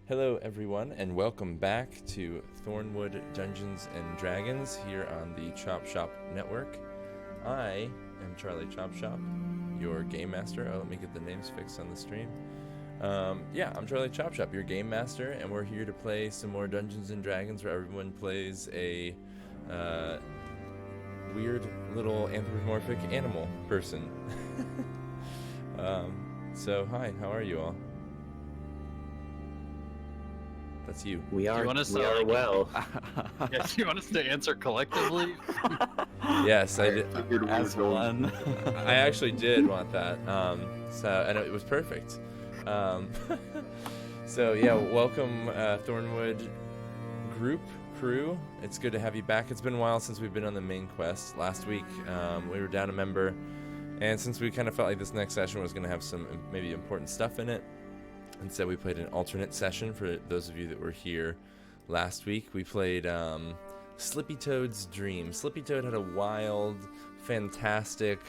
Hello everyone, and welcome back to Thornwood Dungeons and Dragons here on the Chopshop network. I am Charlie Chopshop, your game master. Oh, let me get the names fixed on the stream. I'm Charlie Chopshop, your game master, and we're here to play some more Dungeons and Dragons where everyone plays a weird little anthropomorphic animal person. So hi, how are you all? That's you. We are. Do you want us we to, are like, well. Yes, you want us to answer collectively? Yes, I did. As one. I actually did want that. And it was perfect. So yeah, welcome Thornwood crew. It's good to have you back. It's been a while since we've been on the main quest. Last week we were down a member, and since we kind of felt like this next session was going to have some maybe important stuff in it, instead we played an alternate session for those of you that were here last week. We played Slippy Toad's Dream. Slippy Toad had a wild, fantastic,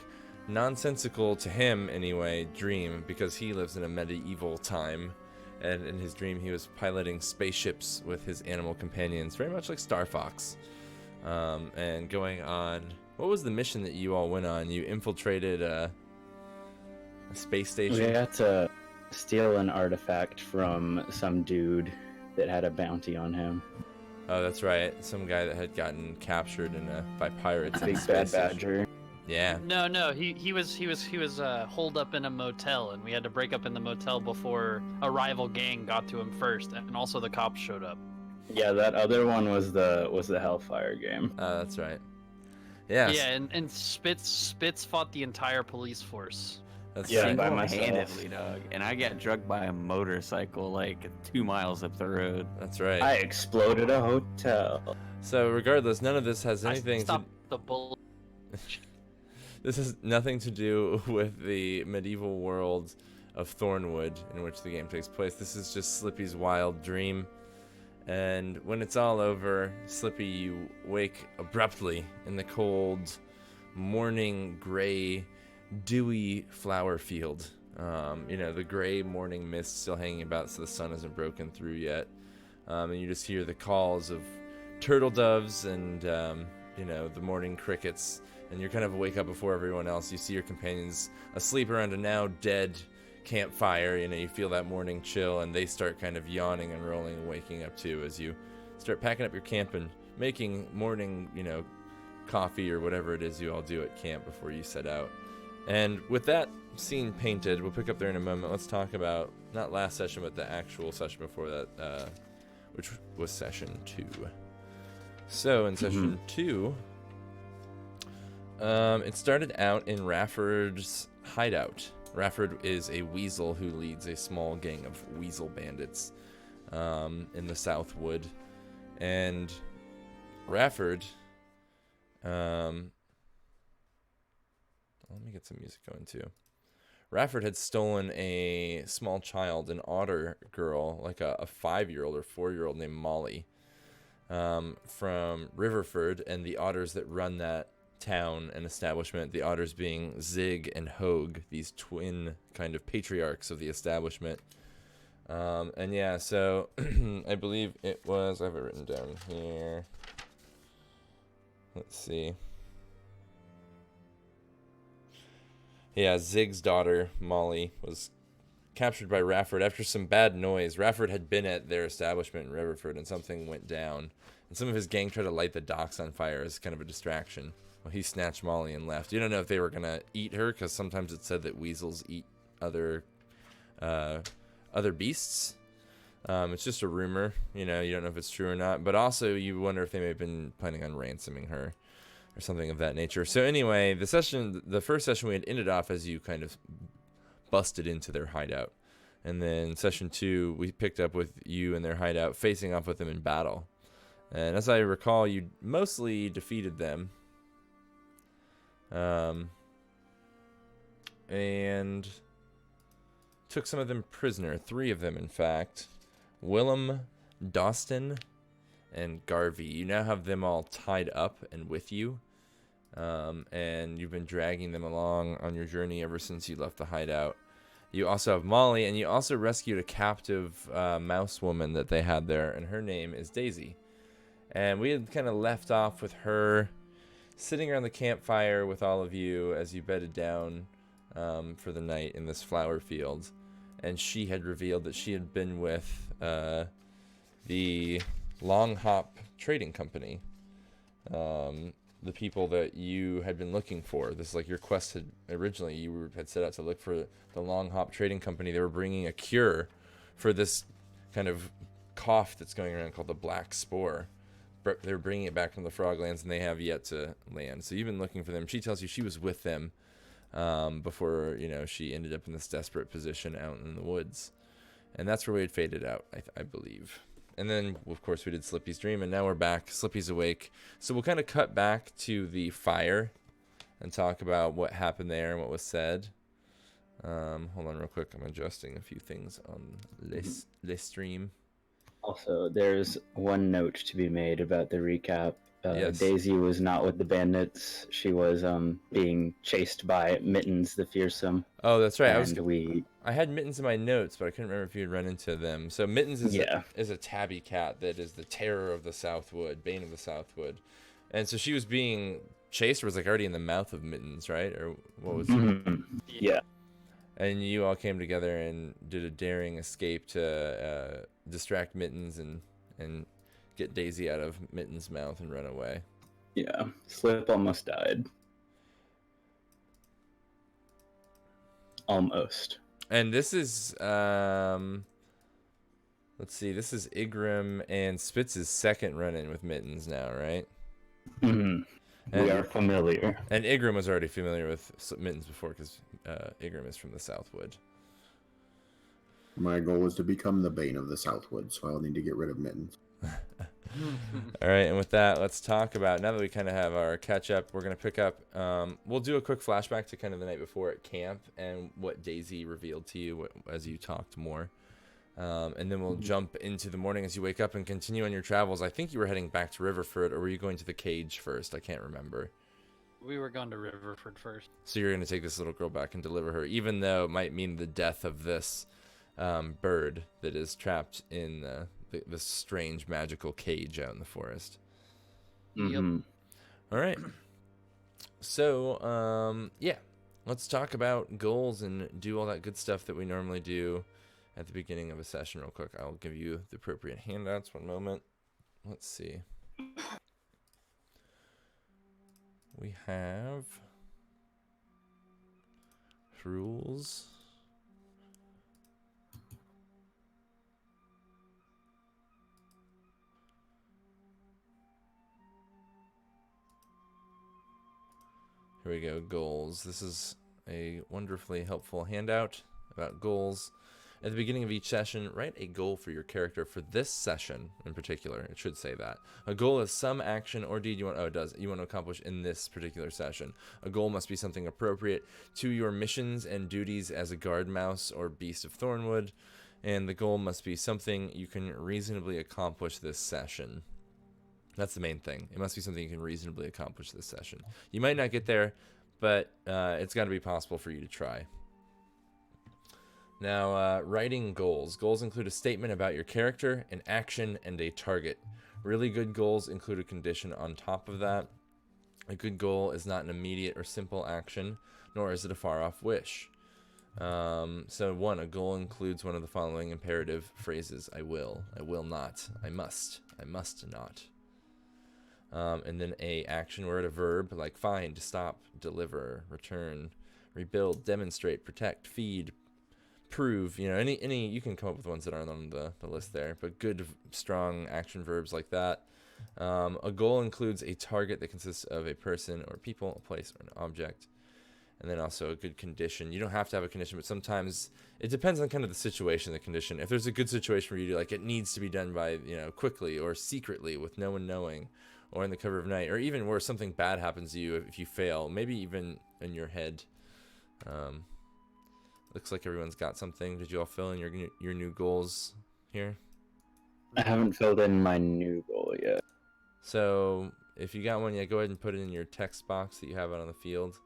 nonsensical, to him anyway, dream, because he lives in a medieval time, and in his dream he was piloting spaceships with his animal companions, very much like Star Fox, and going on... What was the mission that you all went on? You infiltrated a space station? We had to steal an artifact from some dude that had a bounty on him. Oh, that's right. Some guy that had gotten captured by pirates. in Big the bad space station. badger. Yeah. No. He was holed up in a motel, and we had to break up in the motel before a rival gang got to him first, and also the cops showed up. Yeah, that other one was the Hellfire game. That's right. Yeah. Yeah, and Spitz fought the entire police force. That's Yeah, right. by myself. Single-handedly, dog. And I got drugged by a motorcycle like 2 miles up the road. That's right. I exploded a hotel. So regardless, none of this has anything I stopped the bullet. This has nothing to do with the medieval world of Thornwood in which the game takes place. This is just Slippy's wild dream. And when it's all over, Slippy, you wake abruptly in the cold, morning, gray, dewy flower field. The gray morning mist still hanging about, so the sun hasn't broken through yet. And you just hear the calls of turtle doves and, the morning crickets. And you're kind of wake up before everyone else. You see your companions asleep around a now dead campfire. You feel that morning chill, and they start kind of yawning and rolling and waking up too as you start packing up your camp and making morning, coffee or whatever it is you all do at camp before you set out. And with that scene painted, we'll pick up there in a moment. Let's talk about, not last session, but the actual session before that, which was session 2. So in session 2, it started out in Rafford's hideout. Rafford is a weasel who leads a small gang of weasel bandits in the Southwood. And Rafford... let me get some music going too. Rafford had stolen a small child, an otter girl, like a 5-year-old or 4-year-old named Molly, from Riverford, and the otters that run that town and establishment, the otters being Zig and Hogue, these twin kind of patriarchs of the establishment. So I believe it was, I have it written down here. Let's see. Yeah, Zig's daughter, Molly, was captured by Rafford after some bad noise. Rafford had been at their establishment in Riverford, and something went down. And some of his gang tried to light the docks on fire as kind of a distraction. Well, he snatched Molly and left. You don't know if they were going to eat her, because sometimes it said that weasels eat other beasts. It's just a rumor. You don't know if it's true or not. But also, you wonder if they may have been planning on ransoming her or something of that nature. So anyway, the first session we had ended off as you kind of busted into their hideout. And then session 2, we picked up with you in their hideout, facing off with them in battle. And as I recall, you mostly defeated them. And took some of them prisoner, 3 of them in fact. Willem, Dawston, and Garvey. You now have them all tied up and with you. And you've been dragging them along on your journey ever since you left the hideout. You also have Molly, and you also rescued a captive mouse woman that they had there, and her name is Daisy. And we had kind of left off with her sitting around the campfire with all of you as you bedded down for the night in this flower field. And she had revealed that she had been with the Long Hop Trading Company. The people that you had been looking for. This is like your quest had originally. You had set out to look for the Long Hop Trading Company. They were bringing a cure for this kind of cough that's going around called the black spore. They're bringing it back from the Froglands, and they have yet to land. So you've been looking for them. She tells you she was with them before, you know, she ended up in this desperate position out in the woods. And that's where we had faded out, I believe. And then, of course, we did Slippy's dream, and now we're back. Slippy's awake. So we'll kind of cut back to the fire and talk about what happened there and what was said. Hold on real quick. I'm adjusting a few things on the stream. Also, there's one note to be made about the recap. Yes. Daisy was not with the bandits. She was being chased by Mittens the Fearsome. Oh, that's right. I I had Mittens in my notes, but I couldn't remember if you had run into them. So Mittens is a tabby cat that is the terror of the Southwood, bane of the Southwood. And so she was being chased, or was like already in the mouth of Mittens, right? Or what was it? Yeah. And you all came together and did a daring escape to distract Mittens and get Daisy out of Mittens' mouth and run away. Yeah. Slip almost died. Almost. And this is, let's see, this is Igrim and Spitz's second run-in with Mittens now, right? Mm-hmm. We are familiar. And Igrim was already familiar with Mittens before, because Igrim is from the Southwood. My goal is to become the bane of the Southwood, so I'll need to get rid of Mittens. All right, and with that, let's talk about, now that we kind of have our catch-up, we're going to pick up, we'll do a quick flashback to kind of the night before at camp and what Daisy revealed to you as you talked more. And then we'll jump into the morning as you wake up and continue on your travels. I think you were heading back to Riverford, or were you going to the cage first? I can't remember. We were going to Riverford first. So you're going to take this little girl back and deliver her, even though it might mean the death of this bird that is trapped in this strange magical cage out in the forest. Mm-hmm. All right. So, yeah, let's talk about goals and do all that good stuff that we normally do at the beginning of a session real quick. I'll give you the appropriate handouts. One moment. Let's see. We have rules. Here we go, goals. This is a wonderfully helpful handout about goals. At the beginning of each session, write a goal for your character for this session in particular. It should say that. A goal is some action or deed you want to accomplish in this particular session. A goal must be something appropriate to your missions and duties as a guard mouse or beast of Thornwood, and the goal must be something you can reasonably accomplish this session. That's the main thing. It must be something you can reasonably accomplish this session. You might not get there, but it's got to be possible for you to try. Now, writing goals. Goals include a statement about your character, an action, and a target. Really good goals include a condition on top of that. A good goal is not an immediate or simple action, nor is it a far-off wish. So one, a goal includes one of the following imperative phrases. I will not, I must not. And then a action word, a verb, like find, stop, deliver, return, rebuild, demonstrate, protect, feed, prove. You know, any you can come up with ones that aren't on the list there, but good, strong action verbs like that. A goal includes a target that consists of a person or people, a place, or an object. And then also a good condition. You don't have to have a condition, but sometimes it depends on kind of the situation, the condition. If there's a good situation where you do, like, it needs to be done by, quickly or secretly with no one knowing, or in the cover of night, or even where something bad happens to you if you fail, maybe even in your head. Looks like everyone's got something. Did you all fill in your new goals here? I haven't filled in my new goal yet. So if you got one, yeah, go ahead and put it in your text box that you have out on the field.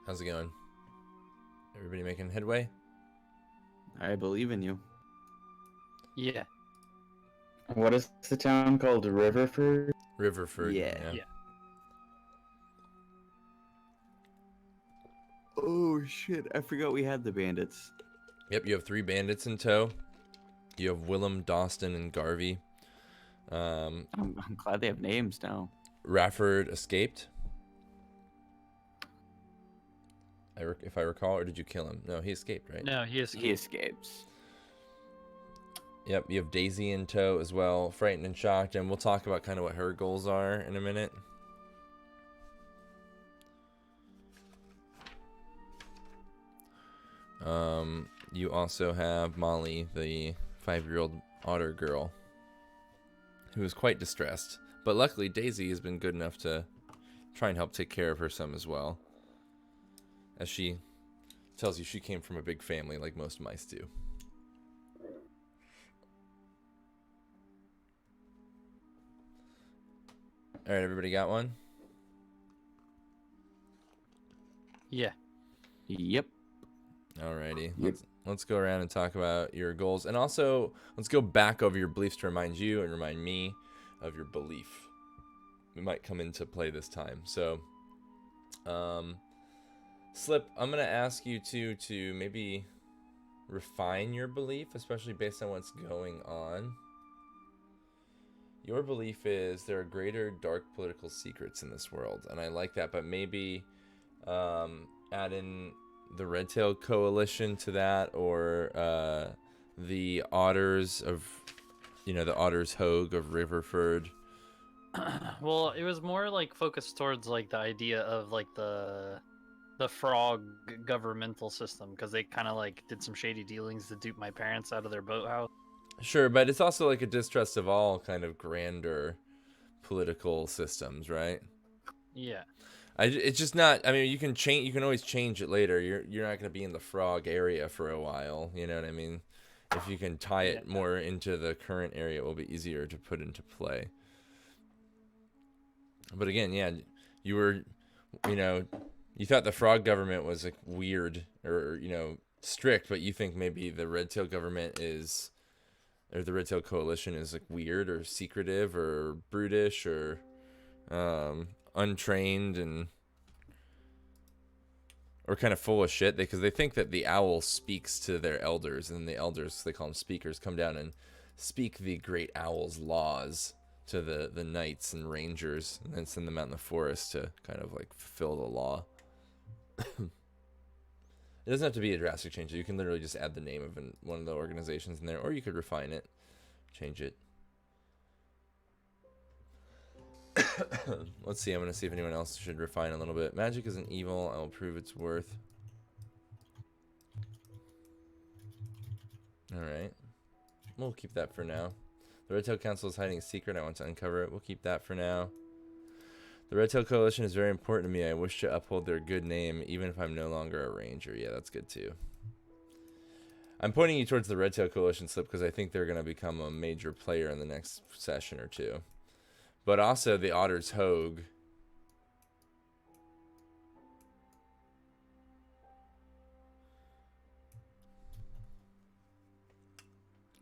How's it going? Everybody making headway? I believe in you. Yeah. What is the town called? Riverford? Riverford. Yeah. Yeah. Oh shit! I forgot we had the bandits. Yep, you have 3 bandits in tow. You have Willem, Dawson, and Garvey. I'm glad they have names now. Rafford escaped. If I recall, or did you kill him? No, he escaped, right? No, he He escaped. escapes. Yep, you have Daisy in tow as well, frightened and shocked, and we'll talk about kind of what her goals are in a minute. You also have Molly, the 5-year-old otter girl, who is quite distressed. But luckily, Daisy has been good enough to try and help take care of her some as well. As she tells you, she came from a big family like most mice do. Alright, everybody got one? Yeah. Yep. Alrighty. Yep. Let's go around and talk about your goals. And also, let's go back over your beliefs to remind you and remind me of your belief. We might come into play this time. So, Slip, I'm going to ask you to maybe refine your belief, especially based on what's going on. Your belief is there are greater dark political secrets in this world, and I like that, but maybe add in the Redtail Coalition to that, or the Otters of, the Otters Hogue of Riverford. Well, it was more like focused towards like the idea of like the frog governmental system, because they kind of like did some shady dealings to dupe my parents out of their boathouse. Sure, but it's also like a distrust of all kind of grander political systems, right? Yeah. It's just not. I mean, you can change. You can always change it later. You're not going to be in the frog area for a while. You know what I mean? If you can tie it more into the current area, it will be easier to put into play. But again, yeah, you were, you thought the frog government was like weird or strict, but you think maybe the Redtail government is, or the Redtail Coalition is like weird or secretive or brutish or untrained and or kind of full of shit, because they think that the owl speaks to their elders, and the elders, they call them speakers, come down and speak the great owl's laws to the knights and rangers, and then send them out in the forest to kind of like fulfill the law. It doesn't have to be a drastic change. You can literally just add the name of one of the organizations in there, or you could refine it, change it. Let's see. I'm going to see if anyone else should refine a little bit. Magic isn't evil. I will prove its worth. Alright. We'll keep that for now. The Redtail Council is hiding a secret. I want to uncover it. We'll keep that for now. The Redtail Coalition is very important to me. I wish to uphold their good name, even if I'm no longer a ranger. Yeah, that's good too. I'm pointing you towards the Redtail Coalition, Slip, because I think they're going to become a major player in the next session or two. But also the Otter's Hogue.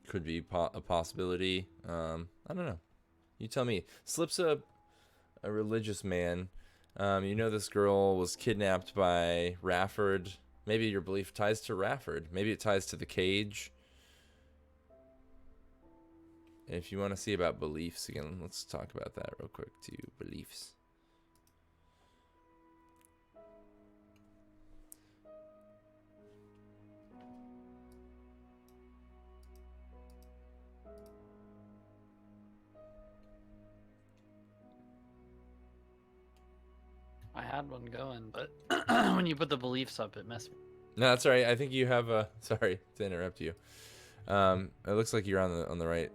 Could be a possibility. I don't know. You tell me. Slip's a religious man. This girl was kidnapped by Rafford. Maybe your belief ties to Rafford. Maybe it ties to the cage. If you want to see about beliefs again, let's talk about that real quick too. Beliefs. I had one going, but when you put the beliefs up, it messed me. No, that's all right. I think you have a. Sorry to interrupt you. It looks like you're on the right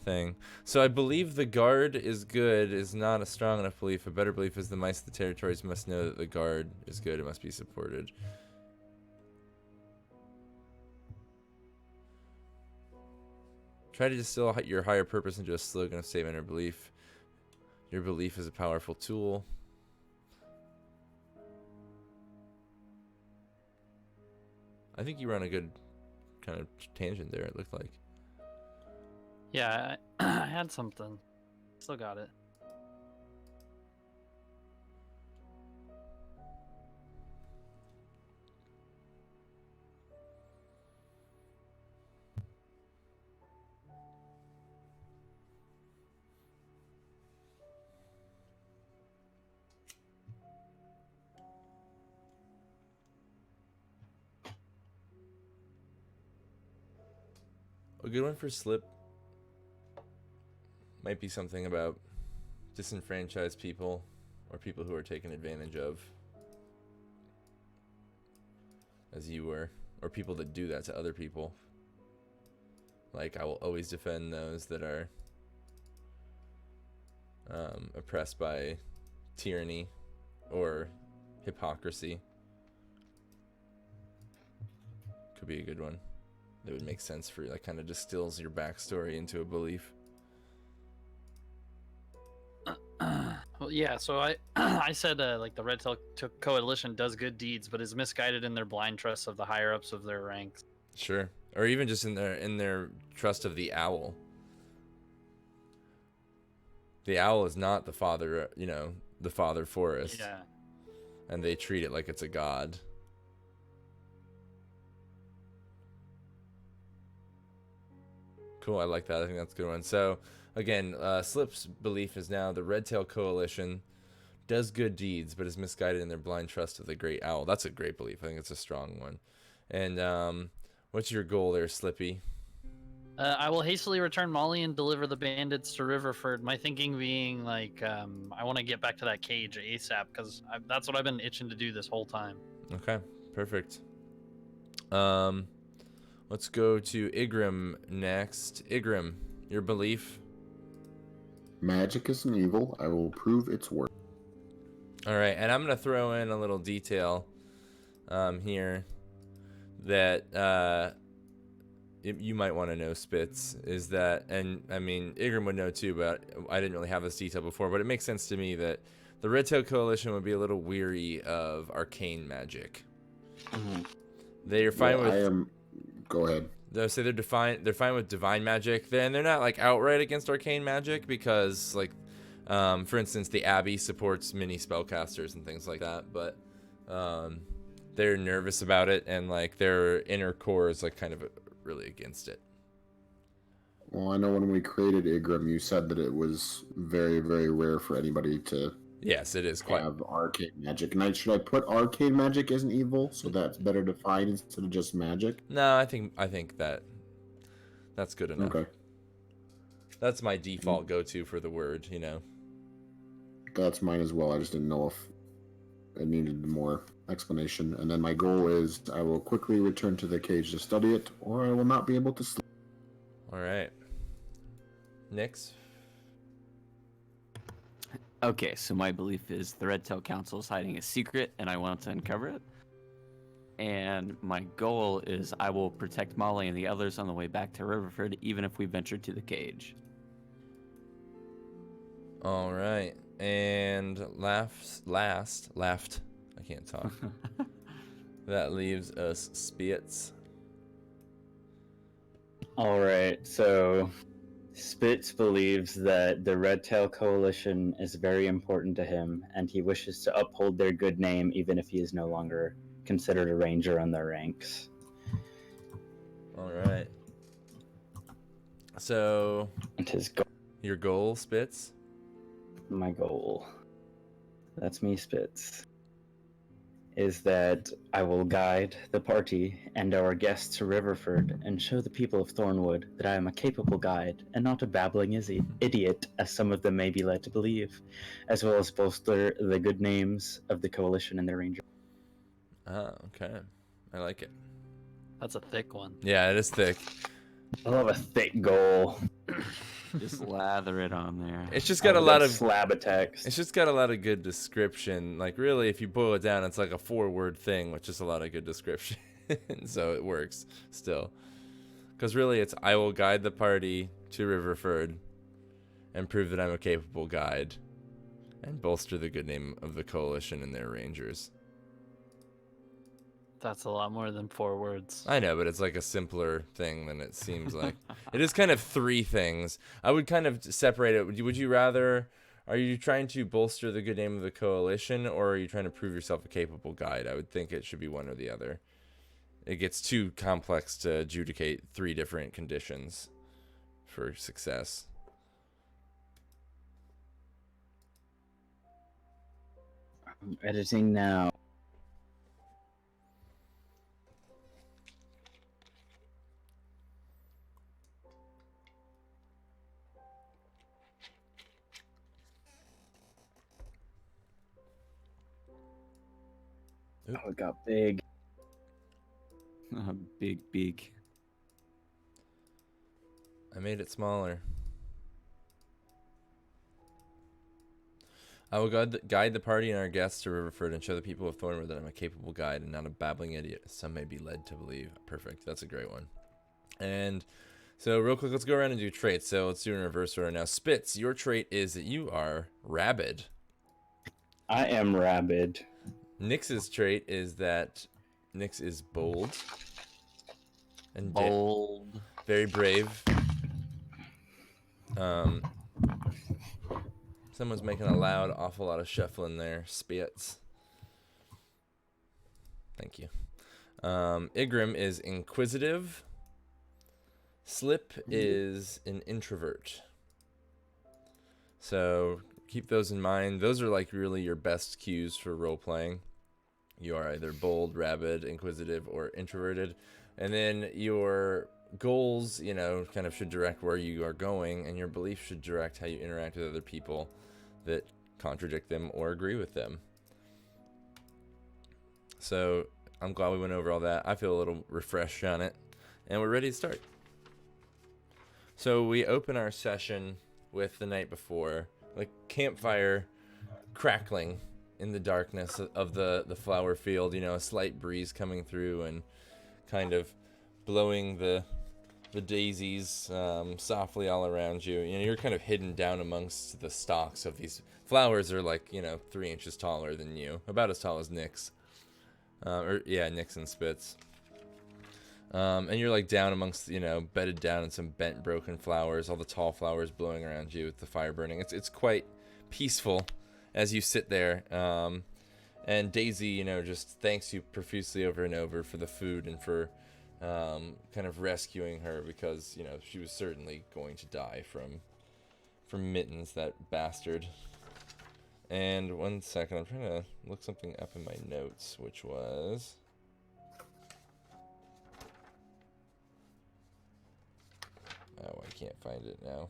thing. So I believe the guard is good is not a strong enough belief. A better belief is the mice of the territories must know that the guard is good. It must be supported. Try to distill your higher purpose into a slogan of statement or belief. Your belief is a powerful tool. I think you were on a good kind of tangent there, it looked like. Yeah, I had something. Still got it. A good one for Slip might be something about disenfranchised people or people who are taken advantage of, as you were, or people that do that to other people. Like, I will always defend those that are oppressed by tyranny or hypocrisy. Could be a good one. That would make sense for you. That kind of distills your backstory into a belief. Well, yeah. So I, I said like the Red Tail Coalition does good deeds, but is misguided in their blind trust of the higher ups of their ranks. Sure. Or even just in their trust of the owl. The owl is not the father, the father forest. Yeah. And they treat it like it's a god. Cool, I like that. I think that's a good one. So, again, Slip's belief is now the Red Tail Coalition does good deeds, but is misguided in their blind trust of the great owl. That's a great belief. I think it's a strong one. And what's your goal there, Slippy? I will hastily return Molly and deliver the bandits to Riverford. My thinking being, like, I want to get back to that cage ASAP, because that's what I've been itching to do this whole time. Okay, perfect. Let's go to Igrim next. Igrim, your belief? Magic is an evil. I will prove its worth. All right, and I'm going to throw in a little detail here that you might want to know, Spitz, is that, and I mean, Igrim would know too, but I didn't really have this detail before, but it makes sense to me that the Red Tail Coalition would be a little weary of arcane magic. Mhm. They are fine with... Go ahead. They'll say they're fine with divine magic. They're not like outright against arcane magic because, like, for instance, the Abbey supports mini spellcasters and things like that, but they're nervous about it, and like their inner core is like kind of really against it. Well, I know when we created Igrim, you said that it was very, very rare for anybody to Yes, it is quite have arcane magic. And should I put arcane magic as an evil so that's better defined instead of just magic? No, I think that's good enough. Okay. That's my default go-to for the word, That's mine as well. I just didn't know if it needed more explanation. And then my goal is I will quickly return to the cage to study it, or I will not be able to sleep. All right. Nyx? Okay, so my belief is the Red Tail Council is hiding a secret, and I want to uncover it. And my goal is I will protect Molly and the others on the way back to Riverford, even if we venture to the cage. All right. And last, I can't talk. That leaves us Spitz. All right, so Spitz believes that the Red Tail Coalition is very important to him, and he wishes to uphold their good name even if he is no longer considered a ranger on their ranks. All right. So, And his goal, your goal, Spitz? my goal, that's me, Spitz, is that I will guide the party and our guests to Riverford and show the people of Thornwood that I am a capable guide and not a babbling idiot, as some of them may be led to believe, as well as bolster the good names of the Coalition and their ranger. Ah, okay. I like it. That's a thick one. Yeah, it is thick. I love a thick goal. Just lather it on there. It's just got a lot of slab of text. It's just got a lot of good description. Like, really, if you boil it down, it's like a 4-word thing with just a lot of good description. So it works still. Because really, it's I will guide the party to Riverford and prove that I'm a capable guide and bolster the good name of the Coalition and their rangers. That's a lot more than 4 words. I know, but it's like a simpler thing than it seems like. It is kind of 3 things. I would kind of separate it. Would you rather, are you trying to bolster the good name of the coalition, or are you trying to prove yourself a capable guide? I would think it should be one or the other. It gets too complex to adjudicate 3 different conditions for success. I'm editing now. Oop. Oh, it got big. Big beak. I made it smaller. I will guide the party and our guests to Riverford and show the people of Thornwood that I'm a capable guide and not a babbling idiot, as some may be led to believe. Perfect. That's a great one. And so real quick, let's go around and do traits. So let's do in reverse order. Now, Spitz, your trait is that you are rabid. I am rabid. Nyx's trait is that Nyx is bold. And Bold. very brave. Someone's making a loud, awful lot of shuffling there. Spitz. Thank you. Igrim is inquisitive. Slip is an introvert. So keep those in mind. Those are like really your best cues for role playing. You are either bold, rabid, inquisitive, or introverted. And then your goals, you know, kind of should direct where you are going, and your beliefs should direct how you interact with other people that contradict them or agree with them. So I'm glad we went over all that. I feel a little refreshed on it, and we're ready to start. So we open our session with the night before, like campfire crackling in the darkness of the flower field, you know, a slight breeze coming through and kind of blowing the daisies softly all around you. You know, you're kind of hidden down amongst the stalks of these flowers. Are like, you know, 3 inches taller than you, about as tall as Nyx. Nyx and Spitz. And you're like down amongst, you know, bedded down in some bent, broken flowers, all the tall flowers blowing around you with the fire burning. It's quite peaceful as you sit there. And Daisy, you know, just thanks you profusely over and over for the food and for kind of rescuing her, because, you know, she was certainly going to die from Mittens, that bastard. And 1 second, I'm trying to look something up in my notes, which was... Oh, I can't find it now.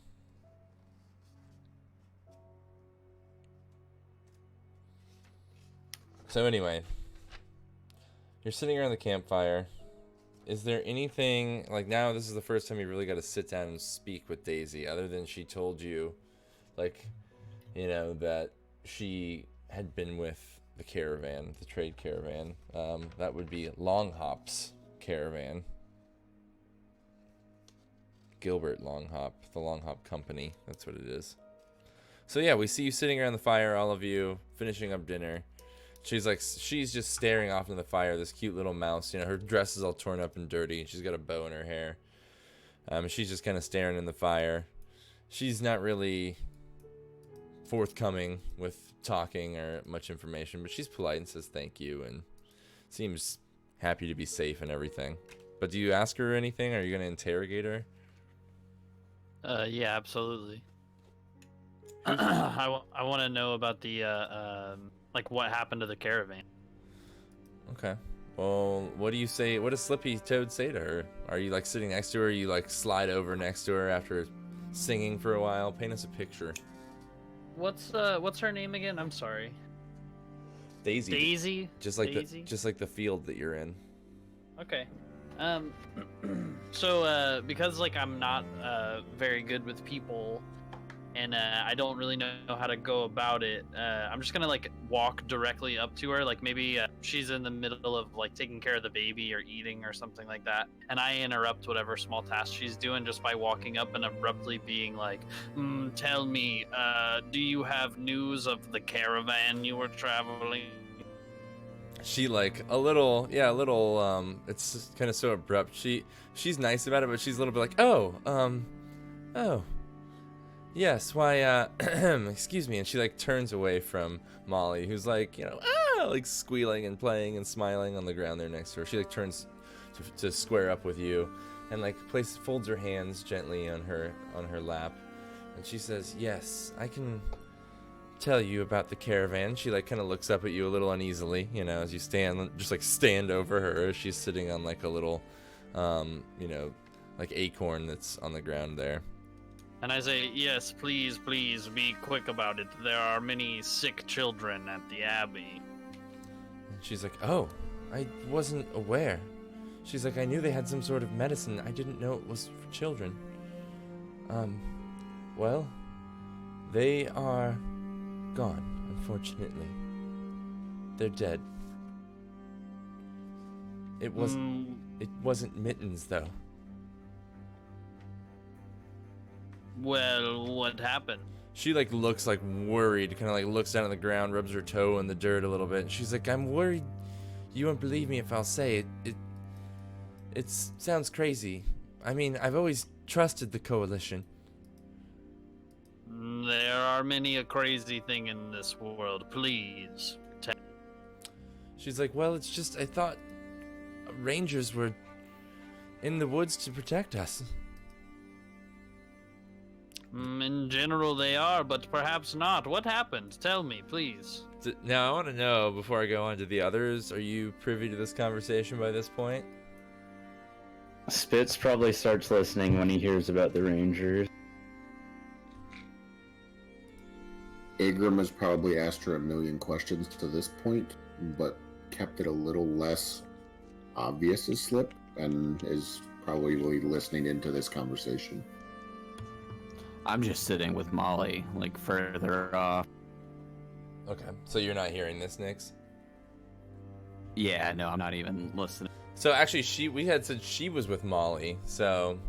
So anyway, you're sitting around the campfire. Is there anything, like, now this is the first time you really got to sit down and speak with Daisy, other than she told you, like, you know, that she had been with the caravan, the trade caravan. That would be Longhop's caravan. Gilbert Longhop, the Longhop Company, that's what it is. So yeah, we see you sitting around the fire, all of you, finishing up dinner. She's just staring off into the fire, this cute little mouse. You know, her dress is all torn up and dirty, and she's got a bow in her hair. She's just kind of staring in the fire. She's not really forthcoming with talking or much information, but she's polite and says thank you and seems happy to be safe and everything. But do you ask her anything? Are you going to interrogate her? Yeah, absolutely. I want to know about the like what happened to the caravan. Okay. Well, what do you say? What does Slippy Toad say to her? Are you like sitting next to her? You like slide over next to her after singing for a while? Paint us a picture. What's her name again? I'm sorry. Daisy. Daisy. Just like Daisy? just like the field that you're in. Okay. So because like I'm not very good with people, and I don't really know how to go about it, I'm just gonna like walk directly up to her, like maybe she's in the middle of like taking care of the baby or eating or something like that, and I interrupt whatever small task she's doing just by walking up and abruptly being like, tell me, do you have news of the caravan you were traveling? she like a little, it's kind of so abrupt. She's nice about it, but she's a little bit like, oh, yes, why, excuse me. And she like turns away from Molly, who's like, like squealing and playing and smiling on the ground there next to her. She like turns to square up with you, and like folds her hands gently on her lap, and she says, "Yes, I can tell you about the caravan." She like kind of looks up at you a little uneasily, as you stand over her as she's sitting on like a little, like acorn that's on the ground there. And I say, yes, please be quick about it. There are many sick children at the Abbey. And she's like, "Oh, I wasn't aware." She's like, "I knew they had some sort of medicine. I didn't know it was for children." Well, they are gone, unfortunately. They're dead. It wasn't Mittens, though. Well, what happened? She like looks like worried, kind of like looks down on the ground, rubs her toe in the dirt a little bit. And she's like, "I'm worried. You won't believe me if I'll say it. It sounds crazy. I mean, I've always trusted the Coalition." There are many a crazy thing in this world. Please. She's like, "Well, it's just I thought rangers were in the woods to protect us." In general, they are, but perhaps not. What happened? Tell me, please. Now, I want to know, before I go on to the others, are you privy to this conversation by this point? Spitz probably starts listening when he hears about the Rangers. Agram has probably asked her a million questions to this point, but kept it a little less obvious as slip, and is probably listening into this conversation. I'm just sitting with Molly, like further off. Okay, so you're not hearing this, Nix? Yeah, no, I'm not even listening. So actually, we had said she was with Molly, so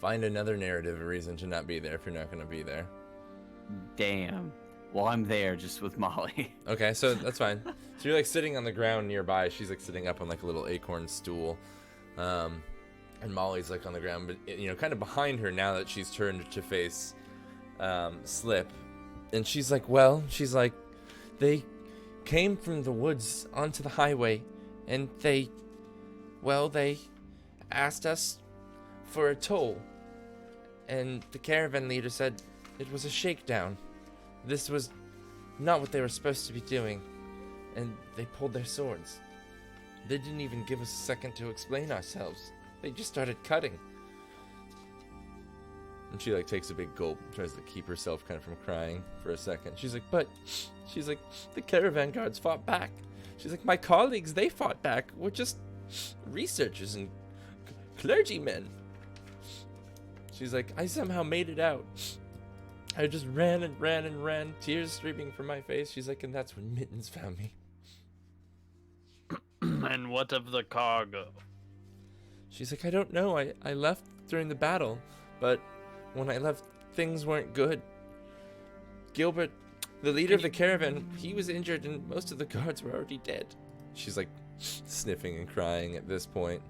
find another narrative reason to not be there if you're not going to be there. Damn. Well, I'm there just with Molly. Okay, so that's fine. So you're like sitting on the ground nearby. She's like sitting up on like a little acorn stool. And Molly's like on the ground, but kind of behind her now that she's turned to face Slip. And she's like, they came from the woods onto the highway, and they asked us for a toll. And the caravan leader said it was a shakedown. This was not what they were supposed to be doing. And they pulled their swords. They didn't even give us a second to explain ourselves. They just started cutting. And she like takes a big gulp, tries to keep herself kind of from crying for a second. She's like, the caravan guards fought back. She's like, my colleagues, they fought back. We're just researchers and clergymen. She's like, I somehow made it out. I just ran and ran and ran, tears streaming from my face. She's like, and that's when Mittens found me. And what of the cargo? She's like, I don't know. I left during the battle, but when I left, things weren't good. Gilbert, the leader of the caravan, he was injured and most of the guards were already dead. She's like sniffing and crying at this point.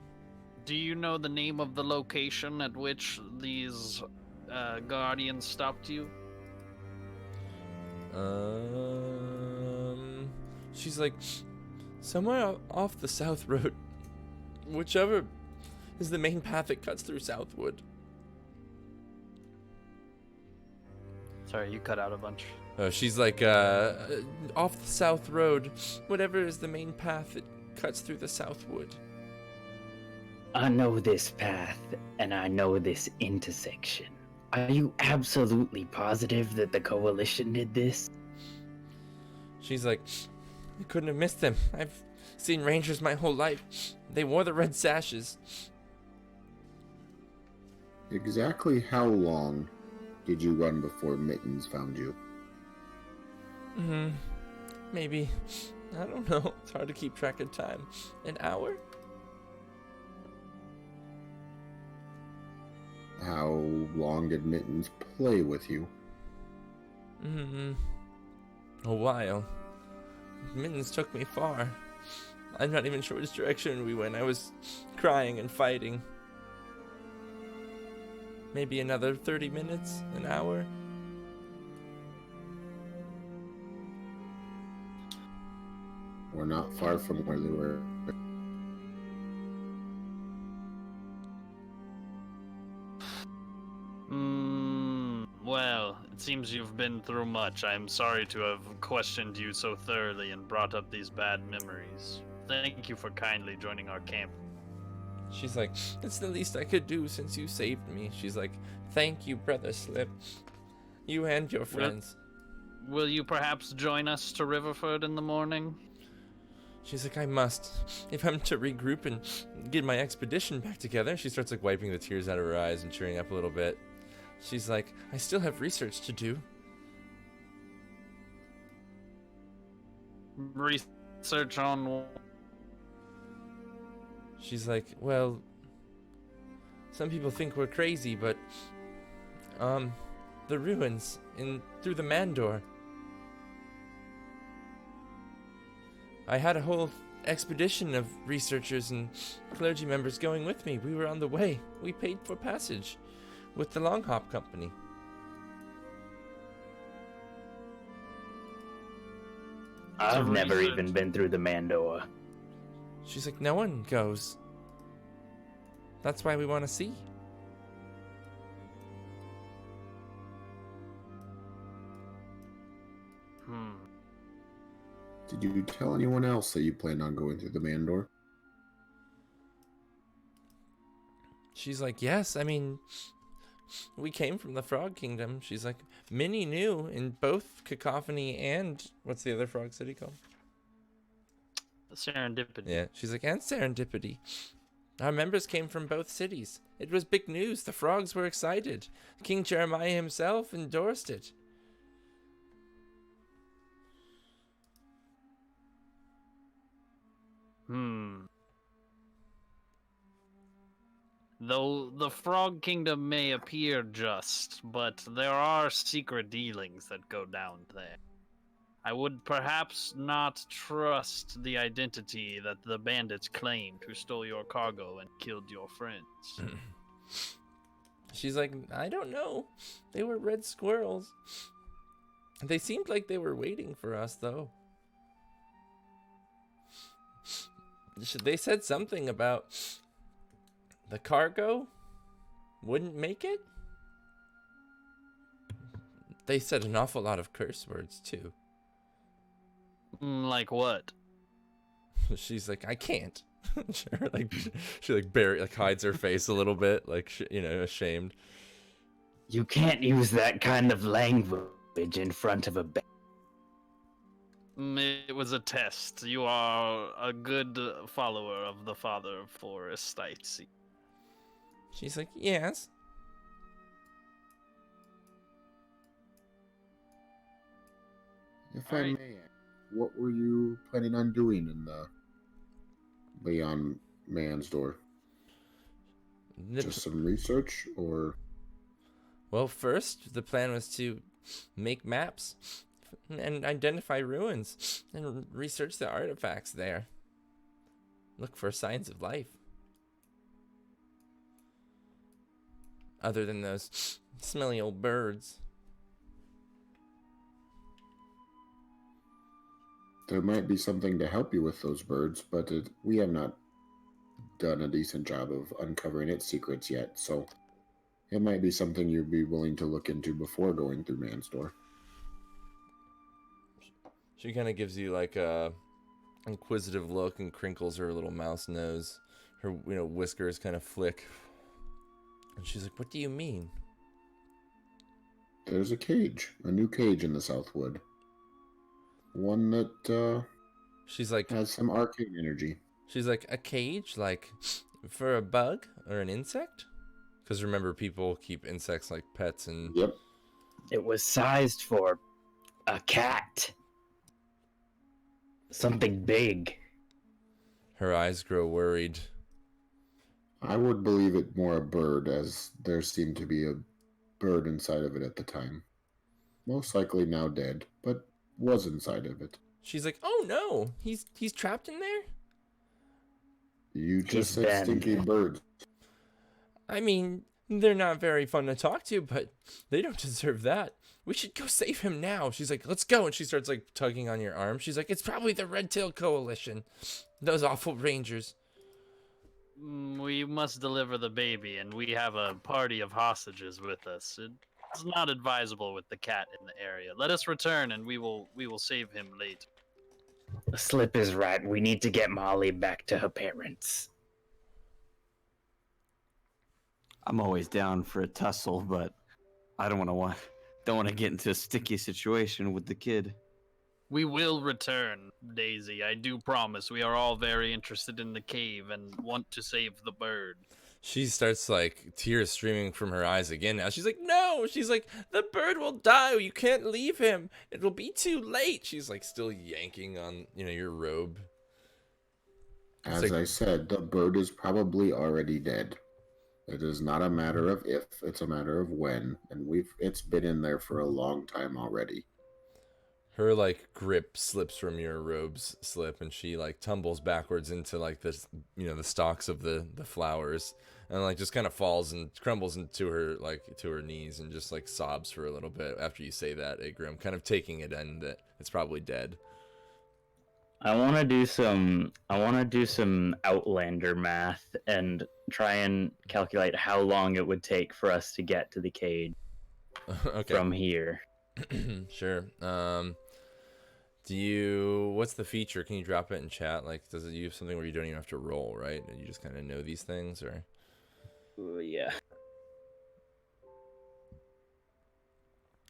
Do you know the name of the location at which these guardians stopped you? She's like, somewhere off the South Road. Whichever is the main path that cuts through Southwood. Sorry, you cut out a bunch. She's like, off the South Road, whatever is the main path that cuts through the Southwood. I know this path, and I know this intersection. Are you absolutely positive that the Coalition did this? She's like, I couldn't have missed them. I've seen rangers my whole life. They wore the red sashes. Exactly how long did you run before Mittens found you? Maybe, I don't know. It's hard to keep track of time. An hour? How long did Mittens play with you? A while. Mittens took me far. I'm not even sure which direction we went. I was crying and fighting. Maybe another 30 minutes, an hour. We're not far from where they were. Well, it seems you've been through much. I'm sorry to have questioned you so thoroughly and brought up these bad memories. Thank you for kindly joining our camp. She's like, it's the least I could do since you saved me. She's like, thank you, Brother Slip. You and your friends. Will you perhaps join us to Riverford in the morning? She's like, I must. If I'm to regroup and get my expedition back together. She starts like wiping the tears out of her eyes and cheering up a little bit. She's like, I still have research to do. Research on... She's like, well, some people think we're crazy, but, the ruins through the Mandor. I had a whole expedition of researchers and clergy members going with me. We were on the way. We paid for passage with the Long Hop Company. I've never even been through the Mandor. She's like, no one goes. That's why we want to see. Did you tell anyone else that you planned on going through the Mandor? She's like, yes, I mean, we came from the Frog Kingdom. She's like, Minnie knew in both Cacophony and, what's the other frog city called? Serendipity. Yeah, she's like, and Serendipity. Our members came from both cities. It was big news. The frogs were excited. King Jeremiah himself endorsed it. Though the Frog Kingdom may appear just, but there are secret dealings that go down there. I would perhaps not trust the identity that the bandits claimed who stole your cargo and killed your friends. She's like, I don't know. They were red squirrels. They seemed like they were waiting for us, though. They said something about the cargo wouldn't make it. They said an awful lot of curse words, too. Like what? She's like, I can't. She hides her face a little bit, ashamed. You can't use that kind of language in front of a It was a test. You are a good follower of the Father of Forest, I see. She's like, yes. If I may, what were you planning on doing in the Beyond Man's Door? Just some research, or? Well, first, the plan was to make maps and identify ruins and research the artifacts there. Look for signs of life. Other than those smelly old birds. There might be something to help you with those birds, but we have not done a decent job of uncovering its secrets yet, so it might be something you'd be willing to look into before going through Man's Door. She kind of gives you like a inquisitive look and crinkles her little mouse nose. Her whiskers kind of flick. And she's like, what do you mean? There's a new cage in the Southwood. One that she's like has some arcane energy. She's like, a cage? Like for a bug or an insect? Because remember, people keep insects like pets and... Yep. It was sized for a cat. Something big. Her eyes grow worried. I would believe it more a bird, as there seemed to be a bird inside of it at the time. Most likely now dead, but was inside of it. She's like, oh no, he's trapped in there? You just He's said banned. stinky birds. I mean, they're not very fun to talk to, but they don't deserve that. We should go save him now. She's like, let's go. And she starts like tugging on your arm. She's like, it's probably the Red Tail Coalition. Those awful rangers. We must deliver the baby, and we have a party of hostages with us. It's not advisable with the cat in the area. Let us return, and we will save him later. Slip is right. We need to get Molly back to her parents. I'm always down for a tussle, but I don't want to get into a sticky situation with the kid. We will return, Daisy. I do promise. We are all very interested in the cave and want to save the bird. She starts like tears streaming from her eyes again now. She's like, no. She's like, the bird will die. You can't leave him. It'll be too late. She's like still yanking on, your robe. As like- I said, the bird is probably already dead. It is not a matter of if, it's a matter of when, and it's been in there for a long time already. Her like grip slips from your robe's slip, and she like tumbles backwards into like this, the stalks of the flowers, and like just kind of falls and crumbles into her to her knees and just like sobs for a little bit after you say that, Igrim, kind of taking it in that it's probably dead. I want to do some Outlander math and try and calculate how long it would take for us to get to the cage Okay. from here. Sure. What's the feature? Can you drop it in chat? Like, does it use something where you don't even have to roll, right? And you just kind of know these things, or? Ooh, yeah.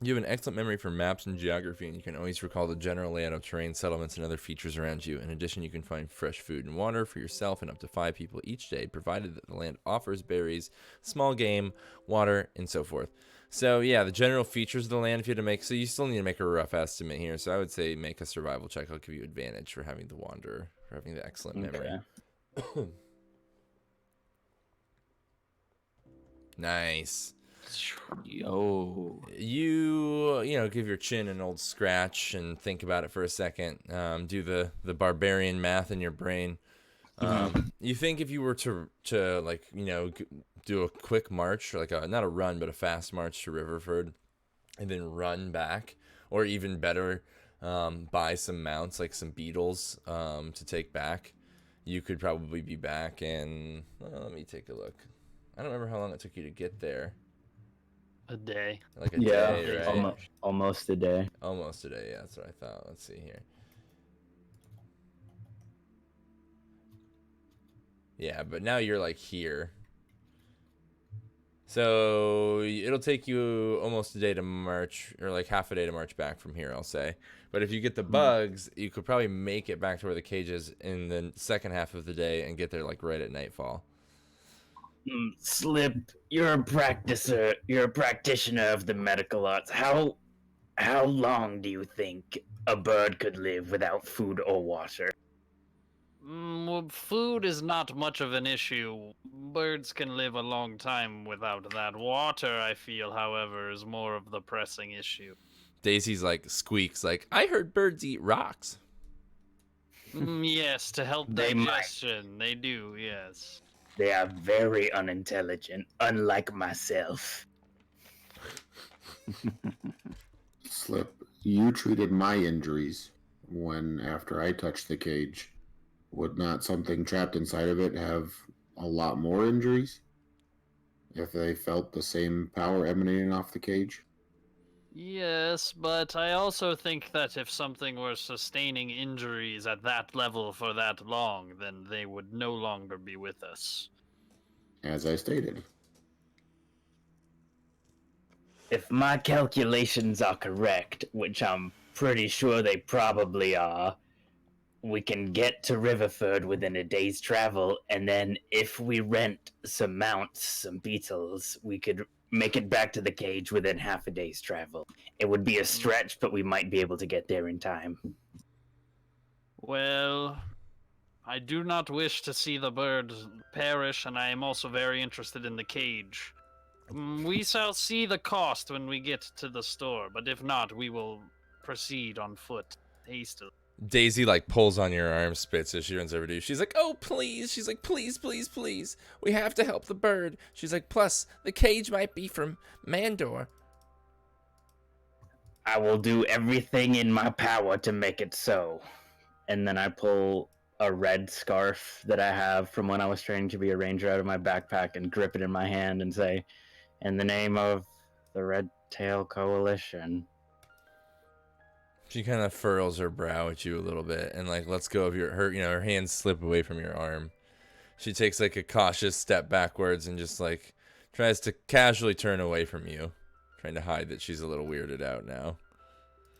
You have an excellent memory for maps and geography, and you can always recall the general layout of terrain, settlements, and other features around you. In addition, you can find fresh food and water for yourself and up to 5 people each day, provided that the land offers berries, small game, water, and so forth. So, yeah, the general features of the land, if you had to make... So you still need to make a rough estimate here. So I would say make a survival check. I'll give you advantage for having the wanderer, for having the excellent memory. Okay. Nice. Yo. You give your chin an old scratch and think about it for a second. Do the barbarian math in your brain. You think if you were to do a quick march, like not a run, but a fast march to Riverford, and then run back, or even better, buy some mounts, like some beetles, to take back, you could probably be back in, let me take a look. I don't remember how long it took you to get there. A day. Like a day, right? Almost a day. Almost a day, yeah, that's what I thought. Let's see here. Yeah, but now you're like here. So it'll take you almost a day to march, or like half a day to march back from here, I'll say. But if you get the bugs, you could probably make it back to where the cage is in the second half of the day and get there like right at nightfall. Slip, you're a practitioner of the medical arts. How long do you think a bird could live without food or water? Well, food is not much of an issue. Birds can live a long time without that. Water, I feel, however, is more of the pressing issue. Daisy's like squeaks like, I heard birds eat rocks. Yes, to help They might. digestion. They do, yes. They are very unintelligent, unlike myself. Slip, you treated my injuries after I touched the cage. Would not something trapped inside of it have a lot more injuries if they felt the same power emanating off the cage? Yes, but I also think that if something were sustaining injuries at that level for that long, then they would no longer be with us. As I stated. If my calculations are correct, which I'm pretty sure they probably are, we can get to Riverford within a day's travel, and then if we rent some mounts, some beetles, we could make it back to the cage within half a day's travel. It would be a stretch, but we might be able to get there in time. Well, I do not wish to see the bird perish, and I am also very interested in the cage. We shall see the cost when we get to the store, but if not, we will proceed on foot hastily. Daisy like pulls on your arm, Spitz, as she runs over to you. She's like, "Oh, please!" She's like, "Please, please, please! We have to help the bird." She's like, "Plus, the cage might be from Mandor." I will do everything in my power to make it so. And then I pull a red scarf that I have from when I was training to be a ranger out of my backpack and grip it in my hand and say, "In the name of the Red Tail Coalition." She kind of furrows her brow at you a little bit and like lets go of her hands slip away from your arm. She takes like a cautious step backwards and just like tries to casually turn away from you, trying to hide that she's a little weirded out now.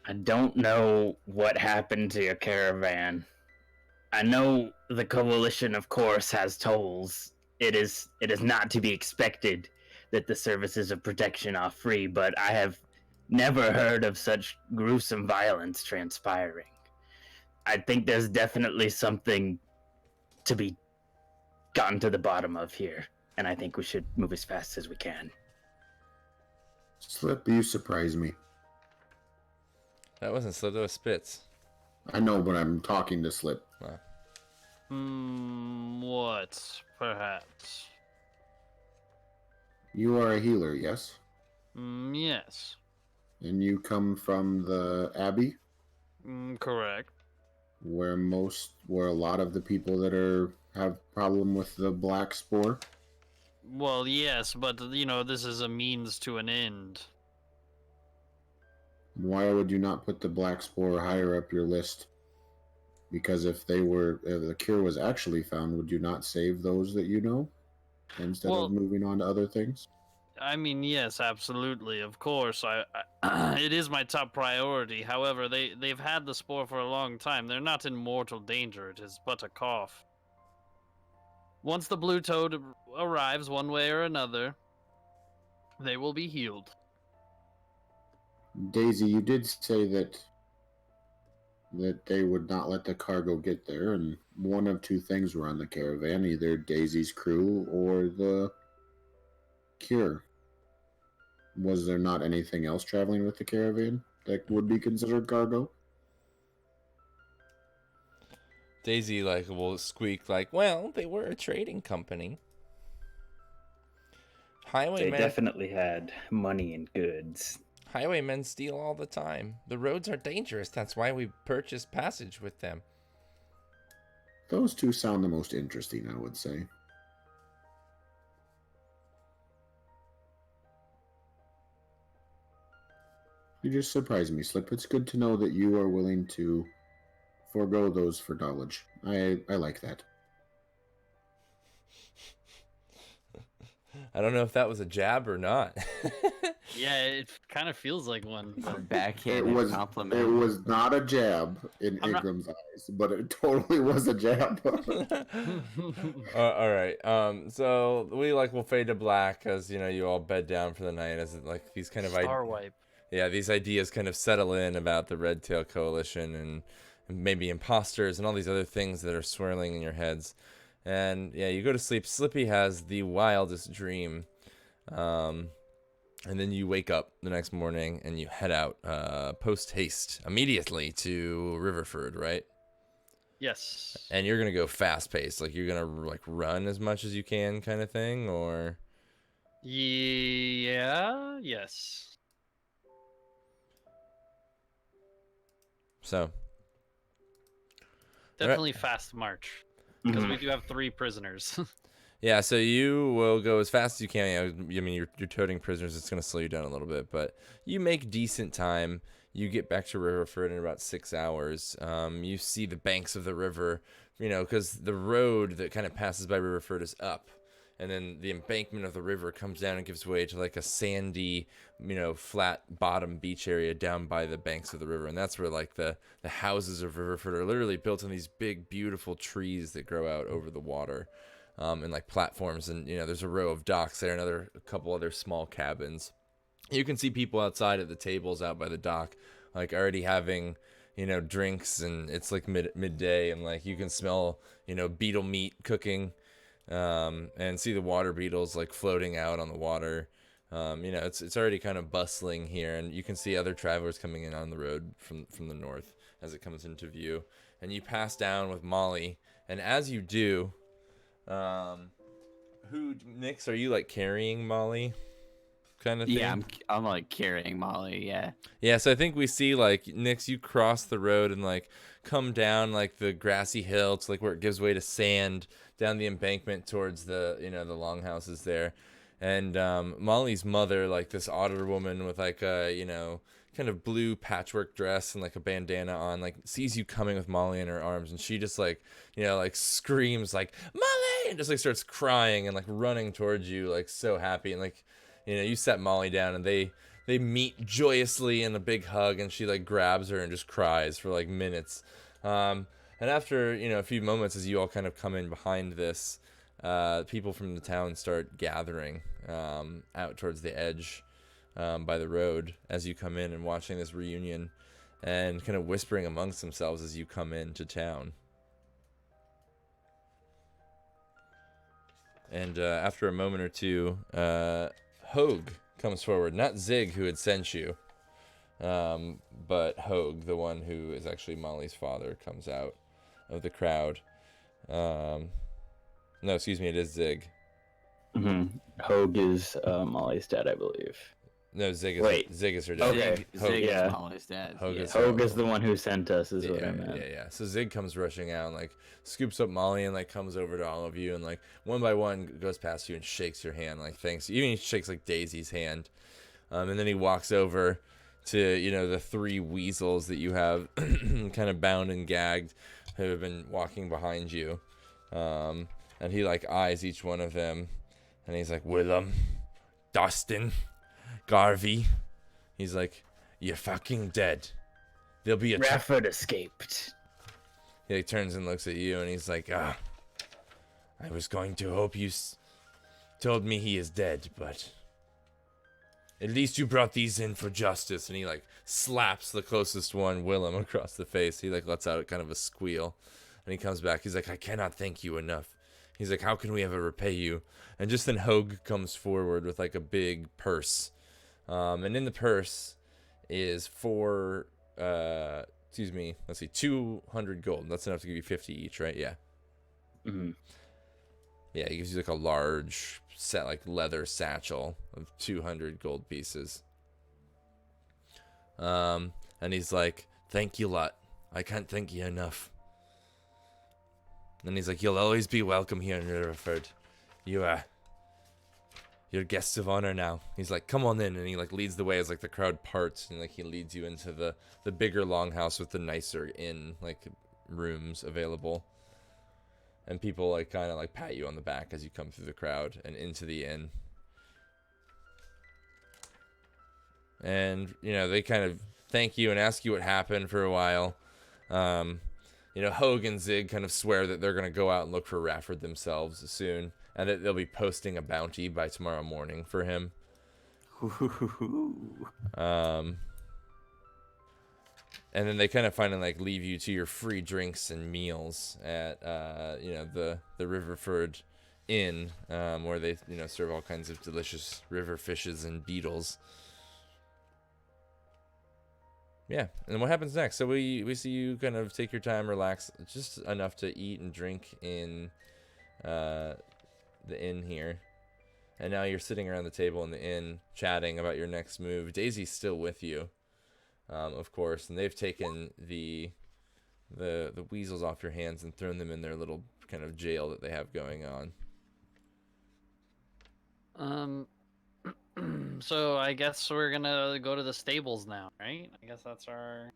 I don't know what happened to your caravan. I know the coalition, of course, has tolls. It is not to be expected that the services of protection are free, but I have never heard of such gruesome violence transpiring. I think there's definitely something to be gotten to the bottom of here, and I think we should move as fast as we can. Slip, you surprise me. That wasn't Slip, that was Spitz. I know, but I'm talking to Slip. Wow. What? Perhaps. You are a healer, yes? Yes. And you come from the Abbey, Correct. where a lot of the people that have problem with the black spore. Well, yes, but, this is a means to an end. Why would you not put the black spore higher up your list? Because if the cure was actually found, would you not save those that you know instead of moving on to other things? I mean, yes, absolutely, of course. I it is my top priority. However, they've had the spore for a long time. They're not in mortal danger. It is but a cough. Once the blue toad arrives, one way or another, they will be healed. Daisy, you did say that they would not let the cargo get there, and one of two things were on the caravan, either Daisy's crew or the cure. Was there not anything else traveling with the caravan that would be considered cargo? Daisy like will squeak like, "Well, they were a trading company." They definitely had money and goods. Highwaymen steal all the time. The roads are dangerous. That's why we purchase passage with them. Those two sound the most interesting, I would say. You just surprised me, Slip. It's good to know that you are willing to forego those for knowledge. I like that. I don't know if that was a jab or not. Yeah, it kind of feels like one. But... Backhanded compliment. It was not a jab in Ingram's eyes, but it totally was a jab. All right. So we will fade to black as you all bed down for the night as these kind of Star wipe. Yeah, these ideas kind of settle in about the Red Tail Coalition and maybe imposters and all these other things that are swirling in your heads. And yeah, you go to sleep. Slippy has the wildest dream. And then you wake up the next morning and you head out post haste immediately to Riverford, right? Yes. And you're going to go fast paced. You're going to run as much as you can kind of thing, or? Yeah, yes. So. Definitely fast march. Because we do have 3 prisoners. Yeah, so you will go as fast as you can. I mean, you're toting prisoners. It's going to slow you down a little bit, but you make decent time. You get back to Riverford in about 6 hours. You see the banks of the river, because the road that kind of passes by Riverford is up. And then the embankment of the river comes down and gives way to a sandy, flat bottom beach area down by the banks of the river. And that's where the houses of Riverford are literally built on these big, beautiful trees that grow out over the water. And platforms, and there's a row of docks there, a couple other small cabins. You can see people outside at the tables out by the dock, already having drinks, and it's midday, and you can smell beetle meat cooking, and see the water beetles floating out on the water. It's already kind of bustling here, and you can see other travelers coming in on the road from the north as it comes into view, and you pass down with Molly. And as you do, Nix, are you like carrying Molly, kind of thing? Yeah, I'm like carrying Molly. Yeah. Yeah, so I think we see like Nix, you cross the road and like come down like the grassy hill to like where it gives way to sand down the embankment towards the the longhouses there. And Molly's mother, like this otter woman with like a kind of blue patchwork dress and like a bandana on, like sees you coming with Molly in her arms, and she just like like screams like Molly, and just like starts crying and like running towards you like so happy, and like you set Molly down, and they meet joyously in a big hug, and she like grabs her and just cries for like minutes. And after a few moments, as you all kind of come in behind this, people from the town start gathering out towards the edge by the road as you come in, and watching this reunion and kind of whispering amongst themselves as you come into town. And after a moment or two, Hogue comes forward. Not Zig, who had sent you, but Hogue, the one who is actually Molly's father, comes out of the crowd. No, excuse me, it is Zig. Mm-hmm. Hogue is Molly's dad, I believe. No, Zig is her dad. Okay. Zig yeah. is Molly's dad. Hogue Yeah. is Hogue is the one who sent us, is what I meant. Yeah. So Zig comes rushing out and like scoops up Molly and like comes over to all of you and like one by one goes past you and shakes your hand, like thanks. Even he shakes like Daisy's hand, and then he walks over to the three weasels that you have kind of bound and gagged, who have been walking behind you, and he like eyes each one of them, and he's like, Willem, Dustin, Garvey. He's like, you're fucking dead. There'll be a Rafford escaped. He like turns and looks at you, and he's like, I was going to hope you told me he is dead, but at least you brought these in for justice. And he like slaps the closest one, Willem, across the face. He like lets out kind of a squeal, and he comes back. He's like, I cannot thank you enough. He's like, how can we ever repay you? And just then Hogue comes forward with like a big purse. And in the purse is 200 gold. That's enough to give you 50 each, right? Yeah. Mm-hmm. Yeah, he gives you like a large leather satchel of 200 gold pieces. And he's like, thank you a lot. I can't thank you enough. And he's like, you'll always be welcome here in Riverford. You're guests of honor now. He's like, come on in, and he like leads the way as like the crowd parts, and like he leads you into the bigger longhouse with the nicer inn like rooms available. And people like kind of like pat you on the back as you come through the crowd and into the inn. And they kind of thank you and ask you what happened for a while. Hogue and Zig kind of swear that they're going to go out and look for Rafford themselves soon, and that they'll be posting a bounty by tomorrow morning for him. And then they kind of finally like leave you to your free drinks and meals at the Riverford Inn, where they serve all kinds of delicious river fishes and beetles. Yeah, and what happens next? So we see you kind of take your time, relax, just enough to eat and drink in the inn here. And now you're sitting around the table in the inn, chatting about your next move. Daisy's still with you, of course, and they've taken the weasels off your hands and thrown them in their little kind of jail that they have going on. So I guess we're gonna go to the stables now, right? I guess that's our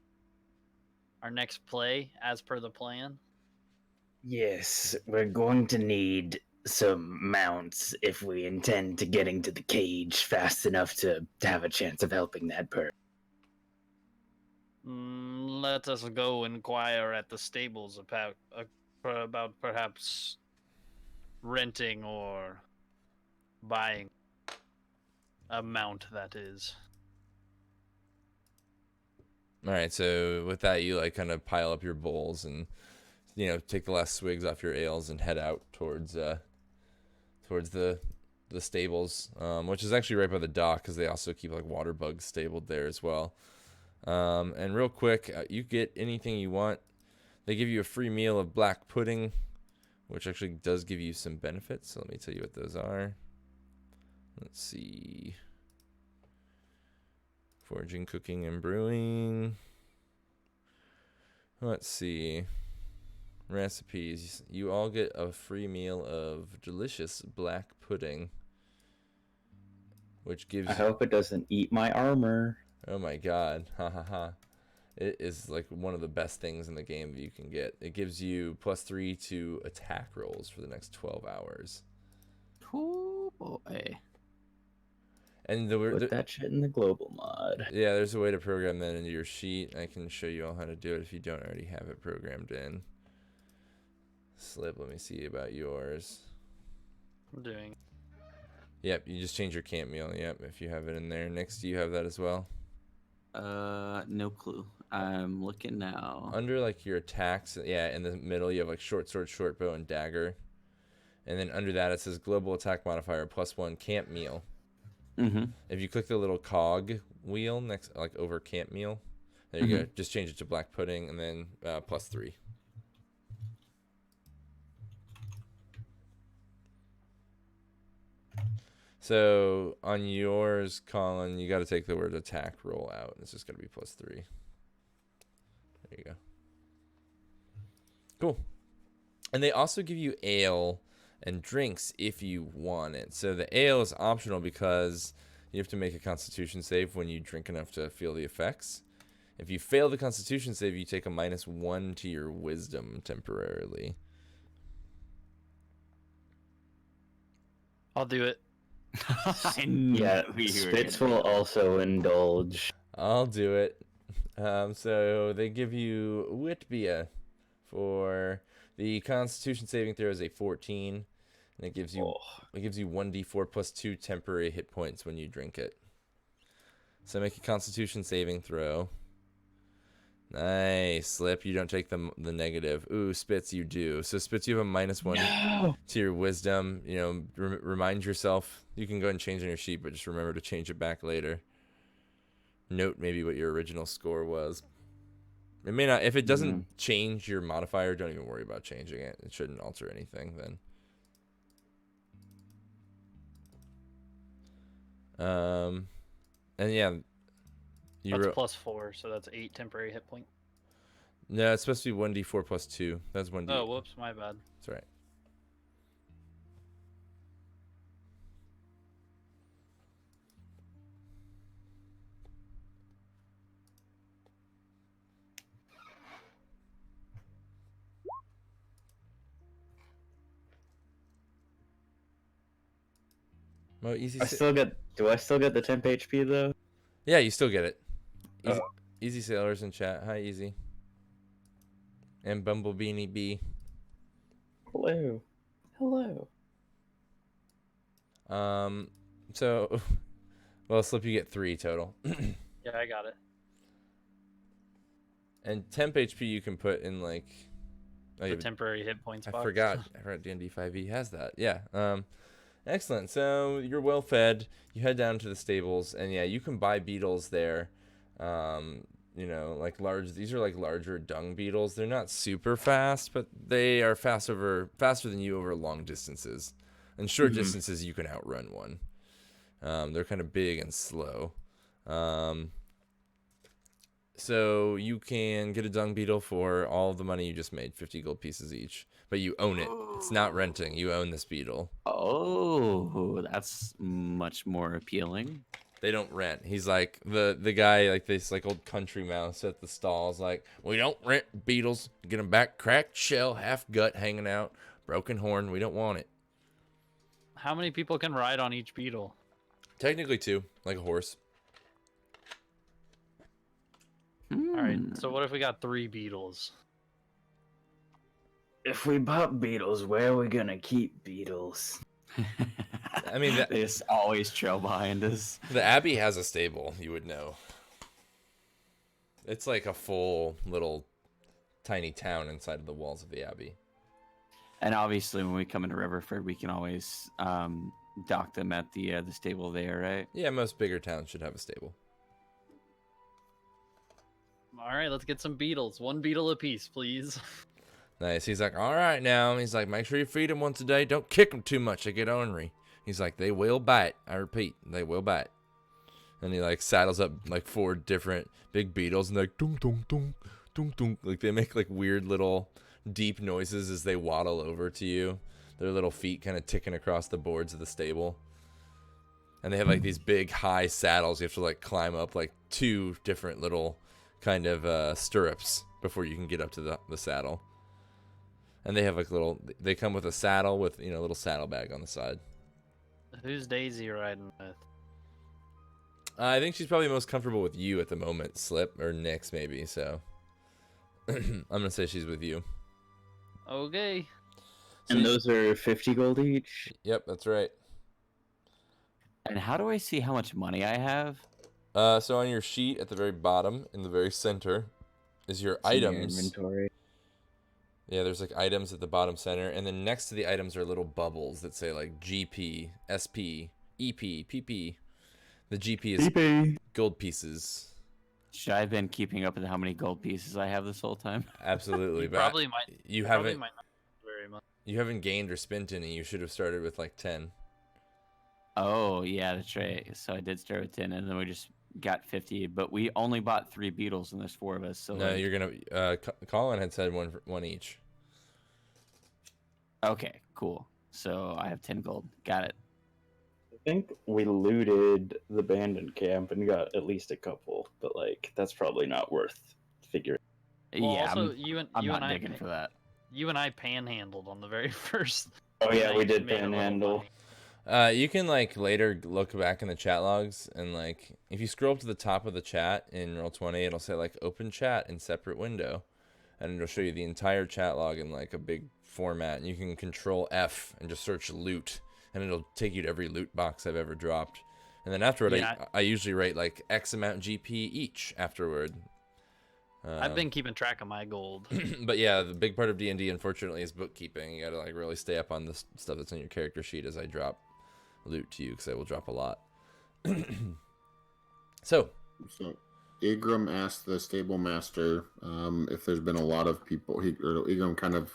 next play, as per the plan. Yes, we're going to need some mounts if we intend to getting to the cage fast enough to have a chance of helping that person. Let us go inquire at the stables about perhaps renting or buying a mount, that is. All right, so with that, you like kind of pile up your bowls and take the last swigs off your ales and head out towards the stables, which is actually right by the dock, because they also keep like water bugs stabled there as well. And real quick, you get anything you want. They give you a free meal of black pudding, which actually does give you some benefits. So let me tell you what those are. Let's see. Foraging, cooking, and brewing. Let's see. Recipes. You all get a free meal of delicious black pudding, which gives... I hope it doesn't eat my armor. Oh my god. Ha ha ha. It is like one of the best things in the game that you can get. It gives you +3 to attack rolls for the next 12 hours. Cool boy. And Put that shit in the global mod. yeah, there's a way to program that into your sheet. I can show you all how to do it if you don't already have it programmed in. Slip, let me see about yours. I'm doing. Yep, you just change your camp meal. Yep, if you have it in there. Next, do you have that as well? No clue. I'm looking now. Under like your attacks, yeah, in the middle you have like short sword, short bow, and dagger. And then under that it says global attack modifier +1 camp meal. Mm-hmm. If you click the little cog wheel next, like over camp meal, there you go. Just change it to black pudding and then +3. So on yours, Collin, you got to take the word attack roll out. It's just got to be +3. There you go. Cool. And they also give you ale and drinks if you want it. So the ale is optional because you have to make a constitution save when you drink enough to feel the effects. If you fail the constitution save, you take a -1 to your wisdom temporarily. I'll do it. I knew Yeah, we were Spitz gonna will do that. also indulge. I'll do it. So they give you wit beer for the constitution saving throw is a 14. And it gives you 1d4 +2 temporary hit points when you drink it. So make a constitution saving throw. Nice. Slip, you don't take the negative. Ooh, Spitz, you do. So Spitz, you have a -1 to your wisdom. You know, remind yourself. You can go ahead and change on your sheet, but just remember to change it back later. Note maybe what your original score was. It may not. If it doesn't change your modifier, don't even worry about changing it. It shouldn't alter anything then. And yeah, That's +4, so that's 8 temporary hit point. No, it's supposed to be 1d4 +2. That's 1d. Oh, whoops, my bad. That's right. Oh, easy. Do I still get the temp HP though? Yeah, you still get it. Easy, Oh. Easy Sailors in chat. Hi, Easy. And Bumblebeanie B. Hello. Hello. So, well, Slip, you get 3 total. Yeah, I got it. And temp HP you can put in like. Oh, The yeah, temporary hit points I box. forgot. D&D 5e has that. Yeah. Excellent. So you're well fed. You head down to the stables, and yeah, you can buy beetles there. You know, like these are like larger dung beetles. They're not super fast, but they are faster than you over long distances. And short distances, you can outrun one. They're kind of big and slow. So you can get a dung beetle for all the money you just made, 50 gold pieces each. But you own it. It's not renting. You own this beetle. Oh, that's much more appealing. They don't rent. He's like the guy, like this like old country mouse at the stalls, like, we don't rent beetles. Get them back, cracked shell, half gut hanging out, broken horn. We don't want it. How many people can ride on each beetle? Technically 2, like a horse. All right, so what if we got 3 beetles? If we bought beetles, where are we gonna keep beetles? I mean, they just always trail behind us. The Abbey has a stable, you would know. It's like a full little tiny town inside of the walls of the Abbey. And obviously, when we come into Riverford, we can always dock them at the stable there, right? Yeah, most bigger towns should have a stable. All right, let's get some beetles. One beetle apiece, please. Nice. He's like, all right now. He's like, make sure you feed them once a day. Don't kick them too much. They get ornery. He's like, they will bite. I repeat, they will bite. And he like saddles up like 4 different big beetles and they're like, dong, dong, dong, dong, dong. Like they make like weird little deep noises as they waddle over to you. Their little feet kind of ticking across the boards of the stable. And they have like these big high saddles. You have to like climb up like 2 different little kind of stirrups before you can get up to the saddle. And they have like they come with a saddle with, you know, a little saddlebag on the side. Who's Daisy riding with? I think she's probably most comfortable with you at the moment, Slip, or Nyx maybe, so. I'm going to say she's with you. Okay. So And those are 50 gold each? Yep, that's right. And how do I see how much money I have? So on your sheet at the very bottom, in the very center, is your It's in your items. inventory. Yeah, there's like items at the bottom center, and then next to the items are little bubbles that say like GP, SP, EP, PP. The GP is gold pieces. Should I have been keeping up with how many gold pieces I have this whole time? Absolutely, You but probably might. you Probably haven't might not very much. you haven't gained or spent any. You should have started with like 10. Oh, yeah, that's right. So I did start with 10, and then we just got 50, but we only bought 3 beetles, and there's 4 of us. So No, like... you're gonna. Collin had said one each. Okay, cool. So I have 10 gold. Got it. I think we looted the abandoned camp and got at least a couple, but like that's probably not worth figuring. Well, Yeah, also, I'm you not and I digging for that. you and I panhandled on the very first. Oh yeah, we night did and made a little panhandle. money. You can like later look back in the chat logs and like if you scroll up to the top of the chat in Roll20, it'll say like open chat in separate window, and it'll show you the entire chat log in like a big format, and you can control F and just search loot, and it'll take you to every loot box I've ever dropped. And then afterward, Yeah. I usually write like X amount GP each afterward. I've been keeping track of my gold. But yeah, the big part of D&D unfortunately is bookkeeping. You gotta like really stay up on the stuff that's on your character sheet as I drop loot to you, because I will drop a lot. So Igram asked the stable master if there's been a lot of people. Igram kind of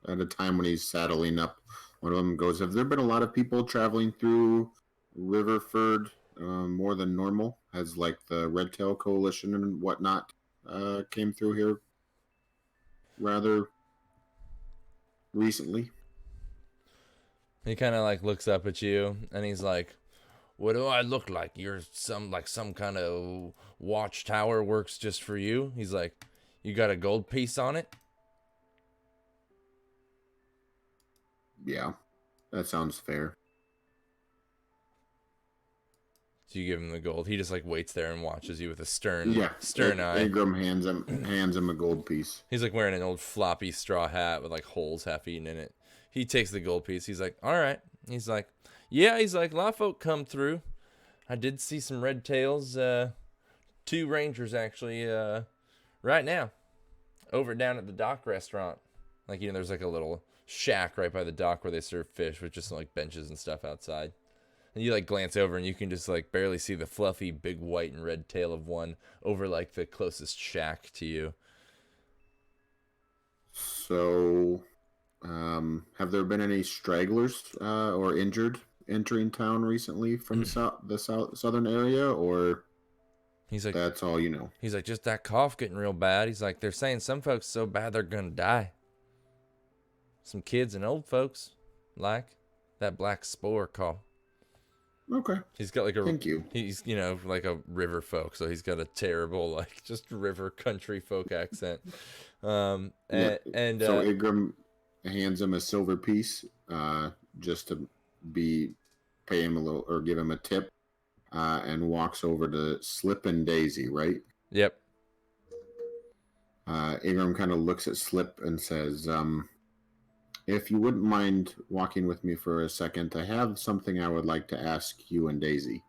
at a time when he's saddling up, one of them goes, "Have there been a lot of people traveling through Riverford more than normal? Has like the Redtail Coalition and whatnot came through here rather recently?" he kind of like looks up at you and he's like, what do I look like? You're some kind of watchtower works just for you? He's like, you got a gold piece on it? Yeah, that sounds fair. So you give him the gold. He just like waits there and watches you with a stern Yeah, eye. Igram hands him a gold piece. He's like wearing an old floppy straw hat with like holes half eaten in it. He takes the gold piece. He's like, all right. He's like, yeah. He's like, a lot of folk come through. I did see some red tails. 2 rangers actually. Right now, over down at the dock restaurant. Like, you know, there's like a little shack right by the dock where they serve fish with just like benches and stuff outside. And you like glance over and you can just like barely see the fluffy big white and red tail of one over like the closest shack to you. So, have there been any stragglers or injured entering town recently from the southern area, or He's like, that's all you know? he's like, just that cough getting real bad. He's like, they're saying some folks so bad they're gonna die. Some kids and old folks, like that black spore cough. Okay, He's got like a, thank you. he's, you know, like a river folk, so he's got a terrible like just river country folk accent. And So Igram hands him a silver piece, just to pay him a little or give him a tip, and walks over to Slip and Daisy. Right? yep. Igram kind of looks at Slip and says, "If you wouldn't mind walking with me for a second, I have something I would like to ask you and Daisy."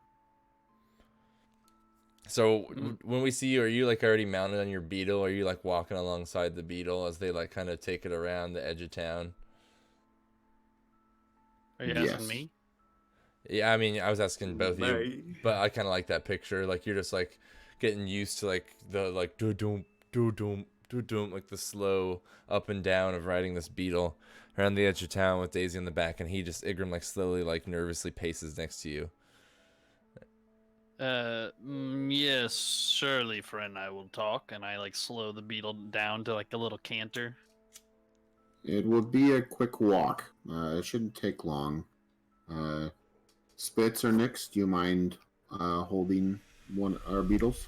So when we see you, are you like already mounted on your beetle? Or are you like walking alongside the beetle as they like kind of take it around the edge of town? Are you Yes. asking me? Yeah, I mean, I was asking both of you, but I kind of like that picture. Like you're just like getting used to like the like don't doo-doom, doo-doom, like the slow up and down of riding this beetle around the edge of town with Daisy in the back, and Igrim, like slowly, like nervously paces next to you. Yes, surely, friend, I will talk. And I like slow the beetle down to like a little canter. It would be a quick walk. It shouldn't take long. Spitz or Nix, do you mind holding one our beetles?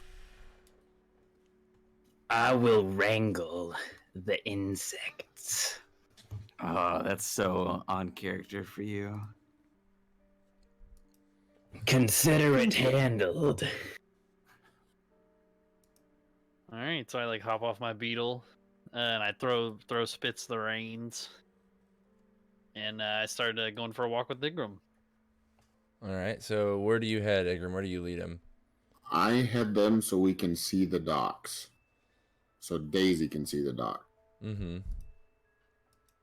I will wrangle the insects. Oh, that's so on character for you. Consider it handled. All right, so I like hop off my beetle, and I throw Spitz the reins, and I started going for a walk with Igrim. All right, so where do you head, Igrim? Where do you lead him? I head them so we can see the docks. So Daisy can see the dock. Mm-hmm.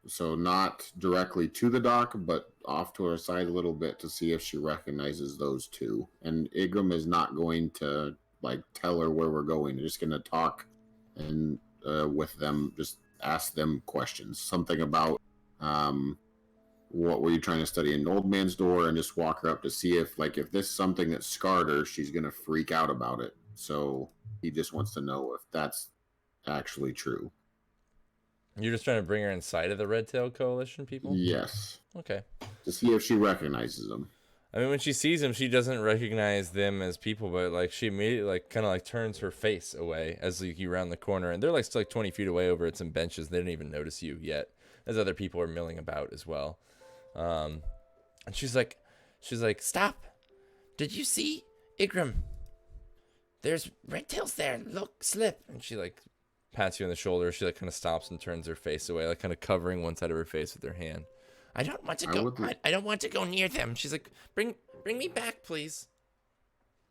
So not directly to the dock, but off to her side a little bit to see if she recognizes those two. And Igrim is not going to like tell her where we're going. They're just going to talk and with them, just ask them questions. Something about what were you trying to study in Old Man's Door, and just walk her up to see if this is something that scarred her, she's going to freak out about it. So he just wants to know if that's actually true. You're just trying to bring her inside of the Red Tail Coalition people? Yes. Okay. To see if she recognizes them. I mean, when she sees them, she doesn't recognize them as people, but like she immediately like kind of like turns her face away as like, you round the corner, and they're like still like 20 feet away over at some benches. They didn't even notice you yet, as other people are milling about as well. And she's like, stop! Did you see Igrim? There's red tails there. Look, slip. And she like pats you on the shoulder. She like kind of stops and turns her face away, like kind of covering one side of her face with her hand. I don't want to go. I don't want to go near them. She's like, bring me back, please.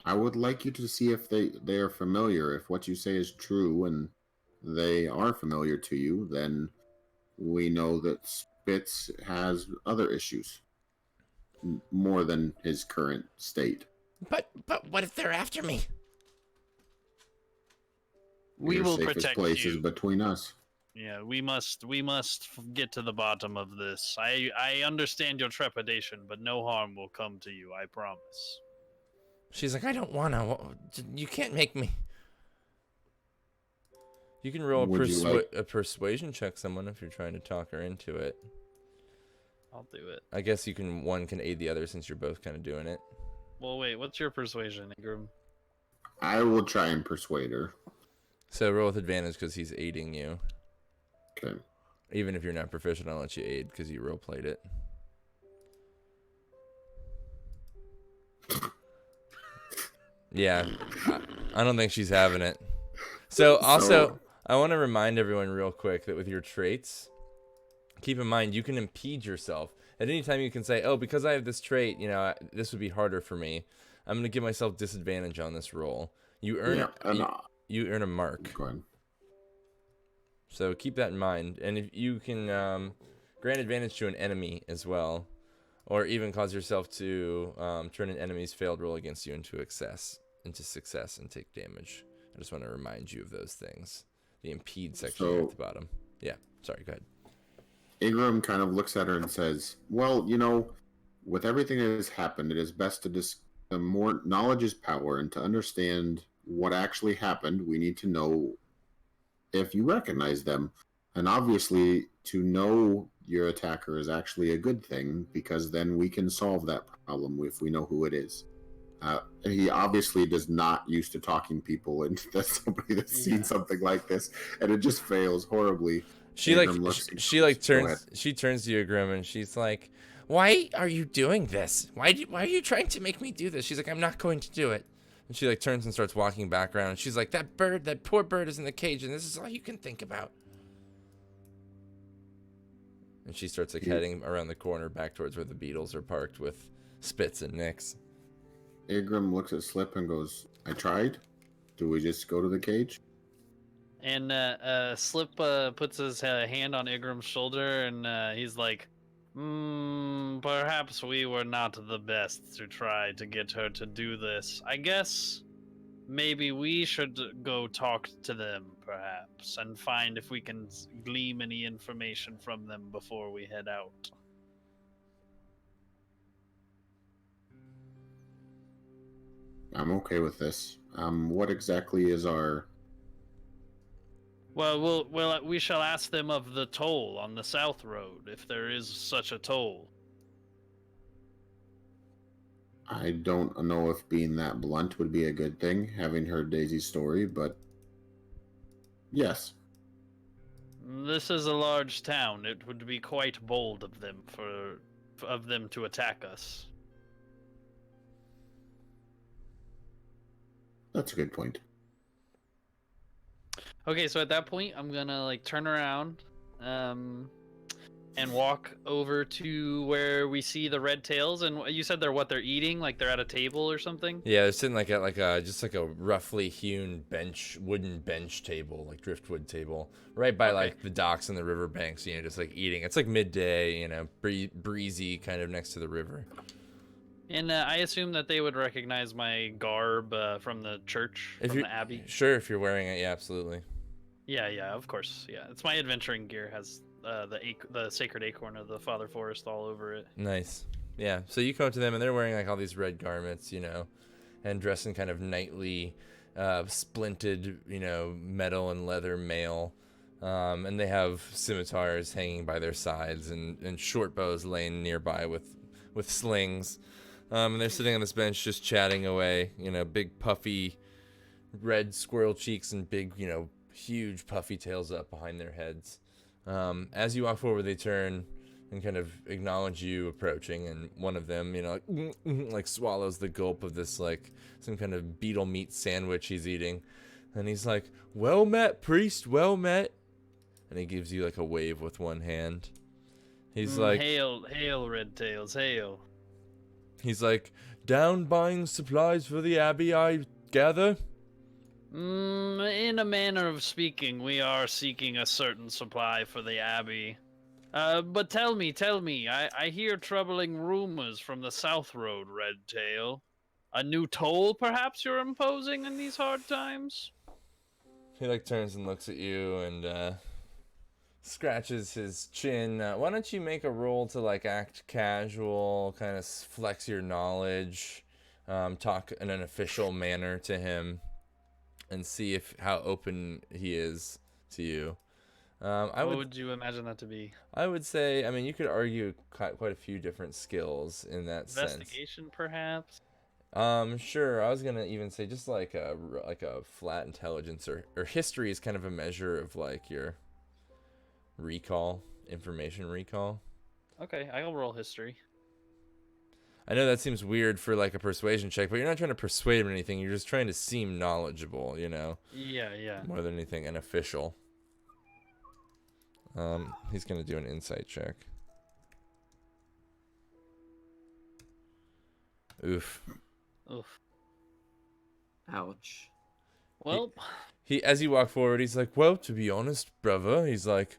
I would like you to see if they are familiar. If what you say is true and they are familiar to you, then we know that Spitz has other issues more than his current state. But what if they're after me? We will protect place you. Is between us. Yeah, we must get to the bottom of this. I understand your trepidation, but no harm will come to you, I promise. She's like, I don't want to. You can't make me. You can roll a persuasion check someone if you're trying to talk her into it. I'll do it. I guess one can aid the other since you're both kind of doing it. Well, wait, what's your persuasion, Igrim? I will try and persuade her. So roll with advantage because he's aiding you. Okay. Even if you're not proficient, I'll let you aid because you role-played it. Yeah, I don't think she's having it. So also, I want to remind everyone real quick that with your traits, keep in mind you can impede yourself. At any time you can say, oh, because I have this trait, this would be harder for me. I'm going to give myself disadvantage on this roll. You earn you earn a mark. Go ahead. So keep that in mind. And if you can grant advantage to an enemy as well, or even cause yourself to turn an enemy's failed roll against you into success and take damage. I just want to remind you of those things. The impede section at the bottom. Yeah, sorry, go ahead. Igrim kind of looks at her and says, well, with everything that has happened, it is best to more knowledge is power, and to understand what actually happened, we need to know if you recognize them. And obviously, to know your attacker is actually a good thing, because then we can solve that problem if we know who it is. He obviously does not used to talking people, and that's somebody that's seen something like this, and it just fails horribly. She turns to you, Igrim, and she's like, "Why are you doing this? Why are you trying to make me do this?" She's like, "I'm not going to do it." And she turns and starts walking back around, and she's like, that poor bird is in the cage, and this is all you can think about. And she starts heading around the corner back towards where the beetles are parked with Spitz and Nix. Igrim looks at Slip and goes, I tried. Do we just go to the cage? And Slip puts his hand on Igrim's shoulder, and he's like, perhaps we were not the best to try to get her to do this. I guess maybe we should go talk to them, perhaps, and find if we can glean any information from them before we head out. I'm okay with this. What exactly is our... Well, we shall ask them of the toll on the South Road, if there is such a toll. I don't know if being that blunt would be a good thing, having heard Daisy's story, but yes. This is a large town. It would be quite bold of them to attack us. That's a good point. Okay, so at that point, I'm gonna like turn around, and walk over to where we see the red tails. And you said they're eating, like they're at a table or something. Yeah, they're sitting like at just like a roughly hewn wooden bench table, like driftwood table, right by like the docks and the riverbanks. Just like eating. It's like midday, breezy, kind of next to the river. And I assume that they would recognize my garb from the church, from the abbey. Sure, if you're wearing it, yeah, absolutely. Yeah, of course. Yeah, it's my adventuring gear. Has the sacred acorn of the Father Forest all over it. Nice. Yeah. So you come up to them, and they're wearing like all these red garments, and dressed in kind of knightly, splinted, metal and leather mail. And they have scimitars hanging by their sides and short bows laying nearby with slings. And they're sitting on this bench just chatting away, big puffy red squirrel cheeks and big, huge puffy tails up behind their heads. As you walk forward, they turn and kind of acknowledge you approaching, and one of them, like swallows the gulp of this, like, some kind of beetle meat sandwich he's eating. And he's like, "Well met, priest, well met." And he gives you, like, a wave with one hand. He's like... Hail, Red Tails, hail. He's like, "Down buying supplies for the abbey, I gather?" In a manner of speaking, we are seeking a certain supply for the abbey. But tell me, I hear troubling rumors from the South Road, Redtail. A new toll, perhaps, you're imposing in these hard times? He, like, turns and looks at you and, scratches his chin. Why don't you make a roll to, like, act casual, kind of flex your knowledge, talk in an official manner to him, and see how open he is to you. What would you imagine that to be? I would say, I mean, you could argue quite a few different skills in that sense. Investigation, perhaps? Sure. I was gonna even say just like a flat intelligence or history is kind of a measure of like your information recall. Okay, I'll roll history. I know that seems weird for like a persuasion check, but you're not trying to persuade him or anything. You're just trying to seem knowledgeable, Yeah. More than anything, an official. He's gonna do an insight check. Oof. Ouch. Well, he as you walk forward, he's like, "Well, to be honest, brother," he's like,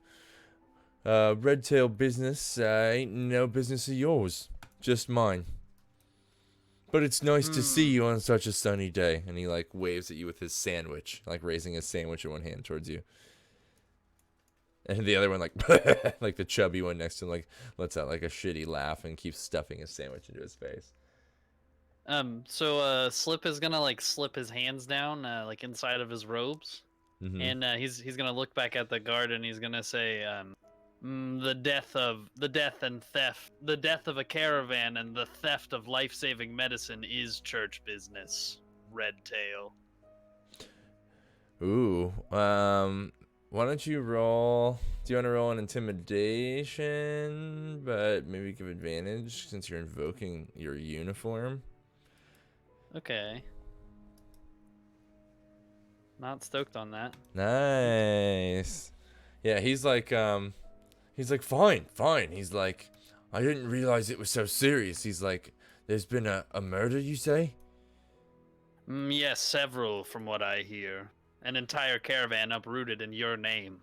"Red tail business ain't no business of yours, just mine. But it's nice to see you on such a sunny day." And he like waves at you with his sandwich, like raising his sandwich in one hand towards you. And the other one, like, like the chubby one next to him, like, lets out like a shitty laugh and keeps stuffing his sandwich into his face. So Slip is gonna like slip his hands down, like inside of his robes, and he's gonna look back at the guard and he's gonna say, the death of a caravan and the theft of life-saving medicine is church business, Redtail. Ooh, why don't you roll? Do you want to roll an intimidation, but maybe give advantage since you're invoking your uniform? Okay. Not stoked on that. Nice. Yeah, he's like, fine. He's like, "I didn't realize it was so serious." He's like, "There's been a murder, you say?" Yes, several from what I hear. An entire caravan uprooted in your name.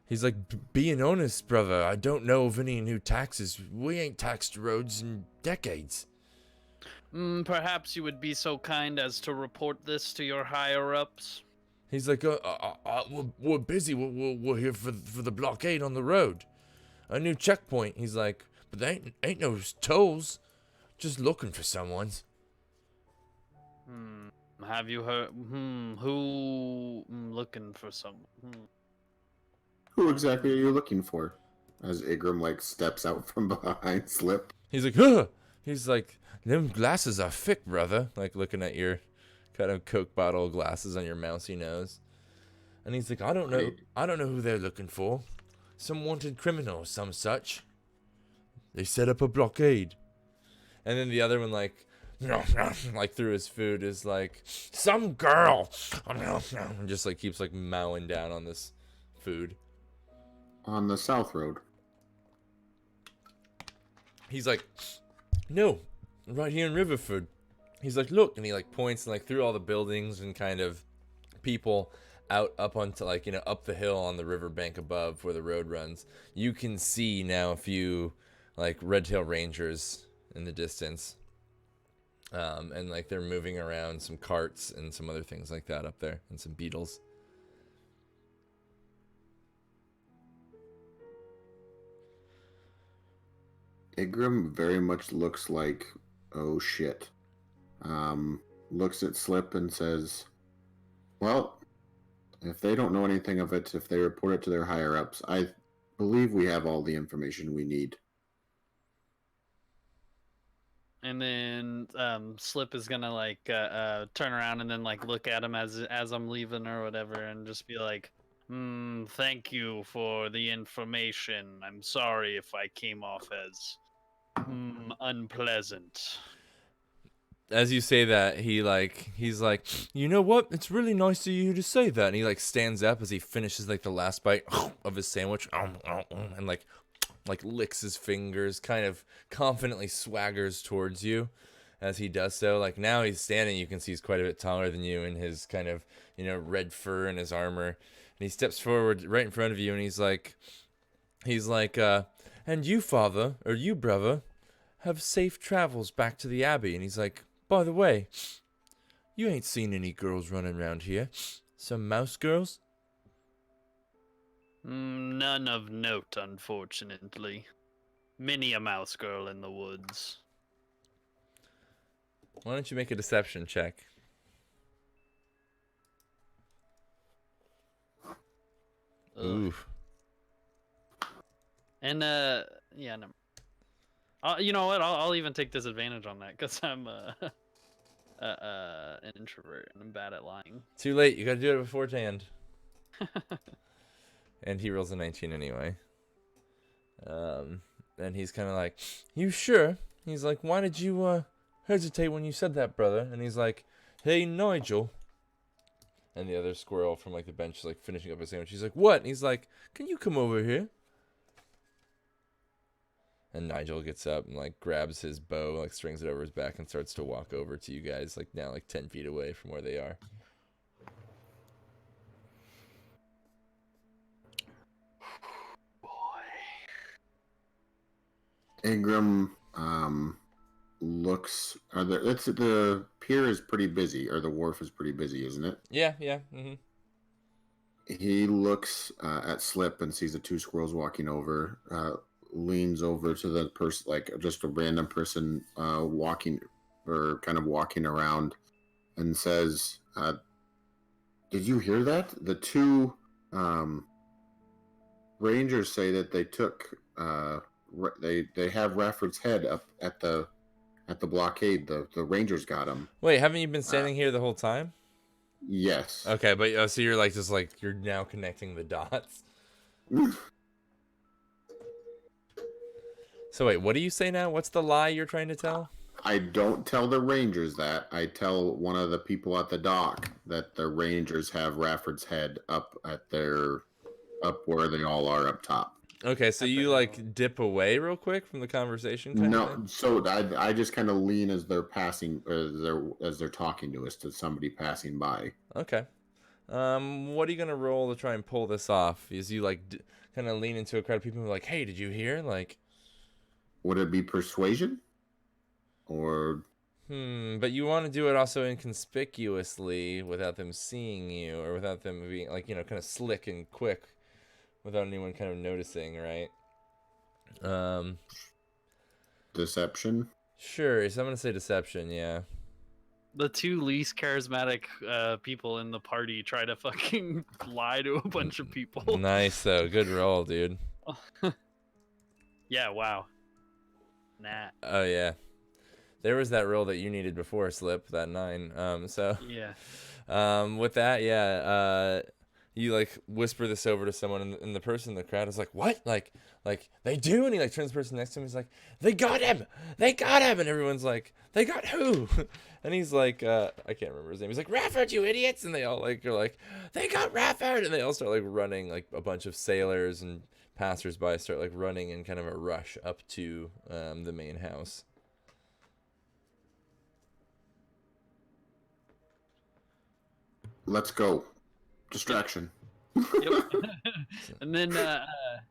He's like, "Being honest, brother, I don't know of any new taxes. We ain't taxed roads in decades." Perhaps you would be so kind as to report this to your higher-ups? He's like, we're busy. We're here for the blockade on the road. A new checkpoint. He's like, but there ain't no tolls. Just looking for someone's. Have you heard? Who? Looking for someone. Who exactly are you looking for? As Igram like steps out from behind Slip. He's like, huh. He's like, them glasses are thick, brother. Like looking at your kind of Coke bottle glasses on your mousy nose. And he's like, I don't know who they're looking for. Some wanted criminal or some such. They set up a blockade. And then the other one like through his food is like, some girl. And just like keeps like mowing down on this food. On the South Road. He's like, no, right here in Riverford. He's like, look, and he like points and like through all the buildings and kind of people out up onto like, up the hill on the riverbank above where the road runs. You can see now a few like red-tail rangers in the distance. And like they're moving around some carts and some other things like that up there and some beetles. Igram very much looks like, oh shit. Looks at Slip and says, well, if they don't know anything of it, if they report it to their higher-ups, I believe we have all the information we need. And then Slip is gonna like turn around and then like look at him as I'm leaving or whatever, and just be like, thank you for the information. I'm sorry if I came off as unpleasant. As you say that, he's like, you know what? It's really nice of you to say that. And he like stands up as he finishes like the last bite of his sandwich, and like licks his fingers, kind of confidently swaggers towards you as he does so. Like now he's standing, you can see he's quite a bit taller than you in his kind of, red fur and his armor. And he steps forward right in front of you and he's like, and you, father, or you, brother, have safe travels back to the Abbey. And he's like, by the way, you ain't seen any girls running around here. Some mouse girls? None of note, unfortunately. Many a mouse girl in the woods. Why don't you make a deception check? Ooh. And yeah, no. You know what? I'll even take disadvantage on that because I'm an introvert and I'm bad at lying. Too late. You gotta do it beforehand. And he rolls a 19 anyway. And he's kind of like, you sure? He's like, why did you hesitate when you said that, brother? And he's like, hey, Nigel. And the other squirrel from like the bench is like finishing up his sandwich. He's like, what? And he's like, can you come over here? And Nigel gets up and like grabs his bow, like strings it over his back and starts to walk over to you guys, like now like 10 feet away from where they are. Ingram looks. The pier is pretty busy, or the wharf is pretty busy, isn't it? Yeah. Mm-hmm. He looks at Slip and sees the two squirrels walking over. Leans over to the person, like just a random person walking or kind of walking around, and says, "Did you hear that? The two rangers say that they took." They have Rafford's head up at the blockade. The Rangers got him. Wait, haven't you been standing here the whole time? Yes. Okay, but so you're like just like you're now connecting the dots. So wait, what do you say now? What's the lie you're trying to tell? I don't tell the Rangers that. I tell one of the people at the dock that the Rangers have Rafford's head up where they all are up top. Okay, so you like dip away real quick from the conversation. Kind of thing? So I just kind of lean as they're passing, as they're talking to us, to somebody passing by. Okay. What are you gonna roll to try and pull this off? Is you like kind of lean into a crowd of people who are like, "Hey, did you hear?" Like, would it be persuasion, or But you want to do it also inconspicuously without them seeing you, or without them being like, kind of slick and quick without anyone kind of noticing, right? Deception. Sure. So I'm gonna say deception. Yeah. The two least charismatic people in the party try to fucking lie to a bunch of people. Nice though. Good roll, dude. Yeah, wow. Nah. Oh yeah. There was that roll that you needed before, Slip, that 9. Yeah. With that, yeah, you like whisper this over to someone, and the person in the crowd is like, "What? Like they do?" And he like turns to the person next to him. He's like, "They got him! They got him!" And everyone's like, "They got who?" And he's like, I can't remember his name. He's like, "Rafford, you idiots!" And they all like are like, "They got Rafford!" And they all start like running. Like a bunch of sailors and passersby start like running in kind of a rush up to the main house. Let's go. Distraction. Yep. And then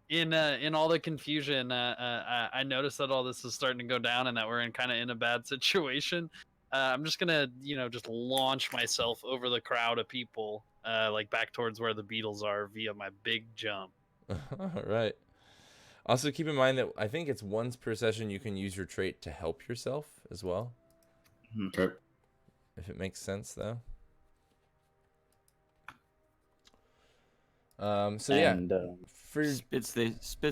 in all the confusion, I noticed that all this is starting to go down and that we're kind of in a bad situation. I'm just gonna just launch myself over the crowd of people, like back towards where the beetles are via my big jump. All right. Also, keep in mind that I think it's once per session you can use your trait to help yourself as well. Okay. If it makes sense, though. For Spitz,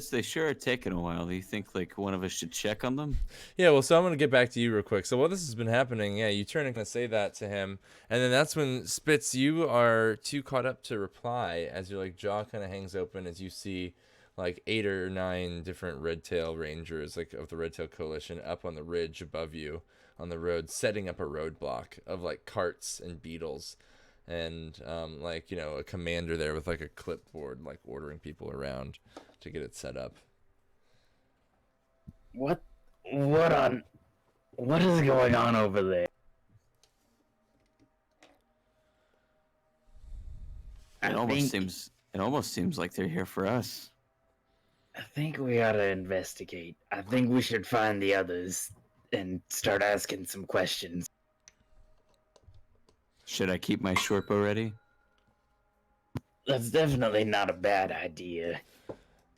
they sure are taking a while. Do you think like one of us should check on them? Yeah, well, so I'm gonna get back to you real quick. So while this has been happening, yeah, you turn and gonna say that to him, and then that's when Spitz, you are too caught up to reply as your like jaw kind of hangs open as you see like 8 or 9 different Redtail Rangers, like of the Redtail Coalition, up on the ridge above you on the road, setting up a roadblock of like carts and beetles. And a commander there with like a clipboard, like ordering people around to get it set up. What is going on over there? It almost seems like they're here for us. I think we ought to investigate. I think we should find the others and start asking some questions. Should I keep my short bow ready? That's definitely not a bad idea.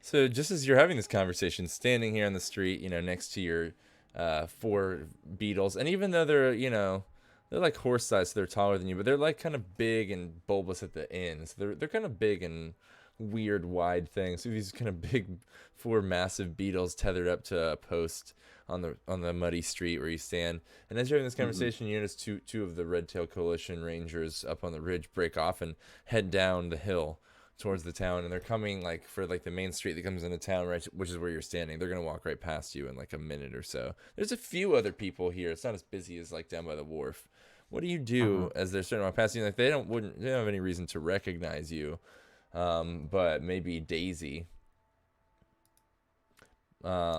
So just as you're having this conversation, standing here on the street, next to your 4 beetles, and even though they're, they're like horse size, so they're taller than you, but they're like kind of big and bulbous at the ends. They're kind of big and weird, wide things. So these kind of big 4 massive beetles tethered up to a post on the muddy street where you stand. And as you're having this conversation, you notice two of the Redtail Coalition Rangers up on the ridge break off and head down the hill towards the town, and they're coming like for like the main street that comes into town, right, which is where you're standing. They're gonna walk right past you in like a minute or so. There's a few other people here. It's not as busy as like down by the wharf. What do you do as they're starting to walk past you? Like they don't have any reason to recognize you, but maybe Daisy.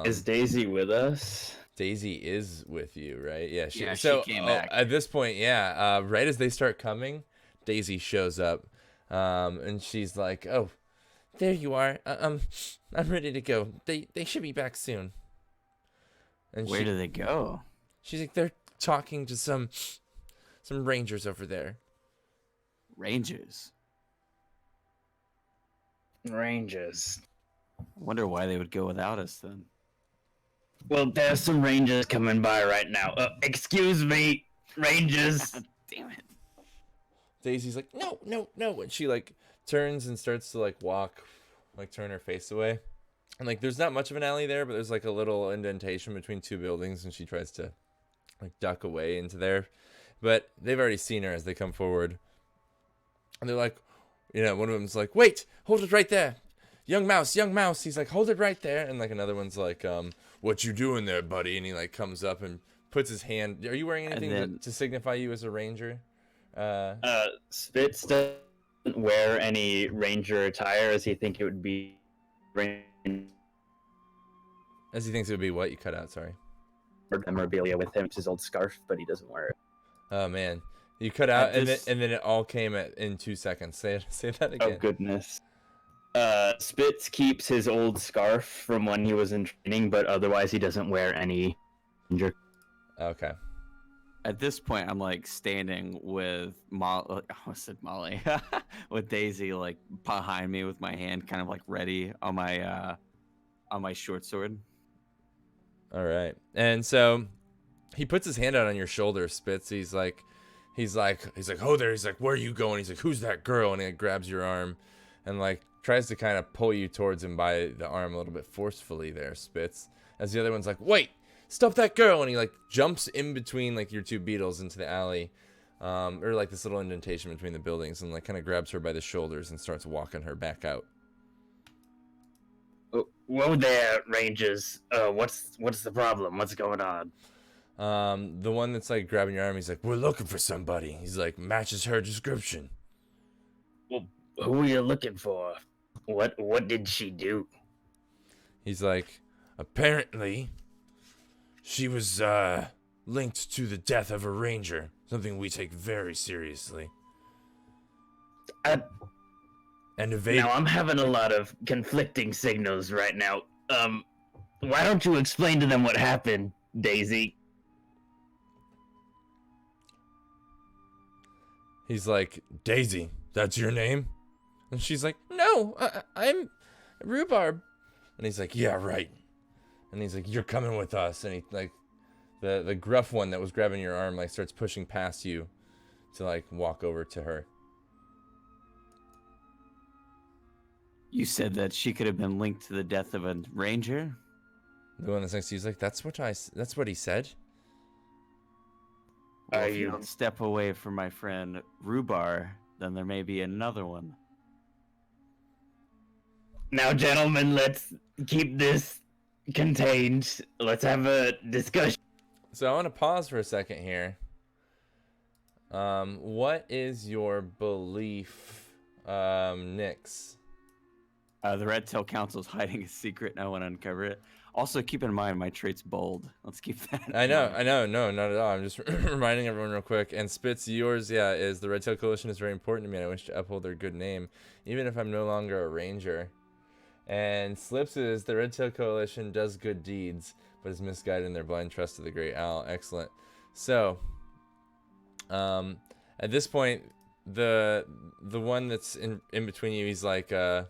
Is Daisy with us? Daisy is with you, right? Yeah. She came back. At this point, yeah. Right as they start coming, Daisy shows up, and she's like, "Oh, there you are. I'm ready to go. They should be back soon." And where do they go? She's like, "They're talking to some rangers over there." Rangers. I wonder why they would go without us then. Well, there's some rangers coming by right now. Excuse me, rangers. Damn it. Daisy's like, no, and she like turns and starts to like walk, like turn her face away, and like there's not much of an alley there, but there's like a little indentation between 2 buildings, and she tries to like duck away into there, but they've already seen her as they come forward, and they're like, one of them's like, "Wait, hold it right there. Young mouse. He's like, "Hold it right there." And like another one's like, "What you doing there, buddy?" And he like comes up and puts his hand. Are you wearing anything to signify you as a ranger? Spitz doesn't wear any ranger attire, as he think it would be As he thinks it would be what? You cut out, sorry. Memorabilia with him. It's his old scarf, but he doesn't wear it. Oh man, you cut out, and then it all came in 2 seconds. Say that again. Oh goodness. Spitz keeps his old scarf from when he was in training, but otherwise he doesn't wear any ranger. Okay. at this point, I'm like standing with Molly. I said Molly, with Daisy like behind me with my hand kind of like ready on my short sword. All right. And so he puts his hand out on your shoulder, Spitz. He's like, oh there. He's like, where are you going? He's like, who's that girl? And he like, grabs your arm, and like tries to kind of pull you towards him by the arm a little bit forcefully there, Spitz. As the other one's like, wait, stop that girl! And he like jumps in between like your two beetles into the alley, or like this little indentation between the buildings, and like kind of grabs her by the shoulders and starts walking her back out. Whoa there, Rangers. What's the problem? What's going on? The one that's like grabbing your arm, he's like, we're looking for somebody. He's like, matches her description. Well, who are you looking for? What did she do? He's like, apparently she was linked to the death of a ranger, something we take very seriously. And evade. Now I'm having a lot of conflicting signals right now. Why don't you explain to them what happened, Daisy? He's like, Daisy, that's your name? And she's like, no, I'm Rhubarb. And he's like, yeah, right. And he's like, you're coming with us. And he like, the gruff one that was grabbing your arm like starts pushing past you to like walk over to her. You said that she could have been linked to the death of a ranger? The one that's next to you is like, that's what he said. Well, if you don't step away from my friend Rhubarb, then there may be another one. Now, gentlemen, let's keep this contained. Let's have a discussion. So I want to pause for a second here. What is your belief, Nyx? The Red Tail Council is hiding a secret, and I want to uncover it. Also, keep in mind, my trait's bold. Let's keep that in I know, mind. no, not at all. I'm just reminding everyone real quick. And Spitz, yours, is the Red Tail Coalition is very important to me, and I wish to uphold their good name, even if I'm no longer a ranger. And Slips is the Red Tail Coalition does good deeds, but is misguided in their blind trust of the Great Owl. Excellent. So, at this point, the one that's in between you, he's like, are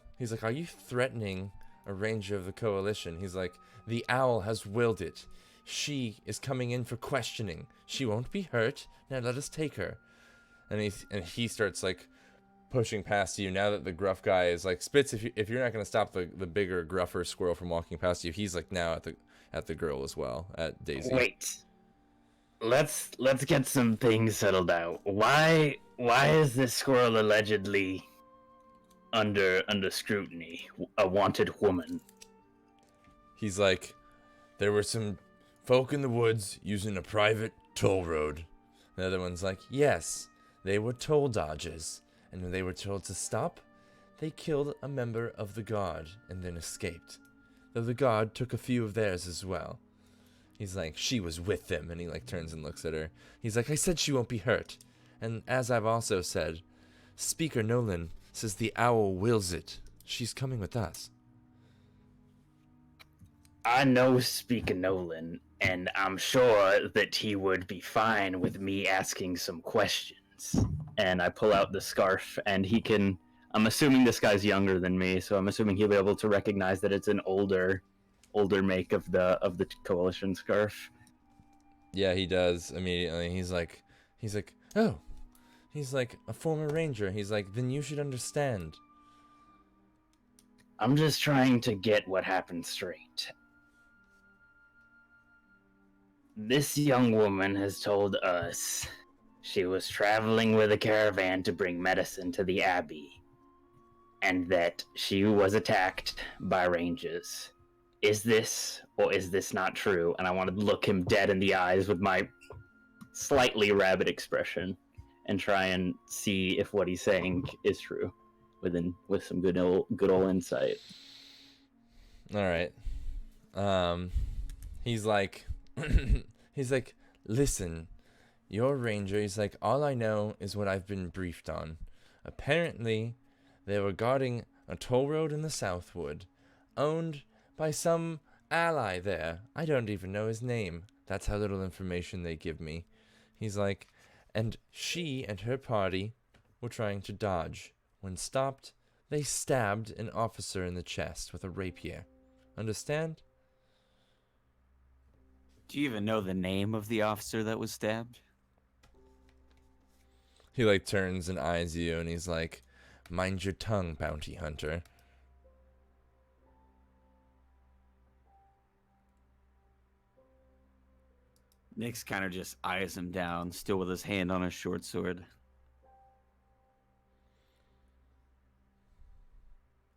you threatening a ranger of the Coalition? He's like, the owl has willed it. She is coming in for questioning. She won't be hurt. Now let us take her. And he starts like pushing past you now that the gruff guy is like, Spitz, if you're not gonna stop the bigger, gruffer squirrel from walking past you, he's like now at the girl as well, at Daisy. Wait. Let's get some things settled out. Why is this squirrel allegedly under scrutiny? A wanted woman. He's like, there were some folk in the woods using a private toll road. The other one's like, yes, they were toll dodgers. And when they were told to stop, they killed a member of the guard and then escaped. Though the guard took a few of theirs as well. He's like, she was with them. And he like turns and looks at her. He's like, I said she won't be hurt. And as I've also said, Speaker Nolan says the owl wills it. She's coming with us. I know Speaker Nolan, and I'm sure that he would be fine with me asking some questions. And I pull out the scarf, and he can... I'm assuming this guy's younger than me, so I'm assuming he'll be able to recognize that it's an older make of the Coalition scarf. Yeah, he does immediately. He's like, oh. He's like, a former ranger. He's like, then you should understand. I'm just trying to get what happened straight. This young woman has told us she was traveling with a caravan to bring medicine to the Abbey, and that she was attacked by rangers. Is this or is this not true? And I want to look him dead in the eyes with my slightly rabid expression and try and see if what he's saying is true with some good old insight. All right. He's like, listen, you're a ranger. He's like, all I know is what I've been briefed on. Apparently, they were guarding a toll road in the Southwood, owned by some ally there. I don't even know his name. That's how little information they give me. He's like, and she and her party were trying to dodge. When stopped, they stabbed an officer in the chest with a rapier. Understand? Do you even know the name of the officer that was stabbed? He like turns and eyes you and he's like, mind your tongue, bounty hunter. Nyx kind of just eyes him down, still with his hand on his short sword.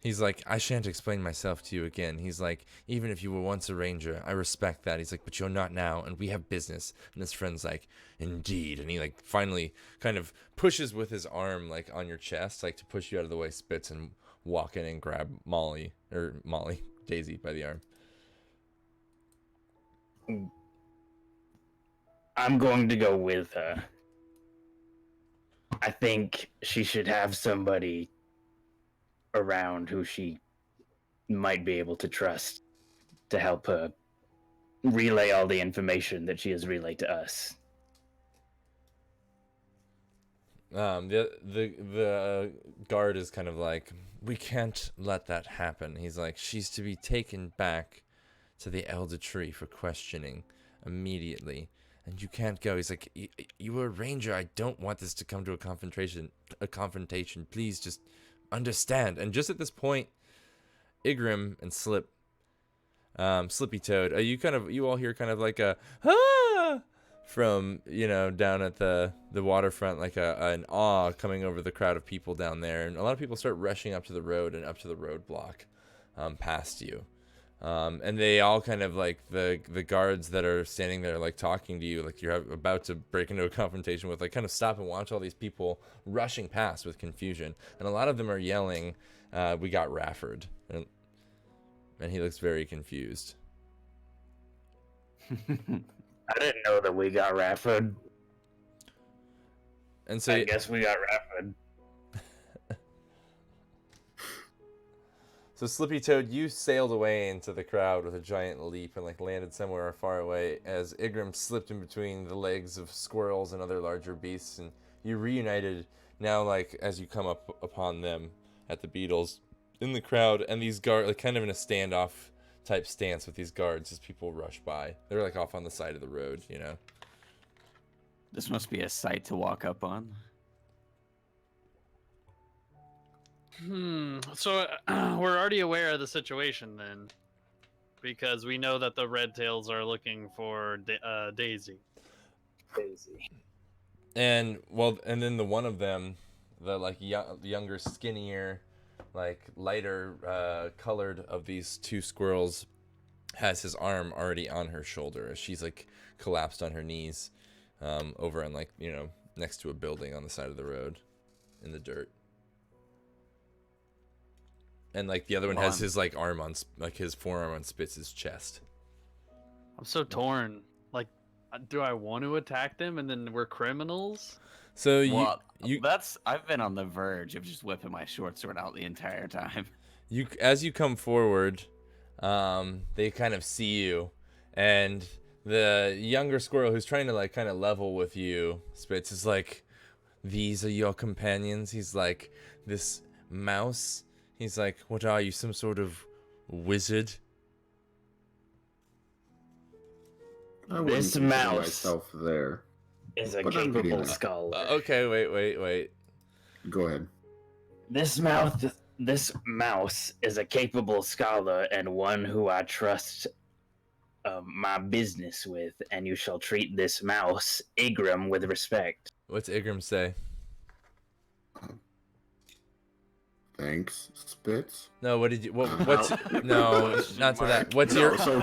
He's like, I shan't explain myself to you again. He's like, even if you were once a ranger, I respect that. He's like, but you're not now, and we have business. And his friend's like, indeed. And he like finally kind of pushes with his arm like on your chest, like to push you out of the way, spits and walk in and grab Daisy by the arm. I'm going to go with her. I think she should have somebody around who she might be able to trust to help her relay all the information that she has relayed to us. The guard is kind of like, we can't let that happen. He's like, she's to be taken back to the Elder Tree for questioning immediately, and you can't go. He's like, you were a ranger. I don't want this to come to a confrontation. Please just understand. And just at this point, Igrim and Slippy Toad, you all hear kind of like a from down at the waterfront, like an awe coming over the crowd of people down there, and a lot of people start rushing up to the road and up to the roadblock past you, and they all kind of like the guards that are standing there like talking to you, like you're about to break into a confrontation with, like kind of stop and watch all these people rushing past with confusion, and a lot of them are yelling, we got Rafford, and he looks very confused. I didn't know that we got Rafford. And so I guess we got Rafford. So Slippy Toad, you sailed away into the crowd with a giant leap and like landed somewhere far away as Igrim slipped in between the legs of squirrels and other larger beasts, and you reunited now like as you come up upon them at the beetles in the crowd, and these guards like kind of in a standoff type stance with these guards as people rush by. They're like off on the side of the road, This must be a sight to walk up on. So we're already aware of the situation then, because we know that the Red Tails are looking for Daisy. And then the one of them, the like younger, skinnier, like lighter colored of these two squirrels, has his arm already on her shoulder as she's like collapsed on her knees over on like next to a building on the side of the road in the dirt. And like the other one has his like arm on like his forearm on Spitz's chest. I'm so torn. Like, do I want to attack them and then we're criminals? So I've been on the verge of just whipping my short sword out the entire time. As you come forward, they kind of see you, and the younger squirrel who's trying to like kind of level with you, Spitz, is like, these are your companions. He's like, this mouse. He's like, what are you, some sort of wizard? I wouldn't This consider mouse myself there. is a But I'm getting capable there. scholar. Okay, wait. Go ahead. This mouse is a capable scholar and one who I trust my business with, and you shall treat this mouse, Igrim, with respect. What's Igrim say? Thanks, Spitz. No, what did you? What's no, not to that. What's your? So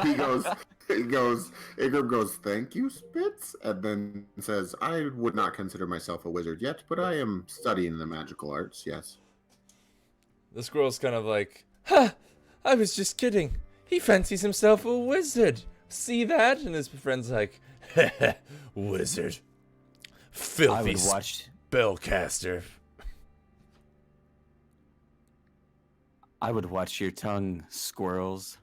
Igor goes, thank you, Spitz, and then says, I would not consider myself a wizard yet, but I am studying the magical arts, yes. The squirrel's kind of like, ha! I was just kidding. He fancies himself a wizard. See that? And his friend's like, wizard. Filthy spellcaster. I would watch your tongue, squirrels.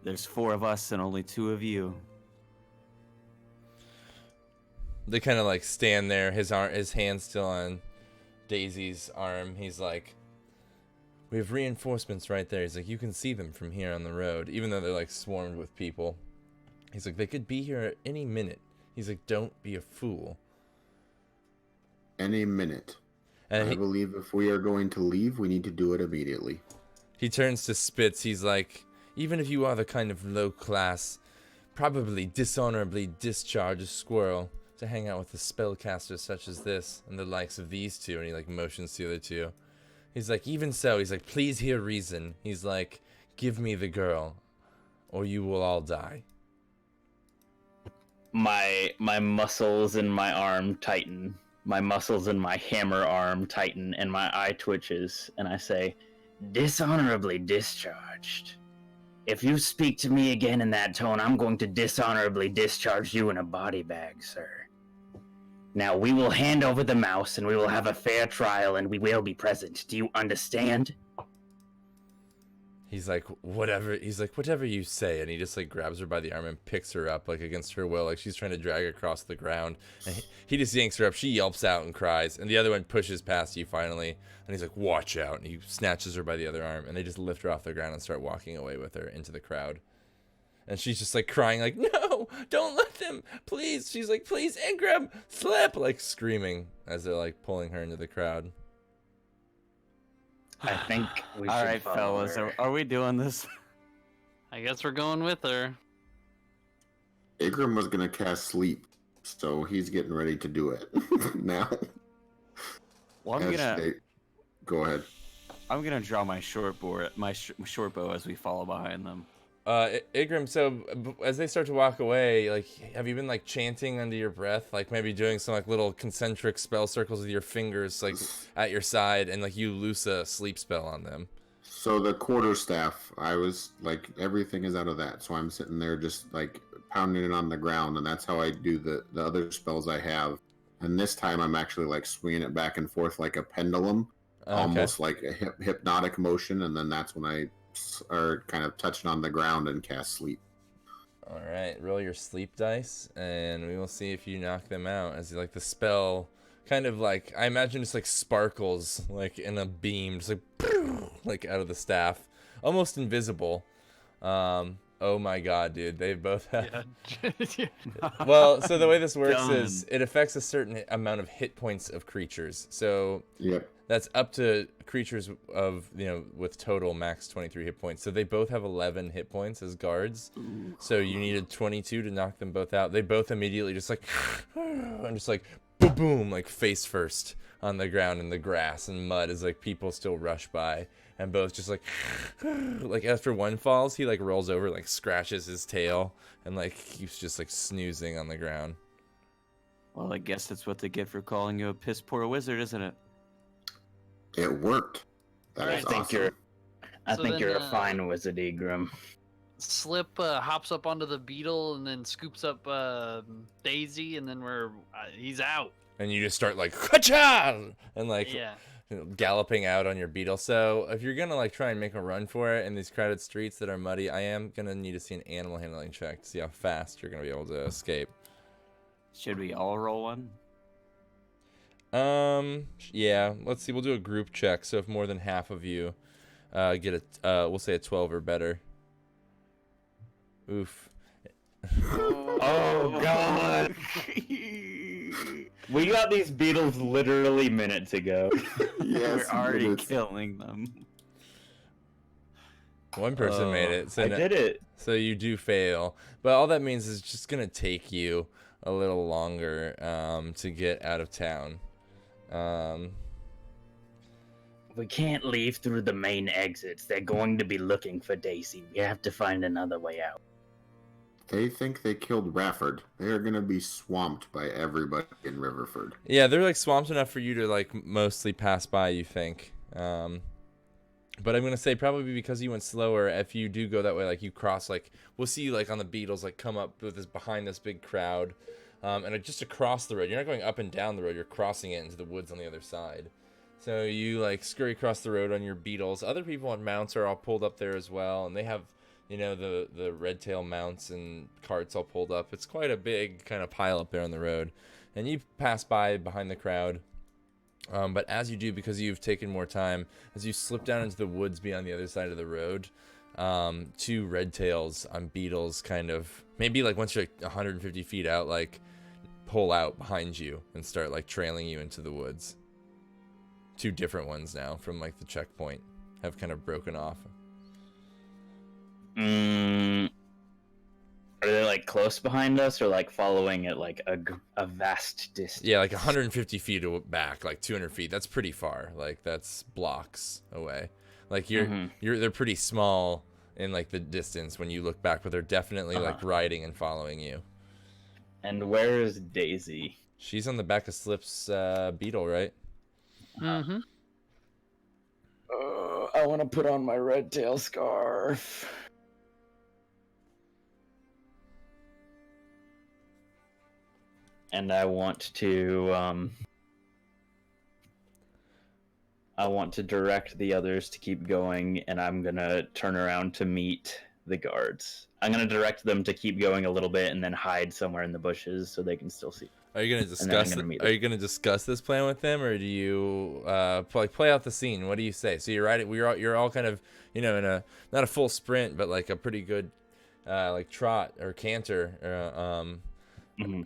There's 4 of us and only 2 of you. They kind of like stand there, his hand's still on Daisy's arm. He's like, we have reinforcements right there. He's like, you can see them from here on the road, even though they're like swarmed with people. He's like, they could be here at any minute. He's like, don't be a fool. Any minute. And I believe if we are going to leave, we need to do it immediately. he turns to Spitz. He's like, even if you are the kind of low class, probably dishonorably discharged squirrel to hang out with a spellcaster such as this and the likes of these two, and he like motions to the other two. He's like, even so, he's like, please hear reason. He's like, give me the girl, or you will all die. My muscles in my arm tighten. My muscles in my hammer arm tighten, and my eye twitches, and I say, dishonorably discharged. If you speak to me again in that tone, I'm going to dishonorably discharge you in a body bag, sir. Now, we will hand over the mouse, and we will have a fair trial, and we will be present. Do you understand? He's like, whatever. He's like, whatever you say. And he just like grabs her by the arm and picks her up like against her will. Like she's trying to drag her across the ground. And he just yanks her up. She yelps out and cries. And the other one pushes past you finally. And he's like, watch out. And he snatches her by the other arm. And they just lift her off the ground and start walking away with her into the crowd. And she's just like crying like, no, don't let them. Please. She's like, please, Ingram, slip. Like screaming as they're like pulling her into the crowd. I think we should All right, follow fellas, her. are we doing this? I guess we're going with her. Igram was going to cast sleep, so he's getting ready to do it now. Well, Go ahead. I'm gonna draw my short bow as we follow behind them. Igram, so as they start to walk away, like, have you been like chanting under your breath, like maybe doing some like little concentric spell circles with your fingers, like at your side, and like you loose a sleep spell on them? So the quarterstaff, I was like, everything is out of that. So I'm sitting there just like pounding it on the ground, and that's how I do the other spells I have. And this time I'm actually like swinging it back and forth like a pendulum, almost like a hypnotic motion, and then that's when I are kind of touching on the ground and cast sleep. All right, roll your sleep dice, and we will see if you knock them out. As like the spell, kind of like I imagine, just like sparkles like in a beam, just like out of the staff, almost invisible. Oh my god, dude, they both have. Yeah. Well, so the way this works Done. is it affects a certain amount of hit points of creatures. So Yep. that's up to creatures of, with total max 23 hit points. So they both have 11 hit points as guards. So you needed 22 to knock them both out. They both immediately just like, and just like, boom, boom, like face first on the ground in the grass and mud as like people still rush by. And both just like, like after one falls, he like rolls over, like scratches his tail and like keeps just like snoozing on the ground. Well, I guess that's what they get for calling you a piss poor wizard, isn't it? It worked. That I is think awesome. you're a fine wizard, Igram. Slip hops up onto the beetle and then scoops up Daisy, and then he's out. And you just start like, "Ka-cha!" and like Yeah. galloping out on your beetle. So if you're gonna like try and make a run for it in these crowded streets that are muddy, I am gonna need to see an animal handling check to see how fast you're gonna be able to escape. Should we all roll one? Yeah, let's see, we'll do a group check. So if more than half of you get we'll say a 12 or better. Oof. Oh god! We got these beetles literally minutes ago. Yes, We're already but it's- killing them. One person made it. So I did it. So you do fail, but all that means is it's just gonna take you a little longer to get out of town. We can't leave through the main exits. They're going to be looking for Daisy. We have to find another way out. They think they killed Rafford. They are going to be swamped by everybody in Riverford. Yeah, they're like swamped enough for you to like mostly pass by, you think. But I'm gonna say probably because you went slower, if you do go that way, like you cross, like we'll see you like on the beetles, like come up with this behind this big crowd, and just across the road. You're not going up and down the road. You're crossing it into the woods on the other side. So you like scurry across the road on your beetles. Other people on mounts are all pulled up there as well, and they have, the red tail mounts and carts all pulled up. It's quite a big kind of pile up there on the road. and you pass by behind the crowd. But as you do, because you've taken more time, as you slip down into the woods beyond the other side of the road, two red tails on beetles kind of, maybe like once you're like 150 feet out, like pull out behind you and start like trailing you into the woods. Two different ones now from like the checkpoint have kind of broken off. Are they like close behind us, or like following at like a vast distance? Yeah, like 150 feet back, like 200 feet. That's pretty far. Like that's blocks away. Like they're pretty small in like the distance when you look back, but they're definitely like riding and following you. And where is Daisy? She's on the back of Slip's beetle, right? Mm-hmm. I want to put on my red tail scarf. And I want to direct the others to keep going, and I'm gonna turn around to meet the guards. I'm gonna direct them to keep going a little bit and then hide somewhere in the bushes so they can still see. Are you gonna discuss? Are you gonna discuss this plan with them, or do you play out the scene? What do you say? So you're all kind of, you know, in a not a full sprint, but like a pretty good like trot or canter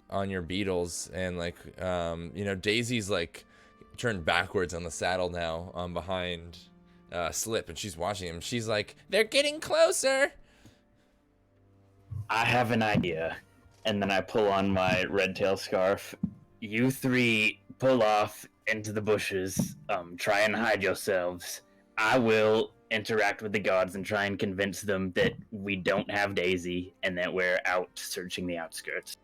on your beetles, and like you know, Daisy's like turned backwards on the saddle now behind Slip, and she's watching him. She's like, they're getting closer. I have an idea. And then I pull on my red tail scarf. You three pull off into the bushes. Try and hide yourselves. I will interact with the guards and try and convince them that we don't have Daisy and that we're out searching the outskirts.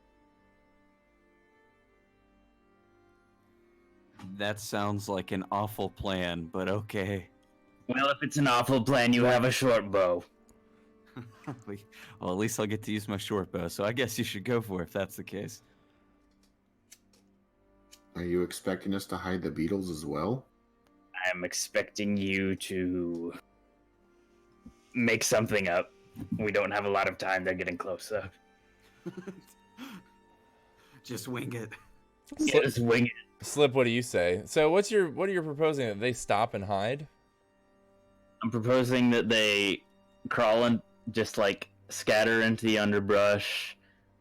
That sounds like an awful plan, but okay. Well, if it's an awful plan, you have a short bow. Well, at least I'll get to use my short bow, so I guess you should go for it if that's the case. Are you expecting us to hide the beetles as well? I'm expecting you to make something up. We don't have a lot of time. They're getting closer. Just wing it. Yeah, just wing it. Slip, what do you say? So what are you proposing, that they stop and hide? I'm proposing that they crawl and just like scatter into the underbrush,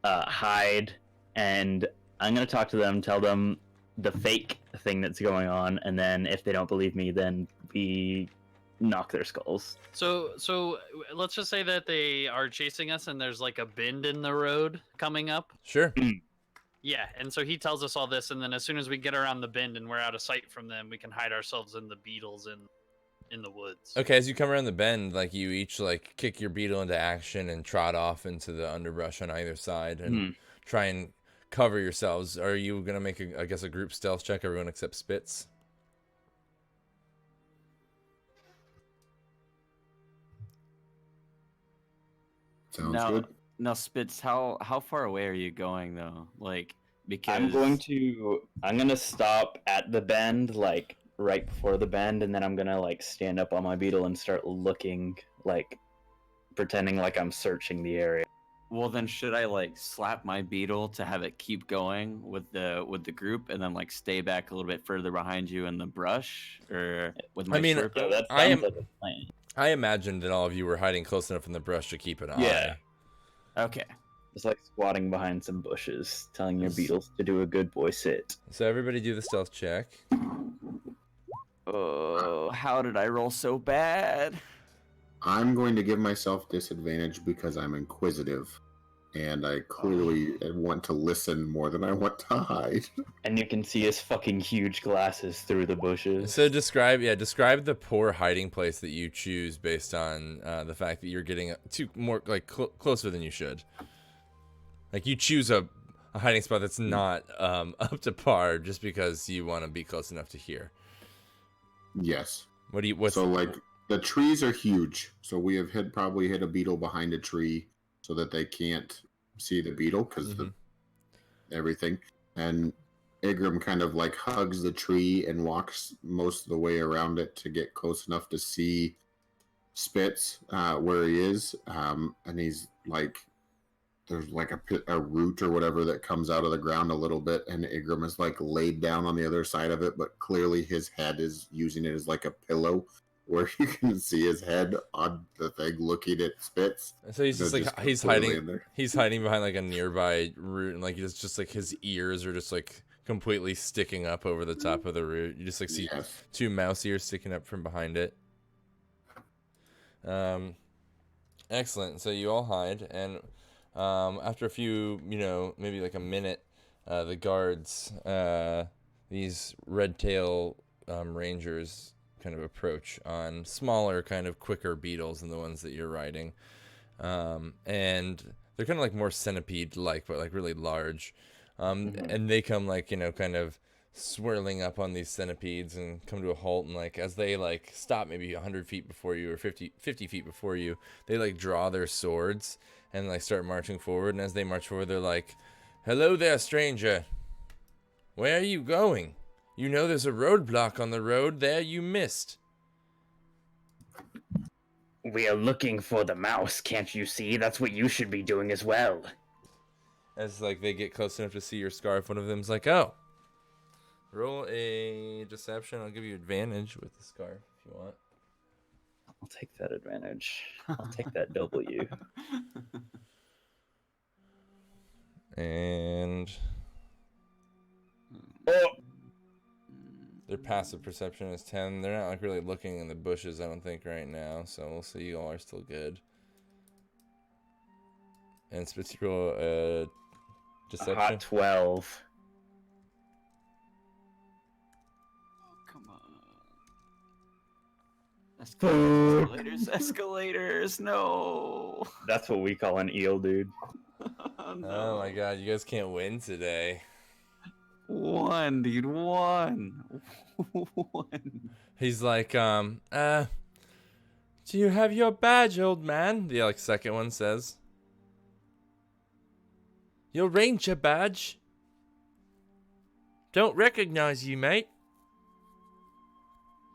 hide, and I'm gonna talk to them, tell them the fake thing that's going on, and then if they don't believe me, then we knock their skulls. So let's just say that they are chasing us, and there's like a bend in the road coming up. Sure. Yeah, and so he tells us all this, and then as soon as we get around the bend and we're out of sight from them, we can hide ourselves in the beetles in the woods. Okay, as you come around the bend, like you each like kick your beetle into action and trot off into the underbrush on either side and try and cover yourselves. Are you gonna make a group stealth check, everyone except Spitz? Sounds good. Now, Spitz, how far away are you going though? Like, because I'm gonna stop at the bend, like right before the bend, and then I'm gonna like stand up on my beetle and start looking, like pretending like I'm searching the area. Well, then should I like slap my beetle to have it keep going with the group, and then like stay back a little bit further behind you in the brush, or with my short bow? That sounds like a plan. I imagined that all of you were hiding close enough in the brush to keep an eye. Yeah. Okay. It's like squatting behind some bushes, telling your beetles to do a good boy sit. So everybody do the stealth check. Oh, how did I roll so bad? I'm going to give myself disadvantage because I'm inquisitive, and I clearly want to listen more than I want to hide. And you can see his fucking huge glasses through the bushes. So describe the poor hiding place that you choose based on the fact that you're getting more like closer than you should. Like you choose a hiding spot that's not up to par just because you want to be close enough to hear. Yes. Like the trees are huge, so we have probably hit a beetle behind a tree so that they can't see the beetle because everything. And Igram kind of like hugs the tree and walks most of the way around it to get close enough to see Spitz where he is, and he's like there's like a root or whatever that comes out of the ground a little bit, and Igram is like laid down on the other side of it, but clearly his head is using it as like a pillow, where you can see his head on the thing looking at Spitz. So he's just They're like just completely in there. he's hiding behind like a nearby root, and like it's just like his ears are just like completely sticking up over the top of the root. You just like see Yes. two mouse ears sticking up from behind it. Excellent. So you all hide, and after a few, maybe like a minute, the guards, these red tail rangers, kind of approach on smaller, kind of quicker beetles than the ones that you're riding, and they're kind of like more centipede-like, but like really large, and they come like kind of swirling up on these centipedes and come to a halt, and like as they like stop maybe 100 feet before you or 50 feet before you, they like draw their swords and like start marching forward, and as they march forward, they're like, "Hello there, stranger. Where are you going? You know there's a roadblock on the road there you missed." We are looking for the mouse, can't you see? That's what you should be doing as well. As like they get close enough to see your scarf, one of them's like, "Oh, roll a deception. I'll give you advantage with the scarf if you want." I'll take that advantage. I'll take that W. And their passive perception is 10. They're not like really looking in the bushes, I don't think, right now. So we'll see. You all are still good. And Spitz, roll A deception. hot 12. Come on. Escalators, no. That's what we call an eel, dude. No. Oh my god, you guys can't win today. One, dude, one. One. He's like, do you have your badge, old man? The like second one says. Your ranger badge? Don't recognize you, mate.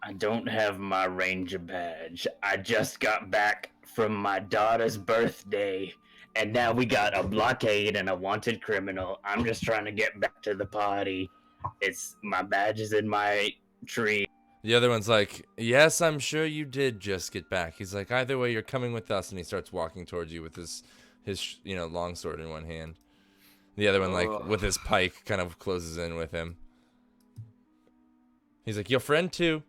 I don't have my ranger badge. I just got back from my daughter's birthday, and now we got a blockade and a wanted criminal. I'm just trying to get back to the party. It's my badge is in my tree. The other one's like, yes, I'm sure you did just get back. He's like, either way, you're coming with us. And he starts walking towards you with his long sword in one hand. The other one, like, with his pike, kind of closes in with him. He's like, your friend too.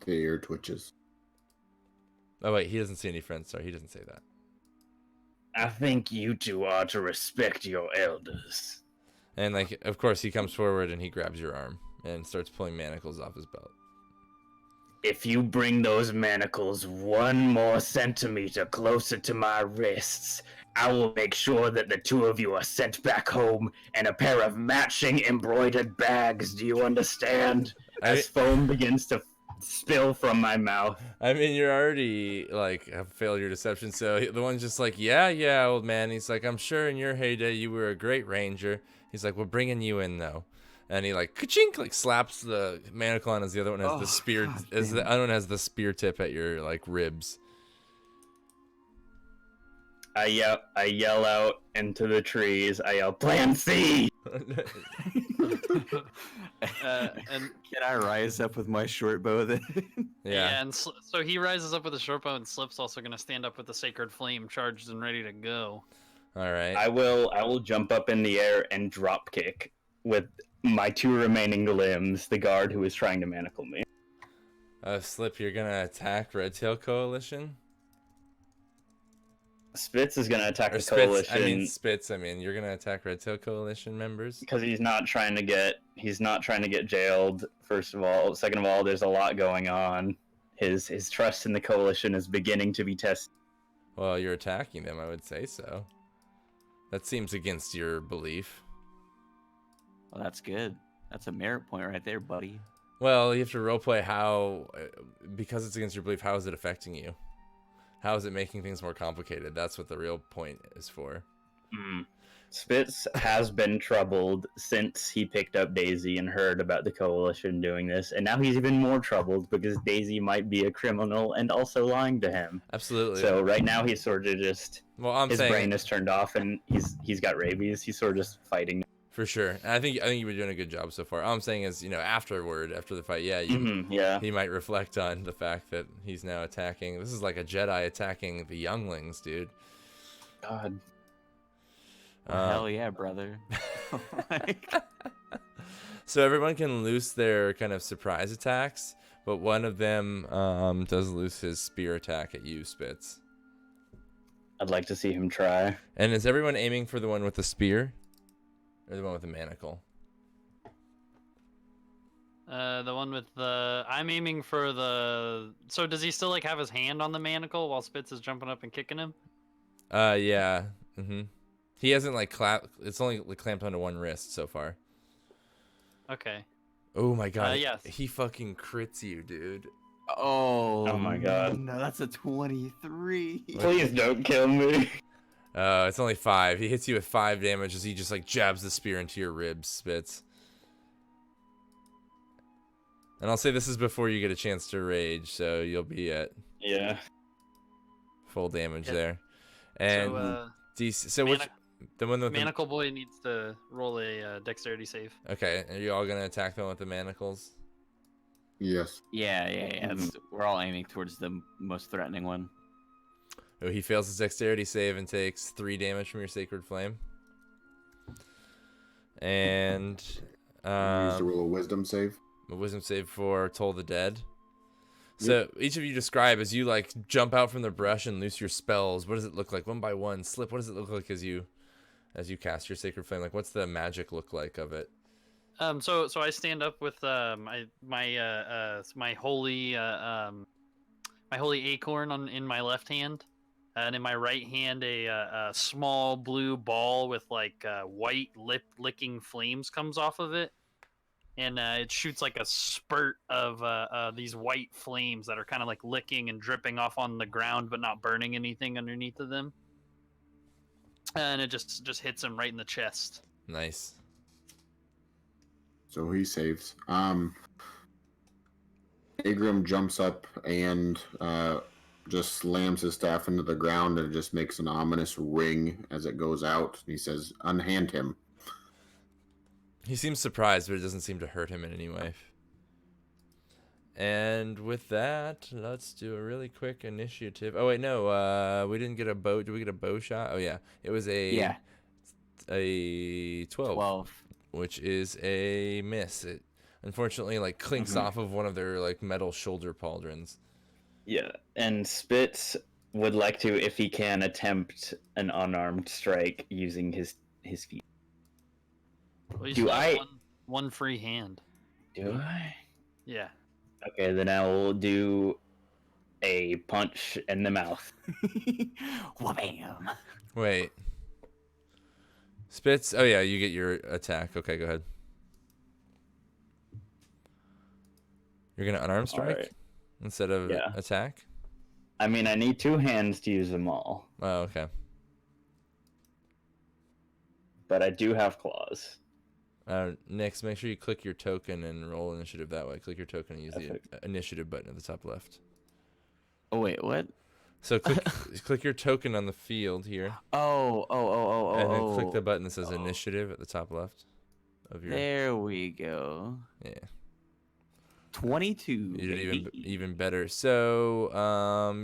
The ear twitches. Oh, wait, he doesn't see any friends. Sorry, he doesn't say that. I think you two are to respect your elders. And, like, of course, he comes forward and he grabs your arm and starts pulling manacles off his belt. If you bring those manacles 1 more centimeter closer to my wrists, I will make sure that the 2 of you are sent back home in a pair of matching embroidered bags. Do you understand? As foam begins to spill from my mouth. I mean, you're already, like, have failed your deception, so the one's just like, yeah, old man. He's like, I'm sure in your heyday you were a great ranger. He's like, we're bringing you in, though. And he, like, ka-chink, like, slaps the manacle on as the other one has the spear, as the other one has the spear tip at your, like, ribs. I yell out into the trees. I yell, Plan C! And Can I rise up with my short bow then? Yeah. and so he rises up with a short bow, and Slip's also going to stand up with the sacred flame charged and ready to go. All right. I will jump up in the air and drop kick with my 2 remaining limbs, the guard who is trying to manacle me. Slip, you're gonna attack Red Tail Coalition? Spitz is going to attack Or the Spitz, coalition. Spitz, you're gonna attack Red Tail Coalition members? Because he's not trying to get jailed, first of all. Second of all, there's a lot going on. His trust in the coalition is beginning to be tested. Well, you're attacking them, I would say so. That seems against your belief. Well, that's good. That's a merit point right there, buddy. Well, you have to roleplay how, because it's against your belief, how is it affecting you? How is it making things more complicated? That's what the real point is for. Spitz has been troubled since he picked up Daisy and heard about the coalition doing this, and now he's even more troubled because Daisy might be a criminal and also lying to him. Absolutely. So right now he's sort of just his brain is turned off and he's got rabies. He's sort of just fighting. For sure. And I think you've been doing a good job so far. All I'm saying is, after the fight, he might reflect on the fact that he's now attacking. This is like a Jedi attacking the younglings, dude. God. Hell yeah, brother. So everyone can loose their kind of surprise attacks, but one of them does loose his spear attack at you, Spitz. I'd like to see him try. And is everyone aiming for the one with the spear? Or the one with the manacle? The one with the... I'm aiming for the... So does he still, like, have his hand on the manacle while Spitz is jumping up and kicking him? Yeah. Mm-hmm. He hasn't, like, it's only clamped onto one wrist so far. Okay. Oh, my God. Yes. He fucking crits you, dude. Oh my God. No, that's a 23. Please don't kill me. It's only 5. He hits you with 5 damage as he just, like, jabs the spear into your ribs, Spitz. And I'll say this is before you get a chance to rage, so you'll be at full damage there. And the one with Manacle Boy needs to roll a dexterity save. Okay, are you all gonna attack them with the manacles? Yes. Yeah. We're all aiming towards the most threatening one. Oh, he fails his dexterity save and takes 3 damage from your sacred flame. And Use the roll of wisdom save. A wisdom save for Toll the Dead. So each of you describe as you like jump out from the brush and loose your spells. What does it look like one by one? Slip. What does it look like as you cast your sacred flame? Like, what's the magic look like of it? So I stand up with my holy acorn in my left hand, and in my right hand a small blue ball with like white licking flames comes off of it, and it shoots like a spurt of these white flames that are kind of like licking and dripping off on the ground, but not burning anything underneath of them. And it just hits him right in the chest. Nice. So he saves. Agrum jumps up and just slams his staff into the ground, and it just makes an ominous ring as it goes out. He says, "Unhand him." He seems surprised, but it doesn't seem to hurt him in any way. And with that, let's do a really quick initiative. Oh wait, no, we didn't get a bow. Did we get a bow shot? Oh yeah, it was a 12. Which is a miss. It unfortunately like clinks off of one of their like metal shoulder pauldrons. Yeah, and Spitz would like to, if he can, attempt an unarmed strike using his feet. Well, Do I one free hand? Do I? Yeah. Okay, then I will do a punch in the mouth. Wha-bam. Wait. Spitz. Oh yeah, you get your attack. Okay, go ahead. You're gonna unarmed strike instead of attack. I mean, I need 2 hands to use them all. Oh, okay. But I do have claws. Next, make sure you click your token and roll initiative that way. Click your token and use the initiative button at the top left. Oh wait, what? So click your token on the field here. Oh. And then click the button that says initiative at the top left of your. There we go. Yeah. 22. You did even better. So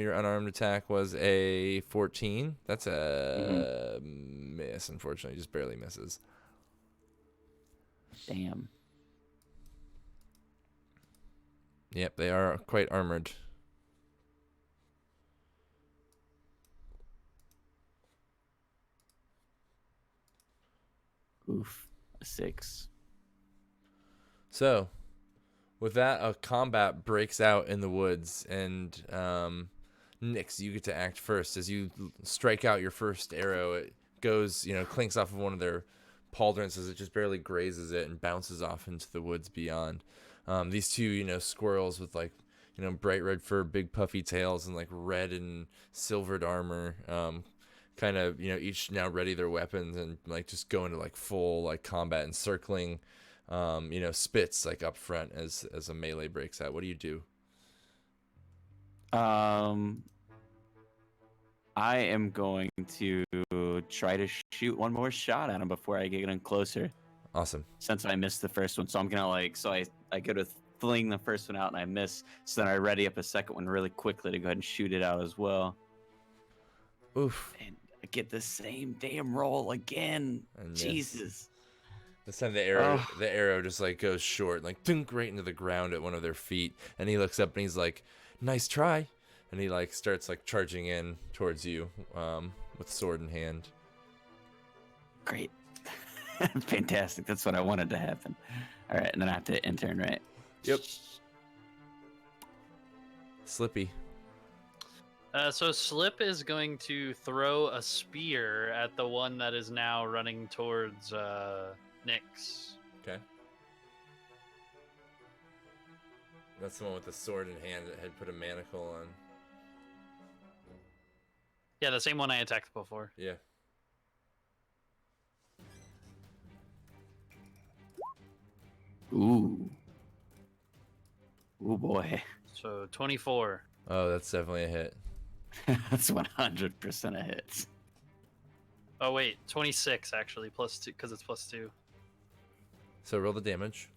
your unarmed attack was a 14. That's a miss, unfortunately. Just barely misses. Damn. Yep, they are quite armored. Oof. A 6. So, with that, a combat breaks out in the woods, and Nyx, you get to act first. As you strike out your first arrow, it goes, clinks off of one of their pauldrons as it just barely grazes it and bounces off into the woods beyond. These two, squirrels with like, bright red fur, big puffy tails, and like red and silvered armor, kind of, you know, each now ready their weapons and like just go into like full like combat and circling, you know, spits like up front as a melee breaks out. What do you do? I am going to try to shoot one more shot at him before I get in closer. Awesome. Since I missed the first one, so I'm gonna I go to fling the first one out and I miss, so then I ready up a second one really quickly to go ahead and shoot it out as well. Oof. And I get the same damn roll again. And Jesus. This time the arrow just like goes short, like dunk right into the ground at one of their feet, and he looks up and he's like, "Nice try," and he like starts like charging in towards you, with sword in hand. Great. Fantastic. That's what I wanted to happen. All right, and then I have to intern, right? Yep. Slippy. So Slip is going to throw a spear at the one that is now running towards Nyx. Okay. That's the one with the sword in hand that had put a manacle on. Yeah, the same one I attacked before. Yeah. Ooh. Ooh boy. So 24. Oh, that's definitely a hit. That's 100% a hit. Oh wait, 26 actually, plus 2 because it's plus 2. So roll the damage.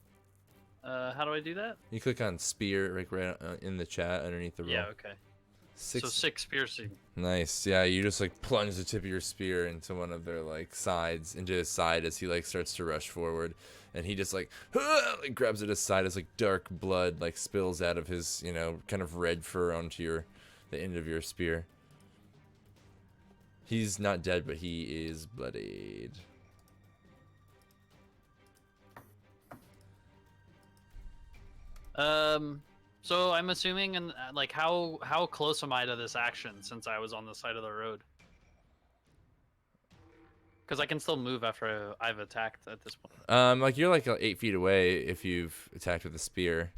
How do I do that? You click on spear like right in the chat underneath the roll. Yeah, okay. 6. So 6 piercing. Nice. Yeah, you just like plunge the tip of your spear into one of their like sides, into his side as he like starts to rush forward, and he just like grabs at his side as like dark blood like spills out of his, you know, kind of red fur onto the end of your spear. He's not dead, but he is bloodied. So I'm assuming, and like, how close am I to this action since I was on the side of the road? Because I can still move after I've attacked at this point. Like you're like 8 feet away if you've attacked with a spear.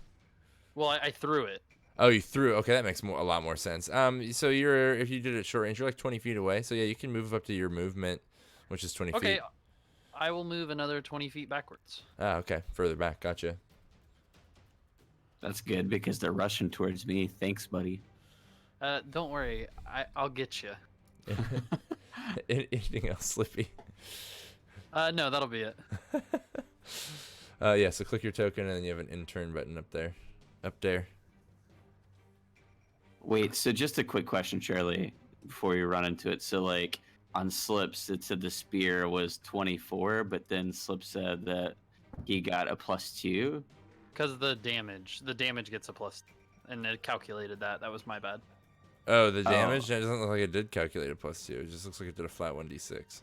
Well, I threw it. Oh, you threw. Okay, that makes a lot more sense. So if you did it short range, you're like 20 feet away. So yeah, you can move up to your movement, which is 20 feet. Okay, I will move another 20 feet backwards. Ah, okay, further back. Gotcha. That's good because they're rushing towards me. Thanks, buddy. Don't worry, I'll get you. Anything else, Slippy? No, that'll be it. Yeah. So click your token, and then you have an intern button up there. Up there. Wait, so just a quick question, Shirley, before you run into it. So, like, on Slips, it said the spear was 24, but then Slip said that he got a +2. Because the damage gets a plus, and it calculated that. That was my bad. Oh, the damage? It doesn't look like it did calculate a +2. It just looks like it did a flat 1d6.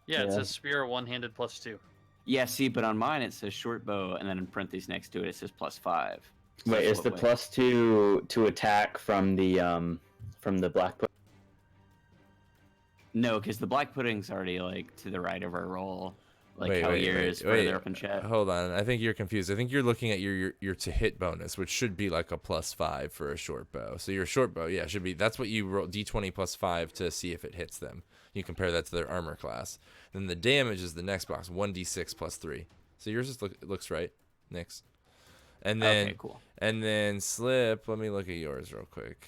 Yeah, it says spear one-handed +2. Yeah, see, but on mine it says short bow, and then in parentheses next to it, it says +5. So Wait, that's is the what way. +2 to attack from the black pudding? No, because the black pudding's already, like, to the right of our roll. Like Wait, how wait, yours wait, further up in chat. Hold on. I think you're confused. I think you're looking at your to hit bonus, which should be like a +5 for a short bow. So your short bow, yeah, should be. That's what you roll, d20 +5 to see if it hits them. You compare that to their armor class. Then the damage is the next box, 1d6 +3. So yours just looks right, Nyx. And then Okay, cool. And then Slip. Let me look at yours real quick,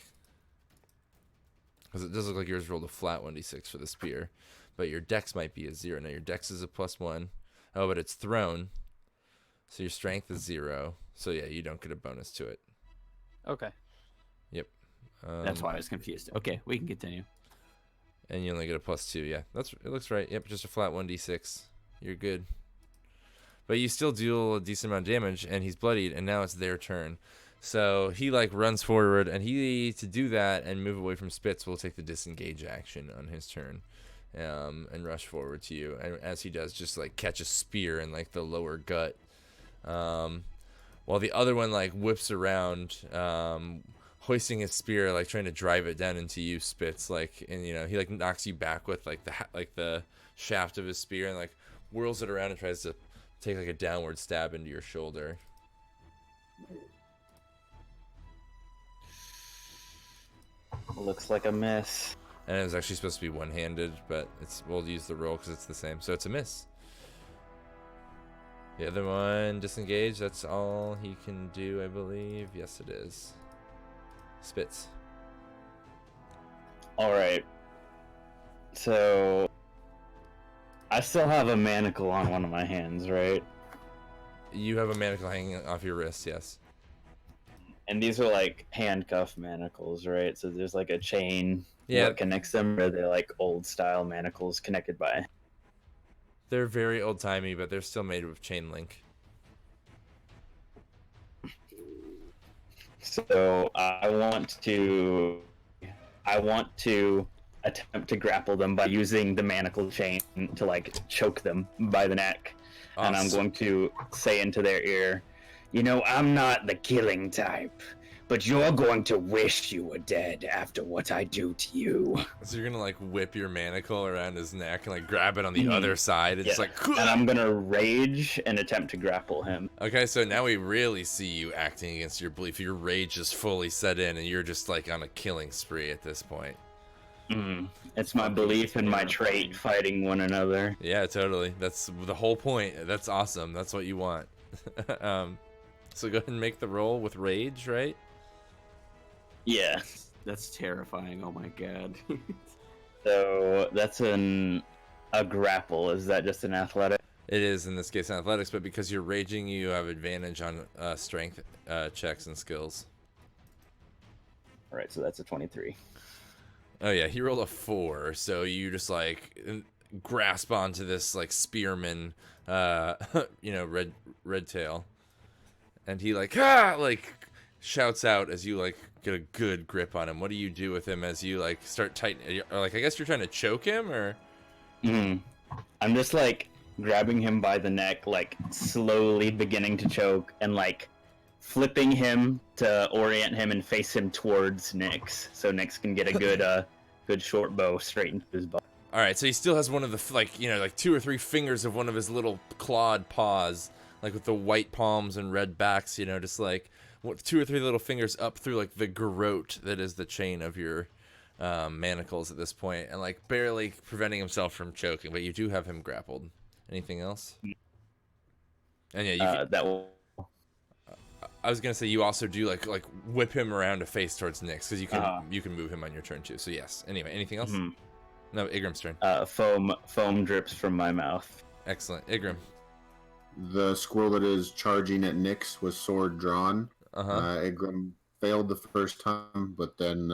because it does look like yours rolled a flat 1d6 for the spear. But your dex might be a 0. Now your dex is a +1. Oh, but it's thrown. So your strength is 0. So yeah, you don't get a bonus to it. Okay. Yep. That's why I was confused. Okay, we can continue. And you only get a +2. Yeah, it looks right. Yep, just a flat 1d6. You're good. But you still deal a decent amount of damage, and he's bloodied, and now it's their turn. So he like runs forward, and to do that and move away from Spitz will take the disengage action on his turn. And rush forward to you, and as he does, just like catch a spear in like the lower gut, while the other one like whips around, hoisting his spear, like trying to drive it down into you, Spitz, like, and you know he like knocks you back with like the shaft of his spear, and like whirls it around and tries to take like a downward stab into your shoulder. Looks like a miss. And it was actually supposed to be one-handed, but we'll use the roll because it's the same. So it's a miss. The other one, disengage. That's all he can do, I believe. Yes, it is. Spits. All right. So I still have a manacle on one of my hands, right? You have a manacle hanging off your wrist, yes. And these are like handcuff manacles, right? So there's like a chain that connects them, or they're like old style manacles connected by. They're very old-timey, but they're still made with chain link. So I want to attempt to grapple them by using the manacle chain to like choke them by the neck. Awesome. And I'm going to say into their ear, you know, I'm not the killing type, but you're going to wish you were dead after what I do to you. So you're gonna like whip your manacle around his neck and like grab it on the other side. It's like, and I'm gonna rage and attempt to grapple him. Okay, so now we really see you acting against your belief. Your rage is fully set in, and you're just like on a killing spree at this point. It's my belief in my trait fighting one another. Yeah, totally. That's the whole point. That's awesome. That's what you want. So go ahead and make the roll with rage, right? Yeah. That's terrifying. Oh my god. So that's a grapple. Is that just an athletic? It is in this case athletics, but because you're raging, you have advantage on strength checks and skills. All right, so that's a 23. Oh yeah, he rolled a 4, so you just like grasp onto this like spearman, red tail, and he like shouts out as you like get a good grip on him. What do you do with him as you like start tightening? Or like I guess you're trying to choke him, or? I'm just like grabbing him by the neck, like slowly beginning to choke, and like flipping him to orient him and face him towards Nyx, so Nyx can get a good short bow straight into his butt. All right, so he still has one of the like 2 or 3 fingers of one of his little clawed paws, like with the white palms and red backs, just like 2 or 3 little fingers up through like the garrote that is the chain of your manacles at this point, and like barely preventing himself from choking. But you do have him grappled. Anything else? And yeah, that will. I was gonna say you also do like whip him around to face towards Nyx, because you can move him on your turn too. So yes. Anyway, anything else? No, Igrim's turn. Foam drips from my mouth. Excellent, Igrim. The squirrel that is charging at Nyx with sword drawn. Igrim failed the first time, but then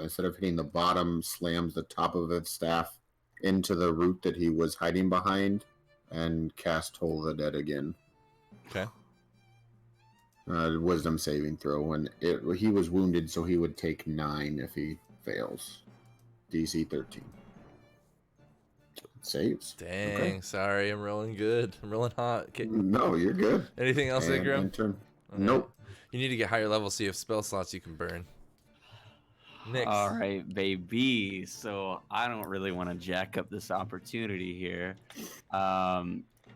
instead of hitting the bottom, slams the top of its staff into the root that he was hiding behind, and cast Toll the Dead again. Okay. Wisdom saving throw, and he was wounded, so he would take 9 if he fails. DC 13. Saves. Dang, okay. Sorry, I'm rolling good. I'm rolling hot. Okay. No, you're good. Anything else, Igrim? Okay. Nope. You need to get higher levels so you have spell slots you can burn. Nyx. All right, baby. So I don't really want to jack up this opportunity here.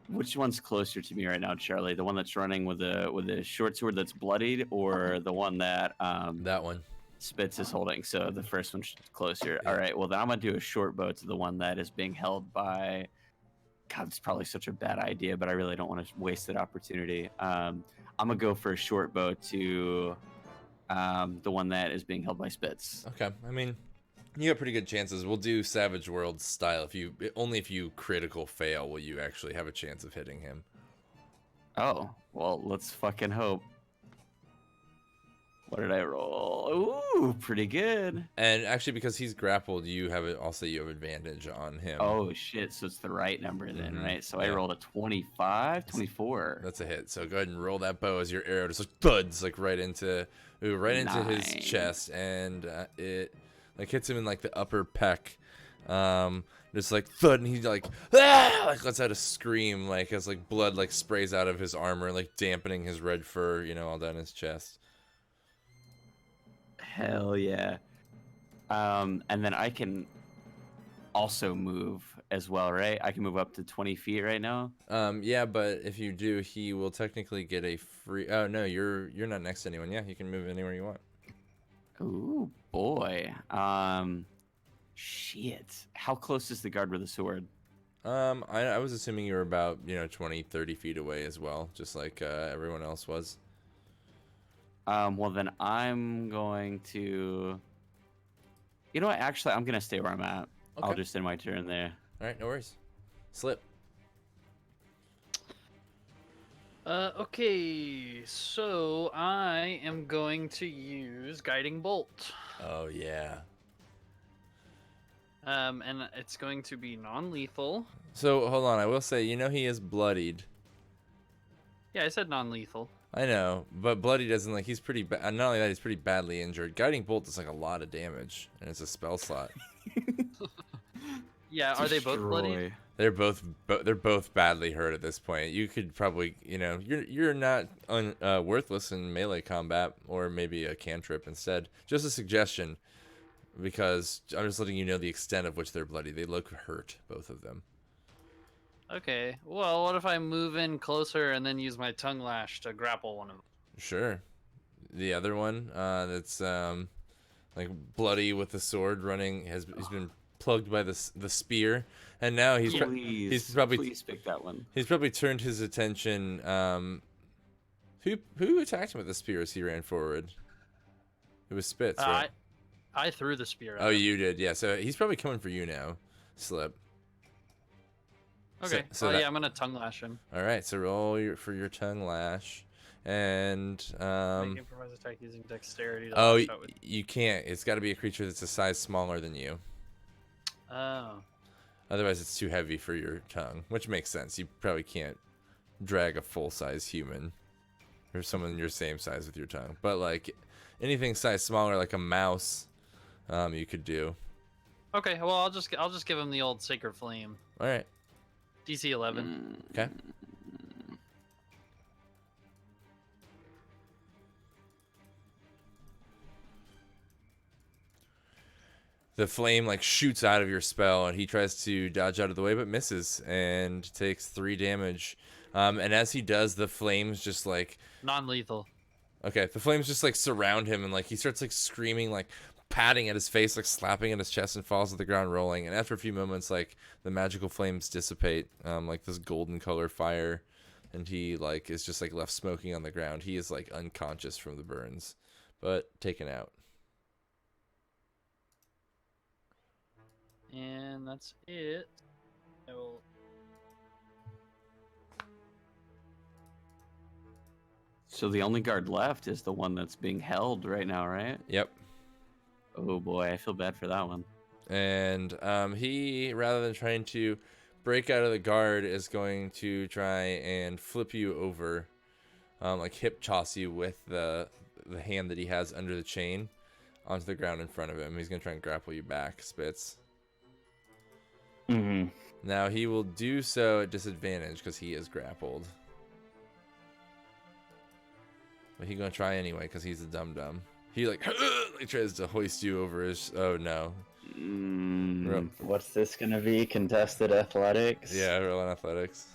Which one's closer to me right now, Charlie? The one that's running with a short sword that's bloodied, or the one that that one Spitz is holding? So the first one's closer. Yeah. All right. Well, then I'm gonna do a short bow to the one that is being held by. God, it's probably such a bad idea, but I really don't want to waste that opportunity. I'm gonna go for a short bow to the one that is being held by Spitz. Okay. I mean, you have pretty good chances. We'll do Savage World style. Only if you critical fail will you actually have a chance of hitting him. Oh, well, let's fucking hope. What did I roll? Ooh, pretty good. And actually, because he's grappled, you have advantage on him. Oh shit, so it's the right number then, right? So I rolled a 24. That's a hit. So go ahead and roll that bow as your arrow just like thuds like right into his chest, and it like hits him in like the upper pec, just like thud, and he like lets out a scream like as like blood like sprays out of his armor, like dampening his red fur, all down his chest. Hell yeah. And then I can also move as well, right? I can move up to 20 feet right now. Yeah, but if you do, he will technically get a free. Oh no, you're not next to anyone. Yeah, you can move anywhere you want. Ooh boy. Shit. How close is the guard with the sword? I was assuming you were about 20, 30 feet away as well, just like everyone else was. Well, then I'm going to... You know what? Actually, I'm going to stay where I'm at. Okay. I'll just end my turn there. All right, no worries. Slip. Okay, so I am going to use Guiding Bolt. Oh yeah. And it's going to be non-lethal. So hold on, I will say, he is bloodied. Yeah, I said non-lethal. I know, but bloody doesn't he's pretty bad. Not only that, he's pretty badly injured. Guiding bolt does like a lot of damage, and it's a spell slot. Yeah, are they both bloodied? They're both badly hurt at this point. You could probably, you're not worthless in melee combat, or maybe a cantrip instead. Just a suggestion, because I'm just letting you know the extent of which they're bloody. They look hurt, both of them. Okay, well, what if I move in closer and then use my tongue lash to grapple one of them? Sure. The other one, that's like bloody with the sword running, he's been plugged by the spear, and now he's probably please pick that one. He's probably turned his attention. Who attacked him with the spear as he ran forward? It was Spitz, right? I threw the spear at Oh, him. you did, yeah. So he's probably coming for you now, Slip. Okay. Yeah, I'm gonna tongue lash him. All right, so roll for your tongue lash, and Make improvised attack using dexterity. To oh, lash out with... you can't. It's got to be a creature that's a size smaller than you. Oh. Otherwise, it's too heavy for your tongue, which makes sense. You probably can't drag a full-size human or someone your same size with your tongue. But like anything size smaller, like a mouse, you could do. Okay. Well, I'll just give him the old Sacred Flame. All right. DC 11. Okay. The flame shoots out of your spell, and he tries to dodge out of the way, but misses and takes 3 damage. And as he does, the flames just non-lethal. Okay, the flames just surround him, and he starts screaming, patting at his face, slapping at his chest, and falls to the ground rolling. And after a few moments, the magical flames dissipate, this golden color fire, and he is just left smoking on the ground. He is unconscious from the burns, but taken out. And that's it. I will... So the only guard left is the one that's being held right now, right? Yep. Oh boy, I feel bad for that one. And he, rather than trying to break out of the guard, is going to try and flip you over, hip toss you with the hand that he has under the chain onto the ground in front of him. He's going to try and grapple you back, Spitz. Mm-hmm. Now he will do so at disadvantage because he is grappled. But he's going to try anyway because he's a dum-dum. He tries to hoist you over his... Oh no. What's this gonna be? Contested athletics? Yeah, roll on athletics.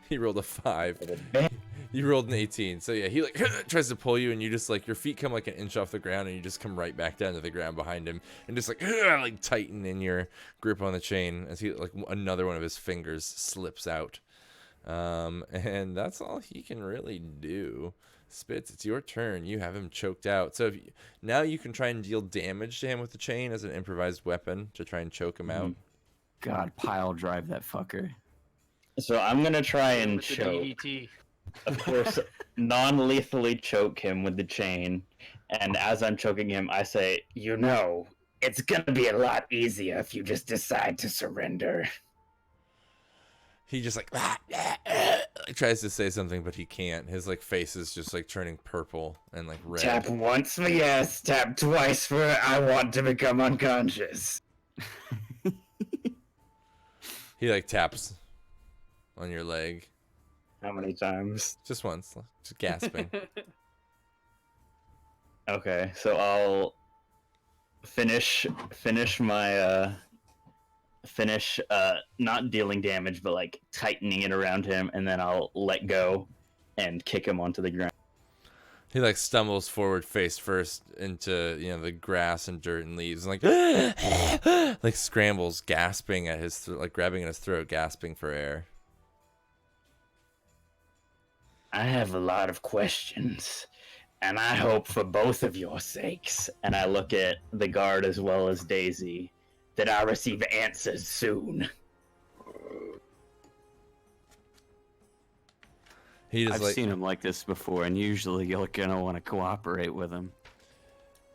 He rolled a 5. You rolled an 18. So yeah, he tries to pull you, and you just your feet come an inch off the ground, and you just come right back down to the ground behind him, and just tighten in your grip on the chain as he another one of his fingers slips out. And that's all he can really do. Spitz, it's your turn. You have him choked out. So now you can try and deal damage to him with the chain as an improvised weapon to try and choke him out. God, pile drive that fucker. So I'm gonna try and With the choke. DDT. Of course, non-lethally choke him with the chain. And as I'm choking him, I say, it's gonna be a lot easier if you just decide to surrender. He just tries to say something, but he can't. His face is just turning purple and red. Tap once for yes, tap twice for I want to become unconscious. He taps on your leg. How many times? Just once. Just gasping. Okay, so I'll finish my not dealing damage, but tightening it around him, and then I'll let go and kick him onto the ground. He like stumbles forward face first into the grass and dirt and leaves, and like scrambles, gasping at his like grabbing at his throat, gasping for air. I have a lot of questions, and I hope for both of your sakes, and I look at the guard as well as Daisy, that I receive answers soon. I've seen him like this before, and usually you're gonna want to cooperate with him.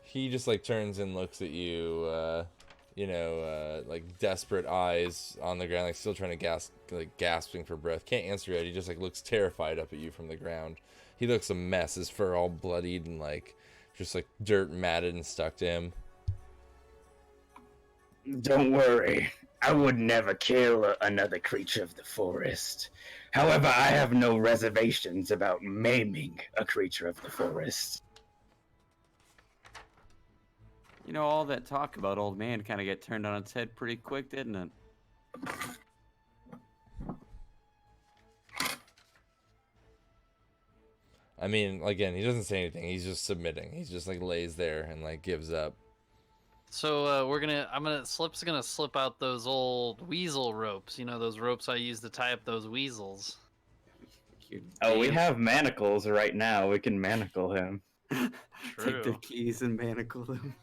He just like turns and looks at you, like desperate eyes on the ground, like still trying to gasping for breath. Can't answer yet. He just like looks terrified up at you from the ground. He looks a mess. His fur all bloodied and like just like dirt matted and stuck to him. Don't worry, I would never kill another creature of the forest. However, I have no reservations about maiming a creature of the forest. You know, all that talk about old man kind of get turned on its head pretty quick, didn't it? I mean, again, he doesn't say anything. He's just submitting. He's just like lays there and like gives up. So Slip's gonna slip out those old weasel ropes. You know, those ropes I use to tie up those weasels. Oh, we have manacles right now. We can manacle him. Take their keys and manacle them.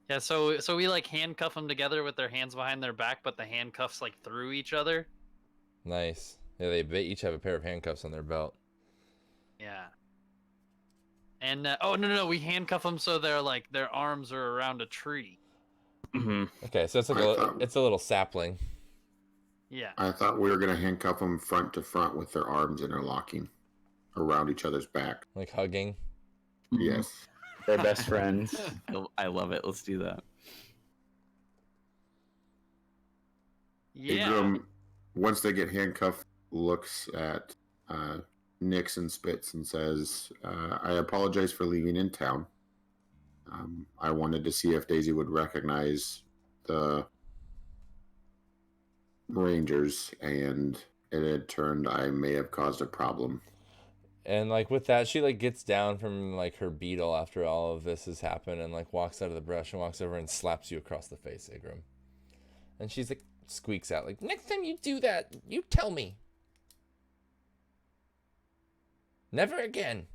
Yeah, so we like handcuff them together with their hands behind their back, but the handcuffs like through each other. Nice. Yeah, they each have a pair of handcuffs on their belt. Yeah. And no, we handcuff them so they're like their arms are around a tree. Mm-hmm. Okay, so it's a little sapling. Yeah. I thought we were going to handcuff them front to front with their arms interlocking around each other's back. Like hugging. Yes. They're best friends. I love it. Let's do that. Yeah. Ingram, once they get handcuffed, looks at Nix and Spitz and says, I apologize for leaving in town. I wanted to see if Daisy would recognize the Rangers, and it had turned I may have caused a problem. And like with that, she like gets down from like her beetle after all of this has happened and like walks out of the brush and walks over and slaps you across the face, Ingram. And she's like squeaks out like, next time you do that, you tell me. Never again.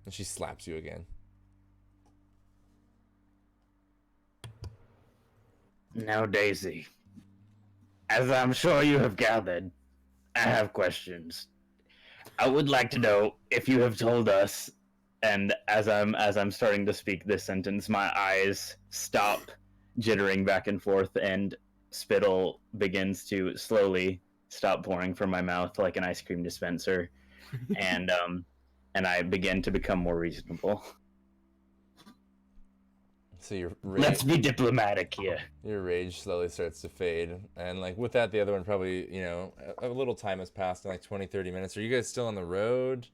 And she slaps you again. Now, Daisy, as I'm sure you have gathered, I have questions. I would like to know if you have told us, and as I'm starting to speak this sentence, my eyes stop jittering back and forth, and spittle begins to slowly stop pouring from my mouth like an ice cream dispenser, and I begin to become more reasonable. So Let's be diplomatic here. Your rage slowly starts to fade. And like with that, the other one probably, a little time has passed, like 20, 30 minutes. Are you guys still on the road?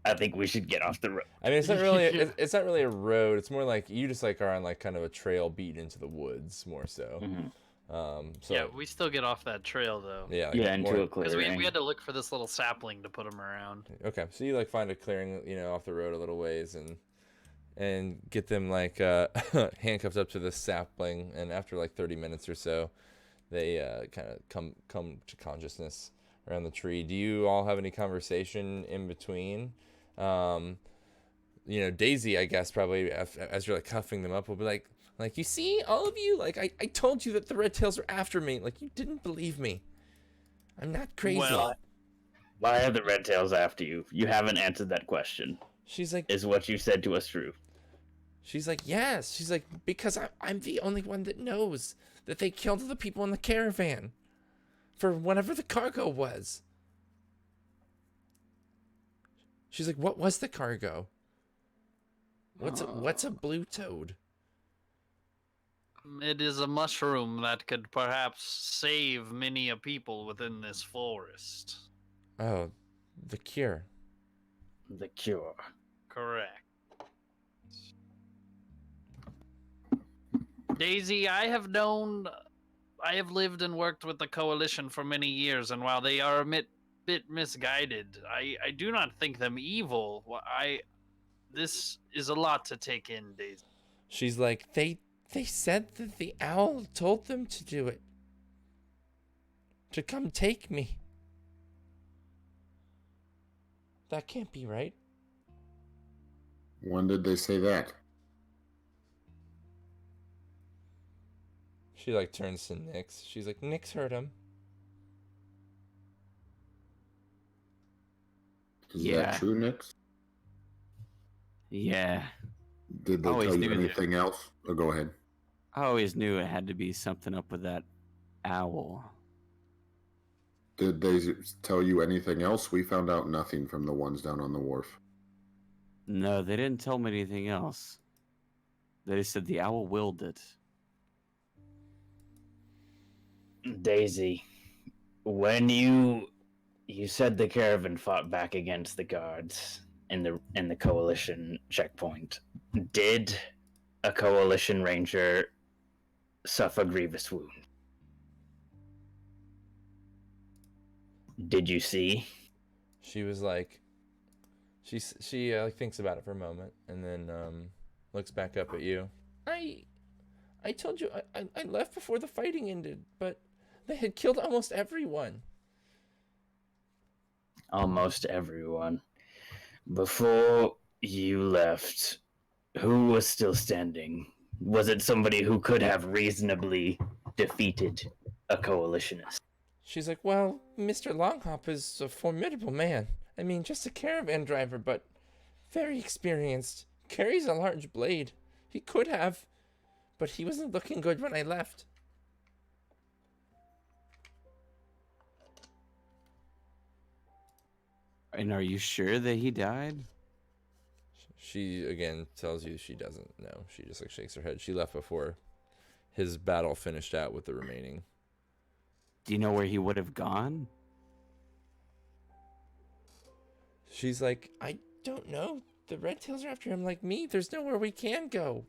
I think we should get off the road. I mean, it's not really it's not really a road. It's more like you just like are on like kind of a trail beaten into the woods more so. Mm-hmm. So yeah, we still get off that trail though. Yeah, like into a because clearing. we had to look for this little sapling to put him around. Okay, so you like find a clearing, off the road a little ways and get them like handcuffed up to this sapling, and after like 30 minutes or so, they kind of come to consciousness around the tree. Do you all have any conversation in between? Daisy, I guess probably as you're like cuffing them up, will be like you see, all of you, like I told you that the Red Tails are after me. Like you didn't believe me. I'm not crazy. Well, why are the Red Tails after you? You haven't answered that question. She's like, is what you said to us true? She's like, yes. She's like, because I'm the only one that knows that they killed the people in the caravan for whatever the cargo was. She's like, what was the cargo? What's a blue toad? It is a mushroom that could perhaps save many a people within this forest. Oh, the cure. The cure. Correct. Daisy, I have lived and worked with the Coalition for many years, and while they are a bit misguided. I do not think them evil. This is a lot to take in, Daisy. She's like, they said that the owl told them to do it. To come take me. That can't be right. When did they say that? She like turns to Nyx. She's like, Nyx heard him. Is Yeah. that true, Nix? Yeah. Did they Always tell you knew that. anything else? Oh, go ahead. I always knew it had to be something up with that owl. Did they tell you anything else? We found out nothing from the ones down on the wharf. No, they didn't tell me anything else. They just said the owl willed it. Daisy, when you said the caravan fought back against the guards in the coalition checkpoint, did a coalition ranger suffer grievous wound? Did you see? She was like, she like thinks about it for a moment and then looks back up at you. I told you I left before the fighting ended, but they had killed almost everyone. Almost everyone. Before you left, who was still standing? Was it somebody who could have reasonably defeated a coalitionist? She's like, well, Mr. Longhop is a formidable man. I mean, just a caravan driver, but very experienced. Carries a large blade. He could have, but he wasn't looking good when I left. And are you sure that he died? She, again, tells you she doesn't know. She just, like, shakes her head. She left before his battle finished out with the remaining. Do you know where he would have gone? She's like, I don't know. The Red Tails are after him like me. There's nowhere we can go.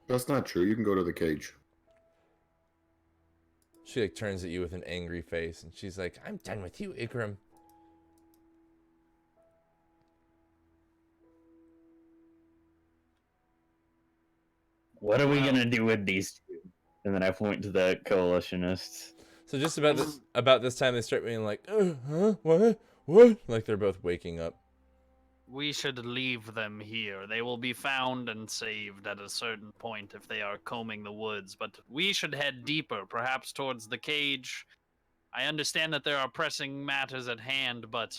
That's not true. You can go to the cage. She, like, turns at you with an angry face, and she's like, I'm done with you, Igrim. What are we gonna do with these two? And then I point to the coalitionists. So just about this time, they start being like, huh? What? Like they're both waking up. We should leave them here. They will be found and saved at a certain point if they are combing the woods, but we should head deeper, perhaps towards the cage. I understand that there are pressing matters at hand, but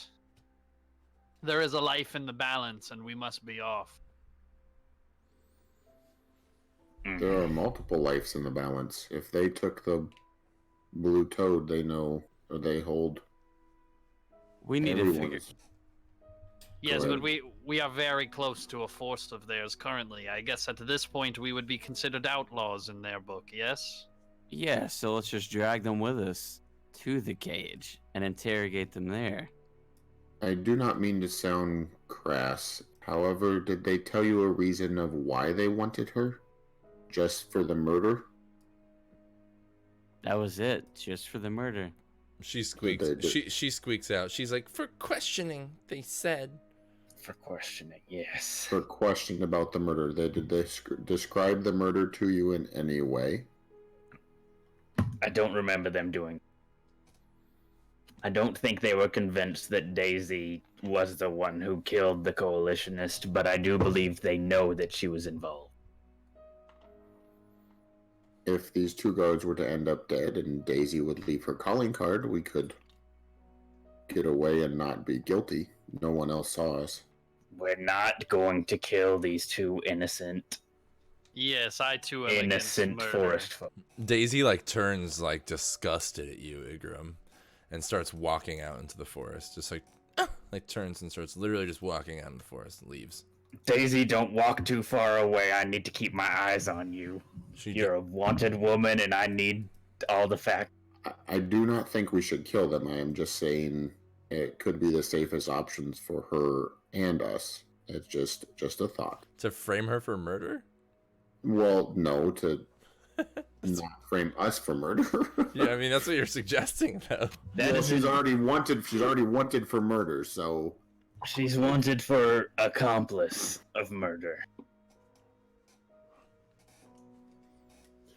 there is a life in the balance, and we must be off. There are multiple lives in the balance. If they took the blue toad, they know, or they hold. We need to figure. Yes, Go but we are very close to a force of theirs currently. I guess at this point we would be considered outlaws in their book, yes? Yeah, so let's just drag them with us to the cage and interrogate them there. I do not mean to sound crass. However, did they tell you a reason of why they wanted her? Just for the murder? That was it, just for the murder. She squeaks. She squeaks out. She's like, for questioning, they said. For questioning, yes. For questioning about the murder. Did they describe the murder to you in any way? I don't remember them doing. I don't think they were convinced that Daisy was the one who killed the coalitionist, but I do believe they know that she was involved. If these two guards were to end up dead and Daisy would leave her calling card, we could get away and not be guilty. No one else saw us. We're not going to kill these two innocent Yes, I too am against innocent murder. forest folk. Daisy like turns like disgusted at you, Igrim, and starts walking out into the forest. Just like turns and starts literally just walking out in the forest and leaves. Daisy, don't walk too far away. I need to keep my eyes on you. You're a wanted woman, and I need all the facts. I do not think we should kill them. I am just saying it could be the safest options for her and us. It's just a thought. To frame her for murder? Well, no, to Not frame us for murder. Yeah, I mean that's what you're suggesting, though. Well, she's already wanted. She's already wanted for murder. So She's wanted for accomplice of murder.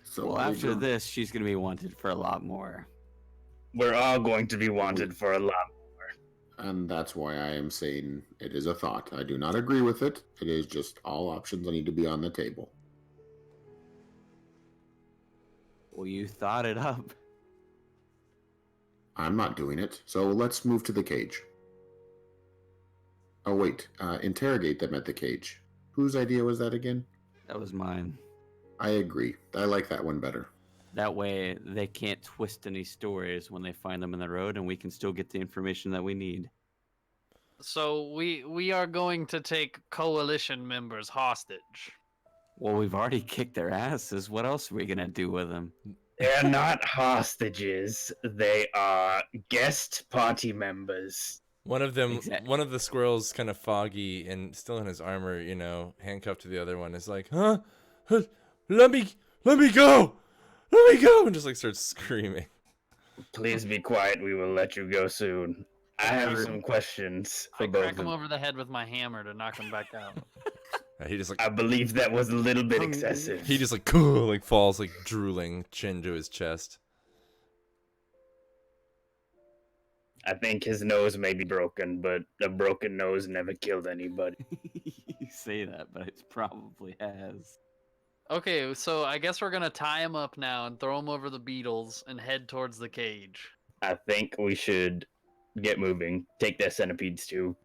So Well, after this, she's gonna be wanted for a lot more. We're all going to be wanted for a lot. And that's why I am saying it is a thought. I do not agree with it. It is just all options that need to be on the table. Well, you thought it up. I'm not doing it. So let's move to the cage. Oh wait, interrogate them at the cage. Whose idea was that again? That was mine. I agree. I like that one better. That way, they can't twist any stories when they find them in the road, and we can still get the information that we need. So we are going to take coalition members hostage. Well, we've already kicked their asses. What else are we gonna do with them? They're not hostages. They are guest party members. One of them, Exactly. one of the squirrels, kind of foggy and still in his armor, you know, handcuffed to the other one, is like, "Huh? Let me go! Let me go!" and just like starts screaming. Please be quiet. We will let you go soon. I have some questions for I both crack of him you. over the head with my hammer to knock him back out. He just like I believe that was a little bit excessive. he just like cool, like falls like drooling, chin to his chest. I think his nose may be broken, but a broken nose never killed anybody. You say that, but it probably has. Okay, so I guess we're gonna tie him up now and throw him over the beetles and head towards the cage. I think we should get moving. Take their centipedes too.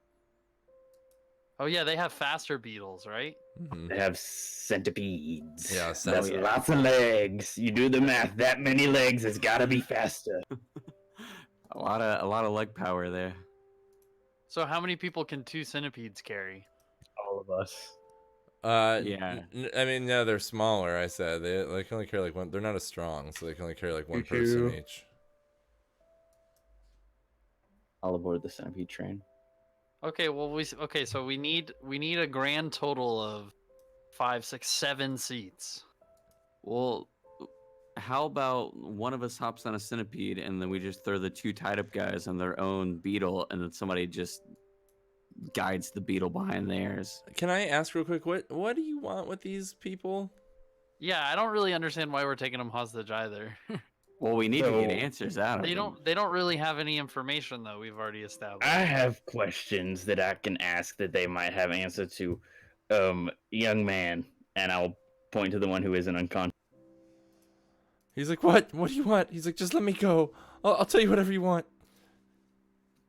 Oh yeah, they have faster beetles, right? Mhm. They have centipedes. Yeah, That's centipede. lots of legs. You do the math. That many legs has got to be faster. A lot of leg power there. So how many people can 2 centipedes carry? All of us. Yeah. I mean, no, they're smaller. I said they can only carry like one. They're not as strong, so they can only carry like one Choo-choo. person each. All aboard the centipede train. Okay, well so we need a grand total of 5, 6, 7 seats. Well, how about one of us hops on a centipede and then we just throw the 2 tied up guys on their own beetle, and then somebody just guides the beetle behind theirs. Can I ask real quick, what do you want with these people? Yeah, I don't really understand why we're taking them hostage either. Well, we need to get So- answers out of They them. don't really have any information though. We've already established. I have questions that I can ask that they might have answer to. Young man, and I'll point to the one who isn't unconscious. He's like, what? What do you want? He's like, just let me go. I'll tell you whatever you want.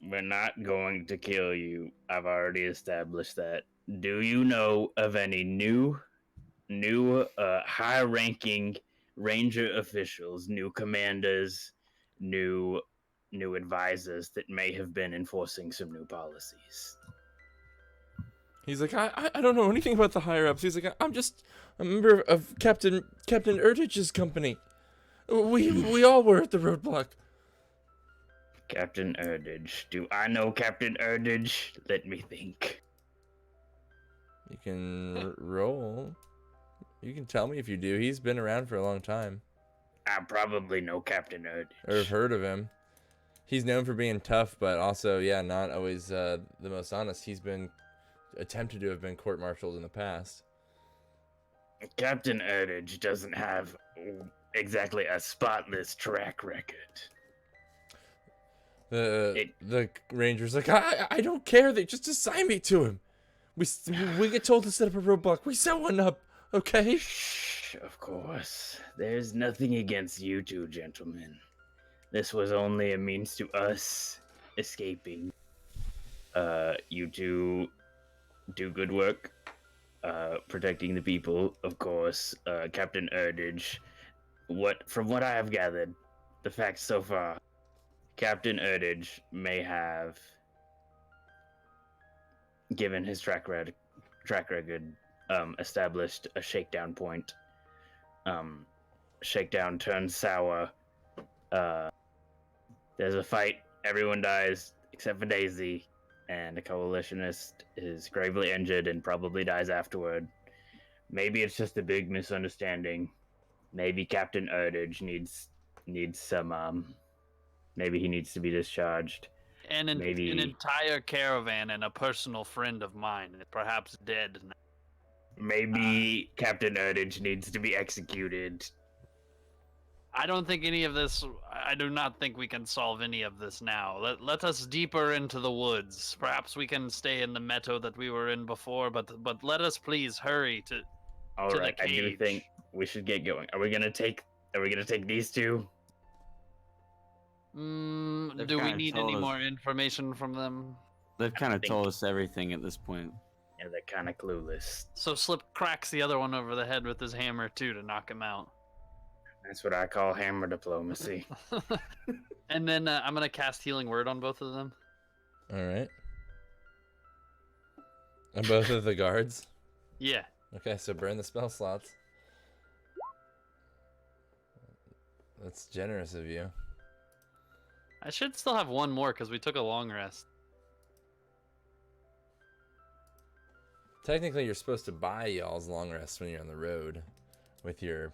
We're not going to kill you. I've already established that. Do you know of any new high-ranking ranger officials, new commanders, new advisors that may have been enforcing some new policies? He's like, I don't know anything about the higher ups. He's like, I'm just a member of Captain Erditch's company. We all were at the roadblock. Captain Erditch. Do I know Captain Erditch? Let me think. You can roll. You can tell me if you do. He's been around for a long time. I probably know Captain Erditch. Or have heard of him. He's known for being tough, but also, yeah, not always the most honest. He's been attempted to have been court-martialed in the past. Captain Erditch doesn't have exactly a spotless track record. The ranger's like, I don't care. They just assign me to him. We get told to set up a roadblock. We set one up, okay? Shh, of course. There's nothing against you two, gentlemen. This was only a means to us escaping. You two do good work, protecting the people, of course. Captain Erditch, from what I have gathered, the facts so far, Captain Erditch may have, given his track record, established a shakedown point. Shakedown turns sour. There's a fight. Everyone dies except for Daisy, and a coalitionist is gravely injured and probably dies afterward. Maybe it's just a big misunderstanding. Maybe Captain Erdage needs some. Maybe he needs to be discharged. And an Maybe entire caravan and a personal friend of mine, perhaps dead now. maybe Captain Erdage needs to be executed. I don't think any of this. I do not think we can solve any of this now. Let us deeper into the woods. Perhaps we can stay in the meadow that we were in before, but let us please hurry to All the right, I do cage. think we should get going. Are we gonna take these two? They've Do we kinda need told any us- more information from them? They've kind of think- told us everything at this point. Yeah, they're kind of clueless. So Slip cracks the other one over the head with his hammer too to knock him out. That's what I call hammer diplomacy. And then I'm gonna cast Healing Word on both of them. All right. And both of the guards. Yeah. Okay, so burn the spell slots. That's generous of you. I should still have one more because we took a long rest. Technically, you're supposed to buy y'all's long rests when you're on the road with your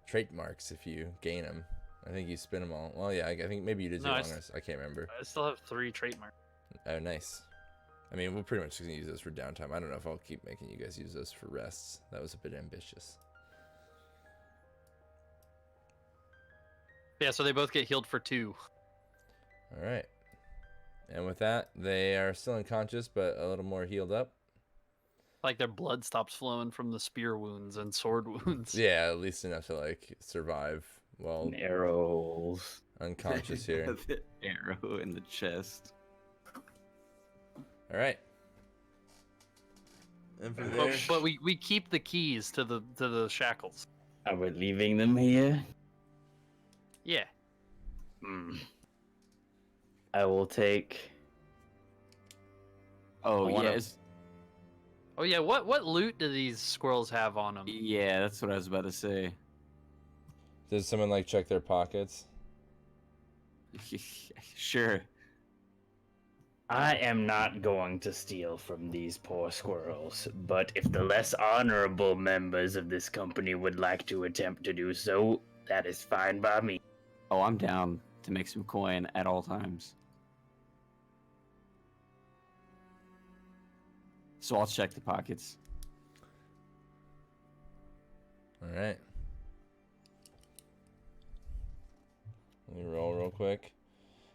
trait marks if you gain them. I think you spin them all. Well, yeah, I think maybe you did No, your I long s- rest. I can't remember. I still have 3 trait marks. Oh, nice. I mean, we're pretty much going to use those for downtime. I don't know if I'll keep making you guys use those for rests. That was a bit ambitious. Yeah, so they both get healed for 2. All right. And with that, they are still unconscious, but a little more healed up. Like their blood stops flowing from the spear wounds and sword wounds. Yeah, at least enough to, like, survive while And arrows. unconscious here. The arrow in the chest. All right. And from But, there, but we keep the keys to the shackles. Are we leaving them here? Yeah. I will take. Oh, I yeah. wanna- Oh yeah, what loot do these squirrels have on them? Yeah, that's what I was about to say. does someone like check their pockets? Sure. I am not going to steal from these poor squirrels, but if the less honorable members of this company would like to attempt to do so, that is fine by me. Oh, I'm down to make some coin at all times. So I'll check the pockets. All right. Let me roll real quick.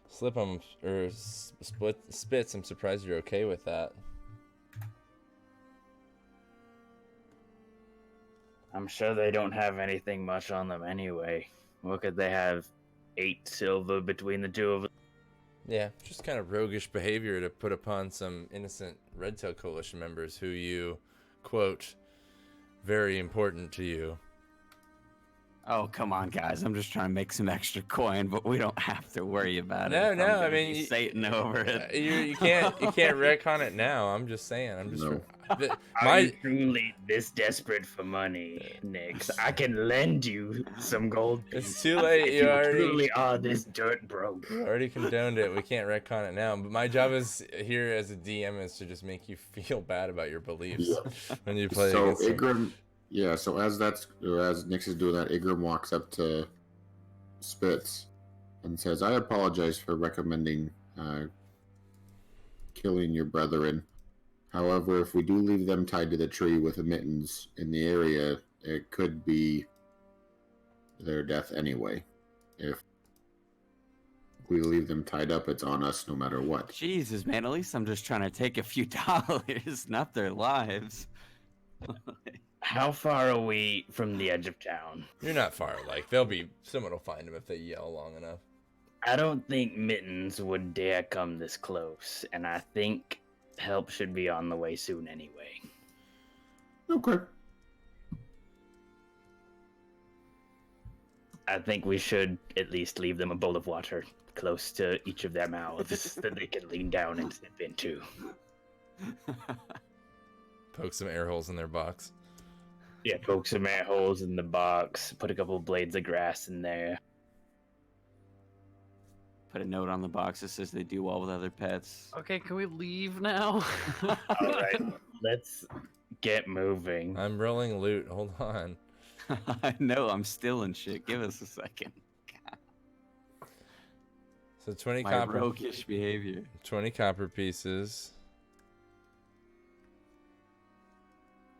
Slip them or spits. I'm surprised you're okay with that. I'm sure they don't have anything much on them anyway. What could they have? 8 silver between the two of them? Yeah, just kind of roguish behavior to put upon some innocent Redtail Coalition members who you quote very important to you. Oh, come on, guys. I'm just trying to make some extra coin, but we don't have to worry about No, it. no, I'm I gonna mean, be Satan over it. You can't retcon it now. I'm just saying. I'm just No. Are you truly this desperate for money, Nix? I can lend you some gold It's pieces. too late. If You you truly already are this dirt broke. condoned it. We can't retcon it now. But my job is here as a DM is to just make you feel bad about your beliefs when you play So against them. Igrim, yeah. So as Nix is doing that, Igrim walks up to Spitz and says, "I apologize for recommending killing your brethren. However, if we do leave them tied to the tree with mittens in the area, it could be their death anyway. If we leave them tied up, it's on us no matter what." Jesus, man. At least I'm just trying to take a few dollars, not their lives. How far are we from the edge of town? You're not far. Like someone will find them if they yell long enough. I don't think Mittens would dare come this close, and I think help should be on the way soon anyway. Okay. I think we should at least leave them a bowl of water close to each of their mouths that they can lean down and sip into. Poke some air holes in their box. Yeah, poke some air holes in the box, put a couple of blades of grass in there. Put a note on the box that says they do well with other pets. Okay, can we leave now? All right, let's get moving. I'm rolling loot. Hold on. I know, I'm still in shit. Give us a second. So 20 My copper. roguish behavior. 20 copper pieces.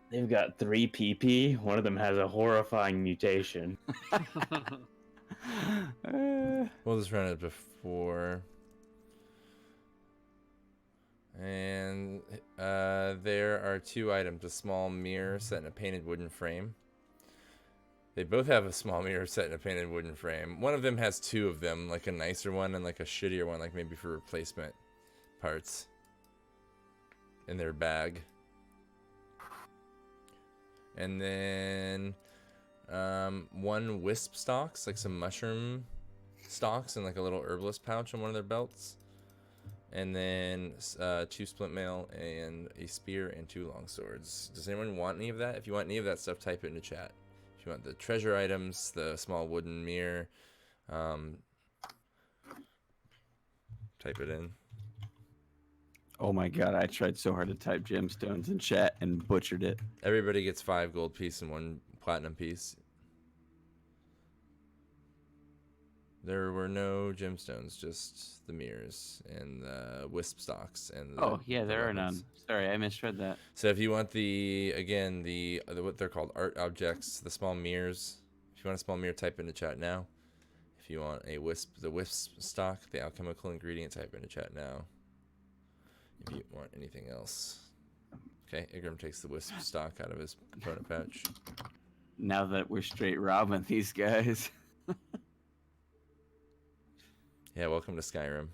They've got 3 PP. One of them has a horrifying mutation. We'll just run it before. And there are 2 items: a small mirror set in a painted wooden frame. They both have a small mirror set in a painted wooden frame. One of them has 2 of them, like a nicer one and like a shittier one, like maybe for replacement parts in their bag. And then 1 wisp stalks, like some mushroom stalks, and like a little herbalist pouch on one of their belts. And then 2 splint mail and a spear and 2 long swords. Does anyone want any of that? If you want any of that stuff, type it into chat. If you want the treasure items, the small wooden mirror, type it in. Oh my god, I tried so hard to type gemstones in chat and butchered it. Everybody gets 5 gold piece and 1 platinum piece. There were no gemstones, just the mirrors and the wisp stalks and Oh yeah, the there are weapons. none. Sorry, I misread that. So if you want the what they're called, art objects, the small mirrors. If you want a small mirror, type into chat now. If you want the wisp stock, the alchemical ingredient, type into chat now. If you want anything else. Okay, Igram takes the wisp stock out of his component pouch. Now that we're straight robbing these guys. Yeah, welcome to Skyrim.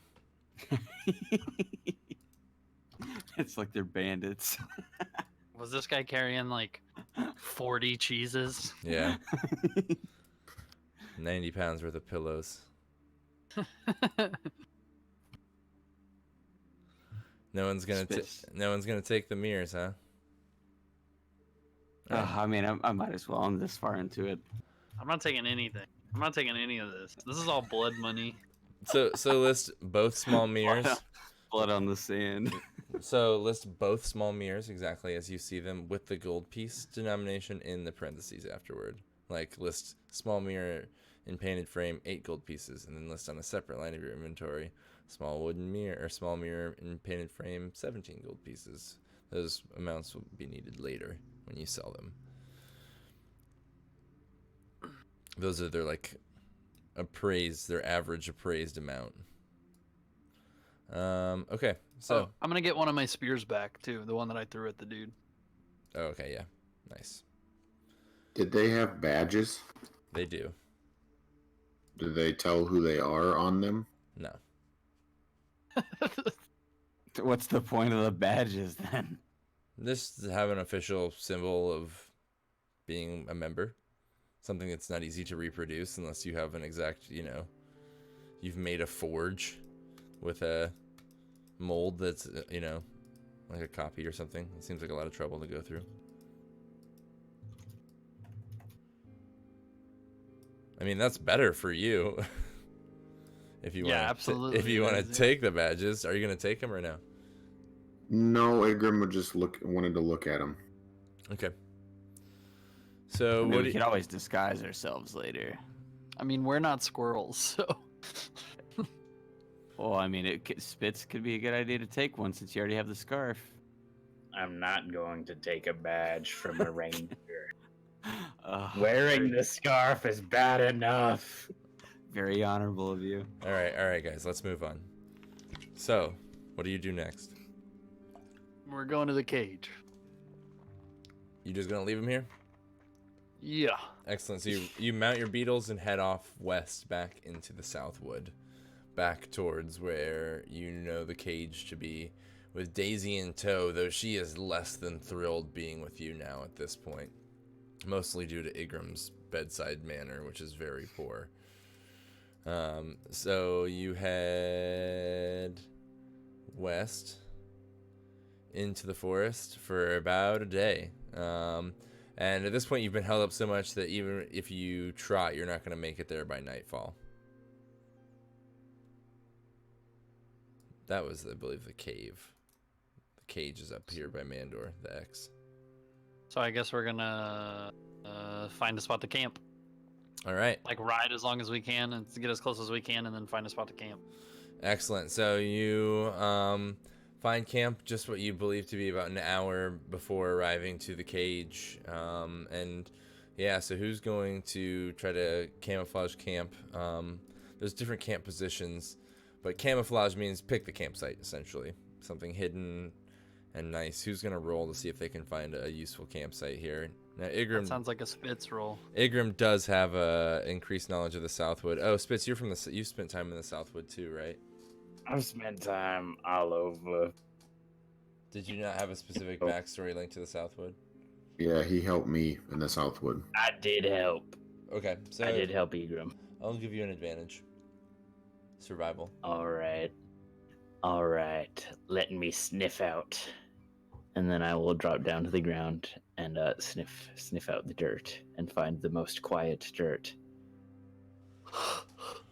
It's like they're bandits. Was this guy carrying like 40 cheeses? Yeah. 90 pounds worth of pillows. No one's gonna take the mirrors, huh? I mean, I might as well. I'm this far into it. I'm not taking anything. I'm not taking any of this. This is all blood money. So list both small mirrors. Blood on the sand. So list both small mirrors exactly as you see them with the gold piece denomination in the parentheses afterward. Like list small mirror in painted frame 8 gold pieces, and then list on a separate line of your inventory small wooden mirror or small mirror in painted frame 17 gold pieces. Those amounts will be needed later when you sell them. Those are their their average appraised amount. Okay, so I'm gonna get one of my spears back too, the one that I threw at the dude. oh, okay, yeah, nice. Did they have badges? They do. Do they tell who they are on them? No. What's the point of the badges then? Just have an official symbol of being a member. Something that's not easy to reproduce unless you have an exact, you've made a forge with a mold that's, like a copy or something. It seems like a lot of trouble to go through. I mean, that's better for you. If you want, absolutely. If you want to take the badges, are you going to take them or no? No, Igrim would just wanted to look at them. Okay. So I mean, what we could always disguise ourselves later. I mean, we're not squirrels, so. Well, I mean, Spitz could be a good idea to take one since you already have the scarf. I'm not going to take a badge from a ranger. Wearing the scarf is bad enough. Very honorable of you. All right, guys, let's move on. So, what do you do next? We're going to the cage. You just gonna leave him here? Yeah. Excellent. So you mount your beetles and head off west back into the Southwood, back towards where you know the cage to be, with Daisy in tow, though she is less than thrilled being with you now at this point, mostly due to Igram's bedside manner, which is very poor. So you head west into the forest for about a day. And at this point, you've been held up so much that even if you trot, you're not going to make it there by nightfall. That was, I believe, the cave. The cage is up here by Mandor, the X. So I guess we're gonna Find a spot to camp. All right. Like ride as long as we can and get as close as we can, and then find a spot to camp. Excellent. So you find camp just what you believe to be about an hour before arriving to the cage. And yeah, so who's going to try to camouflage camp? There's different camp positions, but camouflage means pick the campsite, essentially. Something hidden and nice. Who's going to roll to see if they can find a useful campsite here? Now, Igram, That sounds like a Spitz roll. Igram does have increased knowledge of the Southwood. Oh, Spitz, you're from you spent time in the Southwood too, right? I've spent time all over. Did you not have a specific backstory linked to the Southwood? Yeah, he helped me in the Southwood. I did help. Okay, so I did help Egram. I'll give you an advantage. Survival. All right. All right. Let me sniff out. And then I will drop down to the ground and sniff out the dirt and find the most quiet dirt.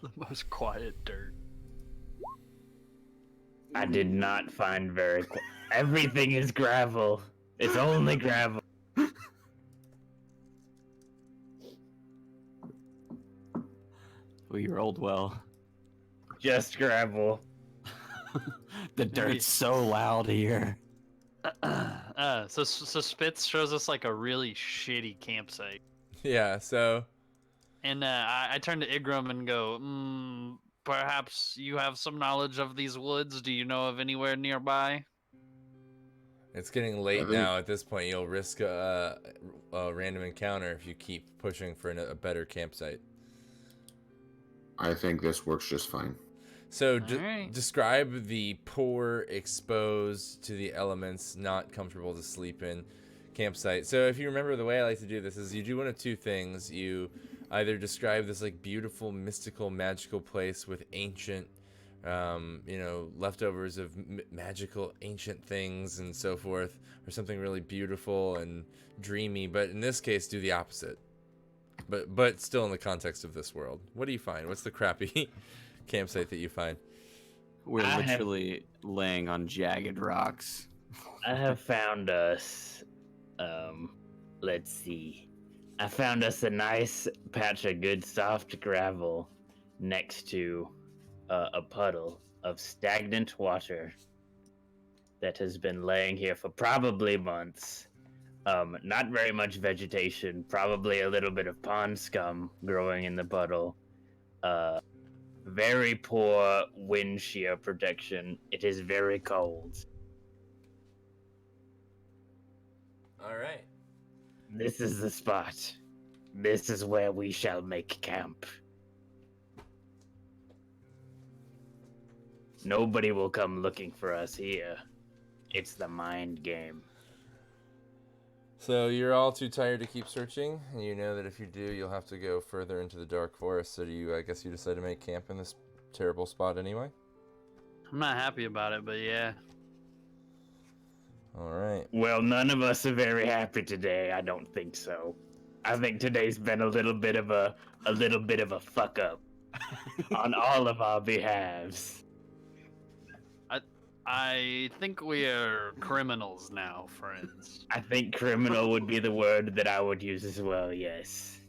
The most quiet dirt. I did not find very everything is gravel. It's only gravel. We rolled well. Just gravel. The dirt's so loud here. So Spitz shows us like a really shitty campsite. Yeah, so And I turn to Igram and go, perhaps you have some knowledge of these woods. Do you know of anywhere nearby? it's getting late now. At this point, you'll risk a random encounter if you keep pushing for a better campsite. I think this works just fine. So Alright. describe the poor, exposed to the elements, not comfortable to sleep in campsite. So if you remember, the way I like to do this is you do one of two things. You either describe this like beautiful, mystical, magical place with ancient, leftovers of magical, ancient things and so forth, or something really beautiful and dreamy. But in this case, do the opposite. But still in the context of this world. What do you find? What's the crappy campsite that you find? We're literally laying on jagged rocks. I have found us. Let's see. I found us a nice patch of good soft gravel next to a puddle of stagnant water that has been laying here for probably months. Not very much vegetation, probably a little bit of pond scum growing in the puddle. Very poor wind shear protection. It is very cold. All right. This is the spot. This is where we shall make camp. Nobody will come looking for us here. It's the mind game. So you're all too tired to keep searching, and you know that if you do, you'll have to go further into the dark forest. So I guess you decide to make camp in this terrible spot anyway? I'm not happy about it, but yeah. All right. Well, none of us are very happy today. I don't think so. I think today's been a little bit of a fuck up on all of our behalves. I think we are criminals now, friends. I think criminal would be the word that I would use as well, yes.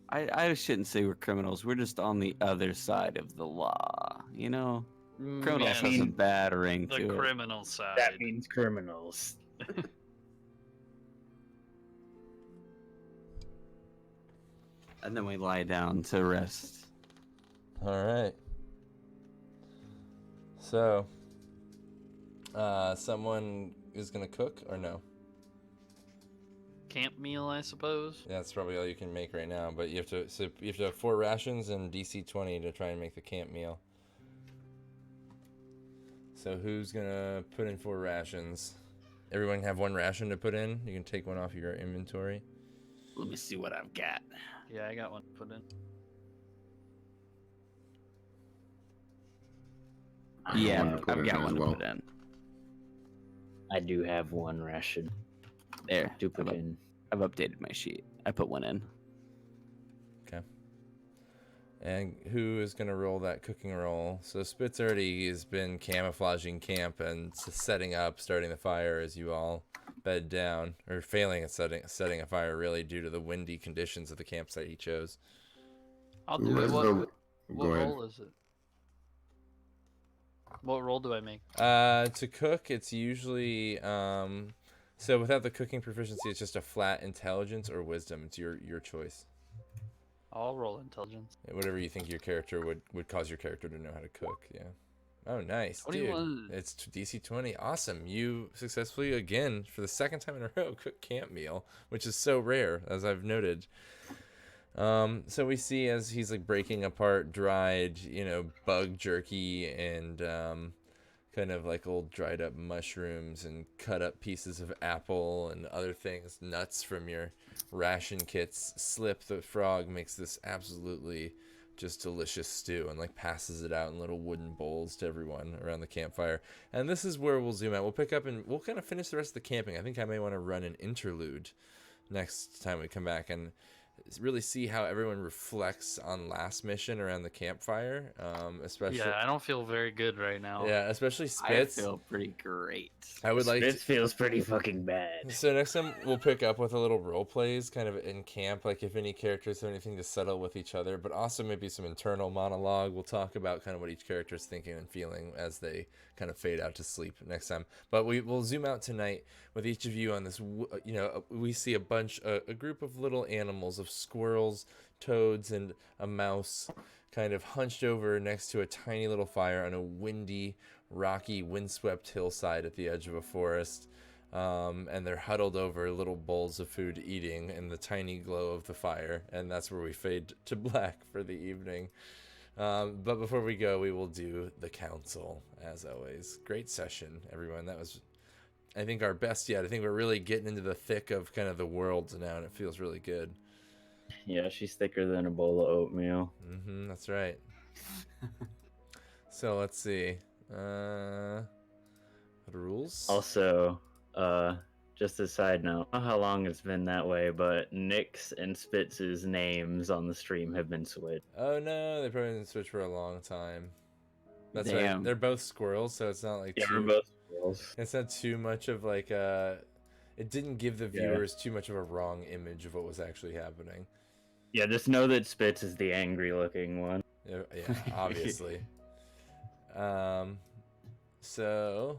I shouldn't say we're criminals. We're just on the other side of the law, you know? Criminals Yeah, has a bad ring the to it. criminal side. That means criminals. And then we lie down to rest. All right. So, someone is gonna cook or no? Camp meal, I suppose. Yeah, that's probably all you can make right now. But you have to have 4 rations and DC 20 to try and make the camp meal. So who's gonna put in 4 rations? Everyone have 1 ration to put in. You can take 1 off your inventory. Let me see what I've got. Yeah, I got one put in. Yeah, I've got one to put in. I do have 1 ration There. to put in. I've updated my sheet. I put 1 in. Okay. And who is going to roll that cooking roll? So Spitz already has been camouflaging camp and setting up, starting the fire as you all bed down, or failing at setting a fire, really, due to the windy conditions of the campsite he chose. I'll Who do it. has What the? what Go ahead. role is it? What role do I make? To cook, it's usually so without the cooking proficiency, it's just a flat intelligence or wisdom. It's your choice. I'll roll intelligence. Whatever you think your character would cause your character to know how to cook. Yeah. Oh, nice, dude. 21. It's DC 20. Awesome. You successfully, again, for the second time in a row, cook camp meal, which is so rare, as I've noted. So we see as he's like breaking apart dried, bug jerky and kind of like old dried up mushrooms and cut up pieces of apple and other things, nuts from your ration kits. Slip the frog makes this absolutely just delicious stew and like passes it out in little wooden bowls to everyone around the campfire. And this is where we'll zoom out. We'll pick up and we'll kind of finish the rest of the camping. I think I may want to run an interlude next time we come back and really see how everyone reflects on last mission around the campfire, especially. Yeah, I don't feel very good right now. Yeah, especially I Spitz. feel pretty great. I would like to, This feels pretty fucking bad. so next time we'll pick up with a little role plays kind of in camp, like if any characters have anything to settle with each other, but also maybe some internal monologue. We'll talk about kind of what each character is thinking and feeling as they kind of fade out to sleep next time. But we'll zoom out tonight with each of you on this. We see a group of little animals, of squirrels, toads, and a mouse, kind of hunched over next to a tiny little fire on a windy, rocky, windswept hillside at the edge of a forest. And they're huddled over little bowls of food eating in the tiny glow of the fire. And that's where we fade to black for the evening. But before we go, we will do the council, as always. Great session, everyone. That was, I think, our best yet. I think we're really getting into the thick of kind of the world now, and it feels really good. Yeah, she's thicker than a bowl of oatmeal. That's right. So let's see. What rules? Also, just a side note, I don't know how long it's been that way, but Nick's and Spitz's names on the stream have been switched. Oh no, they probably didn't switch for a long time. That's Damn. right. They're both squirrels, so it's not like Yeah, too. we're both squirrels. It's not too much of like It didn't give the viewers too much of a wrong image of what was actually happening. Yeah, just know that Spitz is the angry-looking one. Yeah, obviously. So,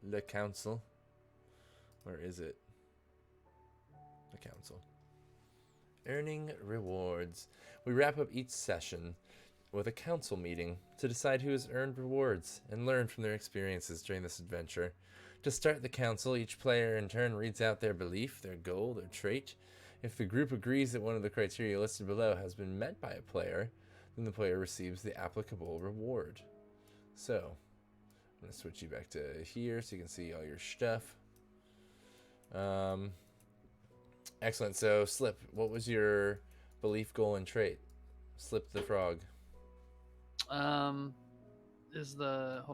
the council. Where is it? The council. Earning rewards. We wrap up each session with a council meeting to decide who has earned rewards and learn from their experiences during this adventure. To start the council, each player in turn reads out their belief, their goal, their trait. If the group agrees that one of the criteria listed below has been met by a player, then the player receives the applicable reward. So, I'm going to switch you back to here so you can see all your stuff. Excellent. So, Slip, what was your belief, goal, and trait? Slip the frog. Hold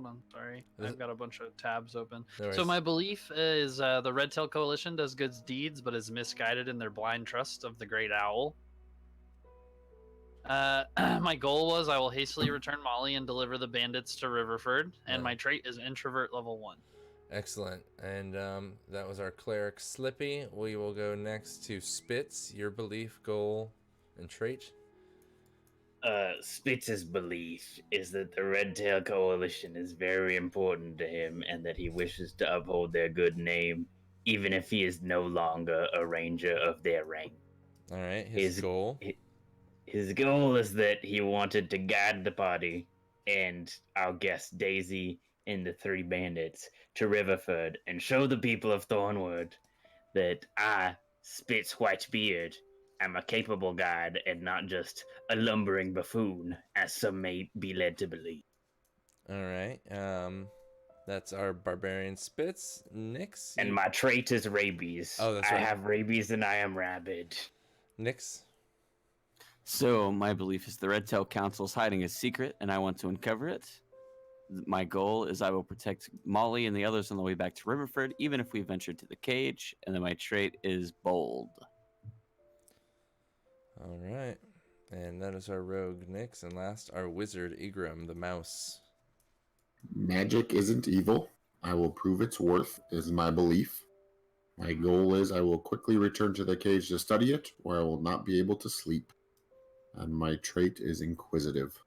on, sorry. I've got a bunch of tabs open. No worries. So my belief is the Redtail Coalition does good deeds, but is misguided in their blind trust of the Great Owl. My goal was I will hastily return Molly and deliver the bandits to Riverford, and my trait is introvert level 1. Excellent. And that was our cleric Slippy. We will go next to Spitz. Your belief, goal, and trait. Spitz's belief is that the Redtail Coalition is very important to him and that he wishes to uphold their good name, even if he is no longer a ranger of their rank. All right. His goal. His goal is that he wanted to guide the party and our guest Daisy and the 3 bandits to Riverford and show the people of Thornwood that I, Spitz Whitebeard, am a capable guide and not just a lumbering buffoon, as some may be led to believe. All right. That's our barbarian Spitz. Nix. And my trait is rabies. Oh, that's right. I have rabies and I am rabid. Nix. So my belief is the Redtail Council is hiding a secret, and I want to uncover it. My goal is I will protect Molly and the others on the way back to Riverford, even if we venture to the cage. And then my trait is bold. All right. And that is our rogue Nix. And last, our wizard Igram, the mouse. Magic isn't evil. I will prove its worth, is my belief. My goal is I will quickly return to the cage to study it, or I will not be able to sleep. And my trait is inquisitive.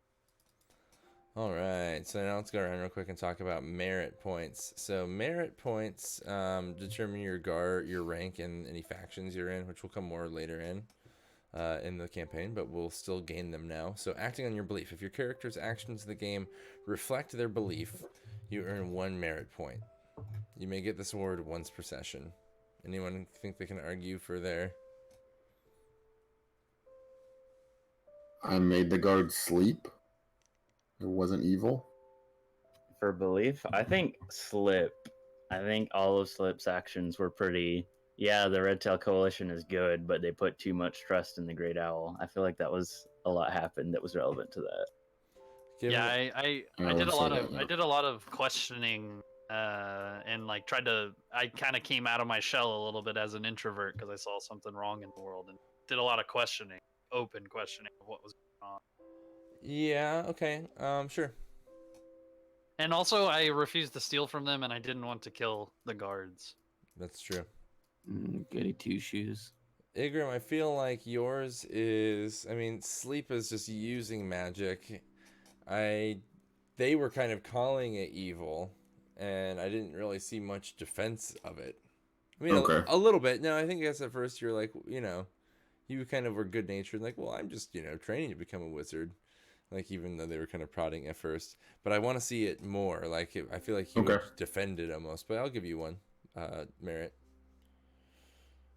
All right, so now let's go around real quick and talk about merit points. So merit points determine your rank in any factions you're in, which will come more later in the campaign, but we'll still gain them now. So acting on your belief. If your character's actions in the game reflect their belief, you earn 1 merit point. You may get this award once per session. Anyone think they can argue for their... I made the guard sleep. It wasn't evil. For belief, I think Slip. I think all of Slip's actions were pretty. Yeah, the Red Tail Coalition is good, but they put too much trust in the Great Owl. I feel like that was a lot happened that was relevant to that. Given Yeah, I did would a say lot that, of yeah. I did a lot of questioning, and like I kind of came out of my shell a little bit as an introvert because I saw something wrong in the world and did a lot of questioning, open questioning of what was going on. Yeah, okay, sure. And also, I refused to steal from them, and I didn't want to kill the guards. That's true. Goody two shoes. Igram, I feel like yours is... I mean, sleep is just using magic. They were kind of calling it evil, and I didn't really see much defense of it. I mean, Okay. a little bit. No, I think at first you're like, you kind of were good-natured, like, well, I'm just, training to become a wizard. Like, even though they were kind of prodding at first. But I want to see it more. Like, I feel like you would defend it almost. But I'll give you 1 merit.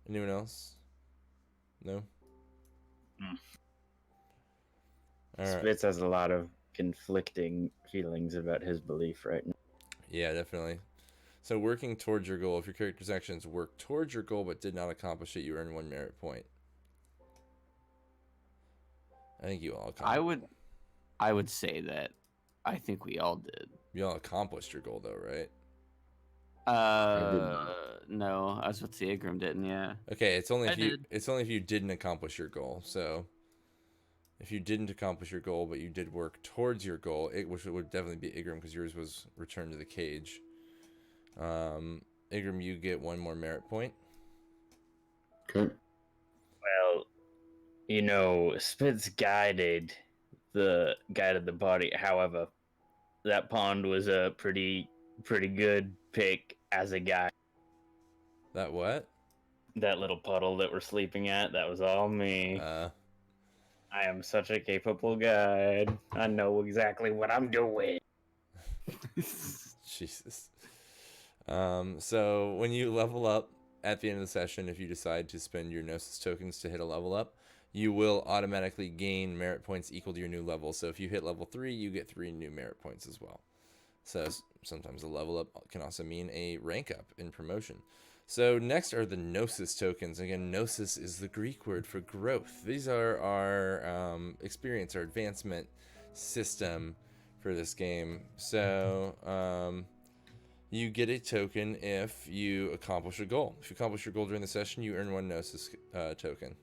Anyone else? No? All right. Spitz has a lot of conflicting feelings about his belief right now. Yeah, definitely. So working towards your goal. If your character's actions work towards your goal but did not accomplish it, you earn 1 merit point. I think you all accomplished. I would say that I think we all did. You all accomplished your goal, though, right? No, I was about to say Igram didn't. Yeah. Okay, it's only did. it's only if you didn't accomplish your goal. So if you didn't accomplish your goal but you did work towards your goal, which would definitely be Igram because yours was return to the cage. Igram, you get 1 more merit point. Okay. Well, Spitz guided the body. However, that pond was a pretty good pick as a guy. That what? That little puddle that we're sleeping at, that was all me. I am such a capable guide. I know exactly what I'm doing. Jesus. So when you level up at the end of the session, if you decide to spend your Gnosis tokens to hit a level up, you will automatically gain merit points equal to your new level. So if you hit level 3, you get 3 new merit points as well. So sometimes a level up can also mean a rank up in promotion. So next are the Gnosis tokens. Again, Gnosis is the Greek word for growth. These are our experience, our advancement system for this game. So you get a token if you accomplish a goal. If you accomplish your goal during the session, you earn 1 Gnosis token.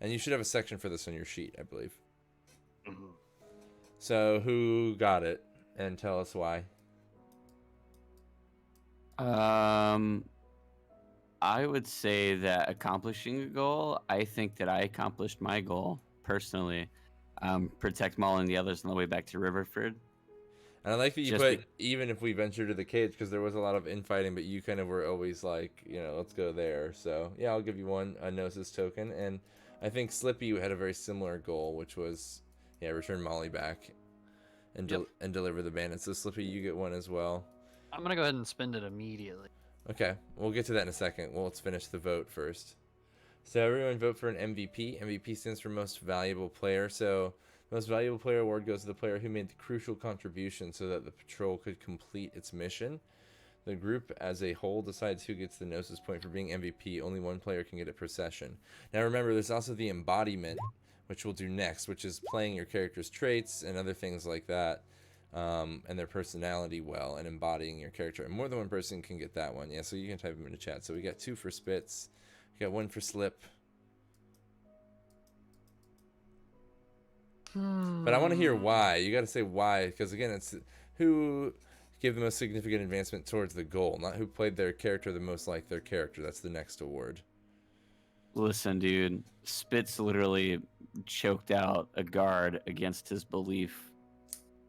And you should have a section for this on your sheet, I believe. Mm-hmm. So who got it? And tell us why. I would say that accomplishing a goal, I think that I accomplished my goal personally. Protect Molly and the others on the way back to Riverford. And I like that you put, even if we venture to the cage, because there was a lot of infighting, but you kind of were always like, let's go there. So, yeah, I'll give you 1 Gnosis token. And I think Slippy had a very similar goal, which was, return Molly back and deliver the bandits. So, Slippy, you get 1 as well. I'm going to go ahead and spend it immediately. Okay, we'll get to that in a second. Well, let's finish the vote first. So, everyone vote for an MVP. MVP stands for Most Valuable Player. So, Most Valuable Player award goes to the player who made the crucial contribution so that the patrol could complete its mission. The group as a whole decides who gets the Gnosis point for being MVP. Only 1 player can get it per session. Now remember, there's also the embodiment, which we'll do next, which is playing your character's traits and other things like that, and their personality well, and embodying your character. And more than 1 person can get that one. Yeah, so you can type them in the chat. So we got 2 for Spitz. We got 1 for Slip. But I want to hear why. You got to say why, because again, it's who gave the most significant advancement towards the goal, not who played their character the most like their character. That's the next award. Listen, dude, Spitz literally choked out a guard against his belief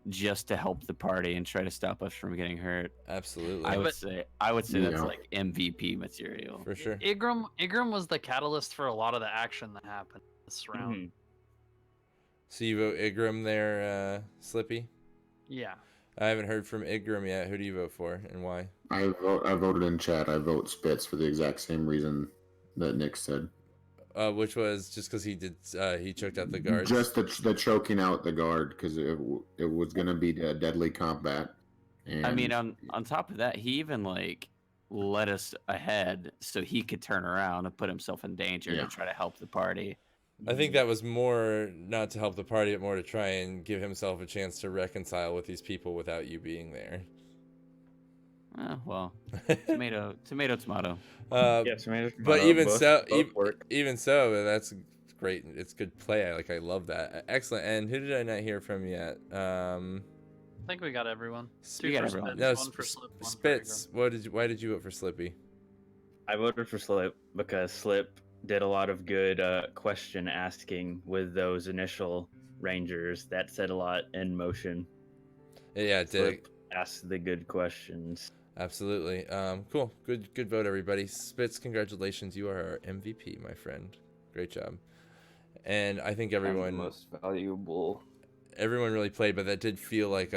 just to help the party and try to stop us from getting hurt. Absolutely. I would say that's Yeah. like MVP material. For sure. Igram was the catalyst for a lot of the action that happened this round. Mhm. So you vote Igram there, Slippy? Yeah. I haven't heard from Igram yet. Who do you vote for and why? I voted in chat. I vote Spitz for the exact same reason that Nick said. Which was just because he choked out the guards. Just the choking out the guard, because it was gonna be a deadly combat. And I mean, on top of that, he even like led us ahead so he could turn around and put himself in danger Yeah. to try to help the party. I think that was more not to help the party, but more to try and give himself a chance to reconcile with these people without you being there. Well, tomato, tomato. Yeah, tomato, But tomato, even both- so, both work. even so, that's great. It's good play. I love that. Excellent. And who did I not hear from yet? I think we got everyone. We got for everyone. Spitz, No, one for Slip, one for Spitz. Igram. Why did you vote for Slippy? I voted for Slip because Slip did a lot of good question asking with those initial rangers. That set a lot in motion. Yeah, it did. Slip asked the good questions. Absolutely. Cool. Good vote, everybody. Spitz, congratulations. You are our MVP, my friend. Great job. And I think I'm the everyone most valuable. really played, but that did feel like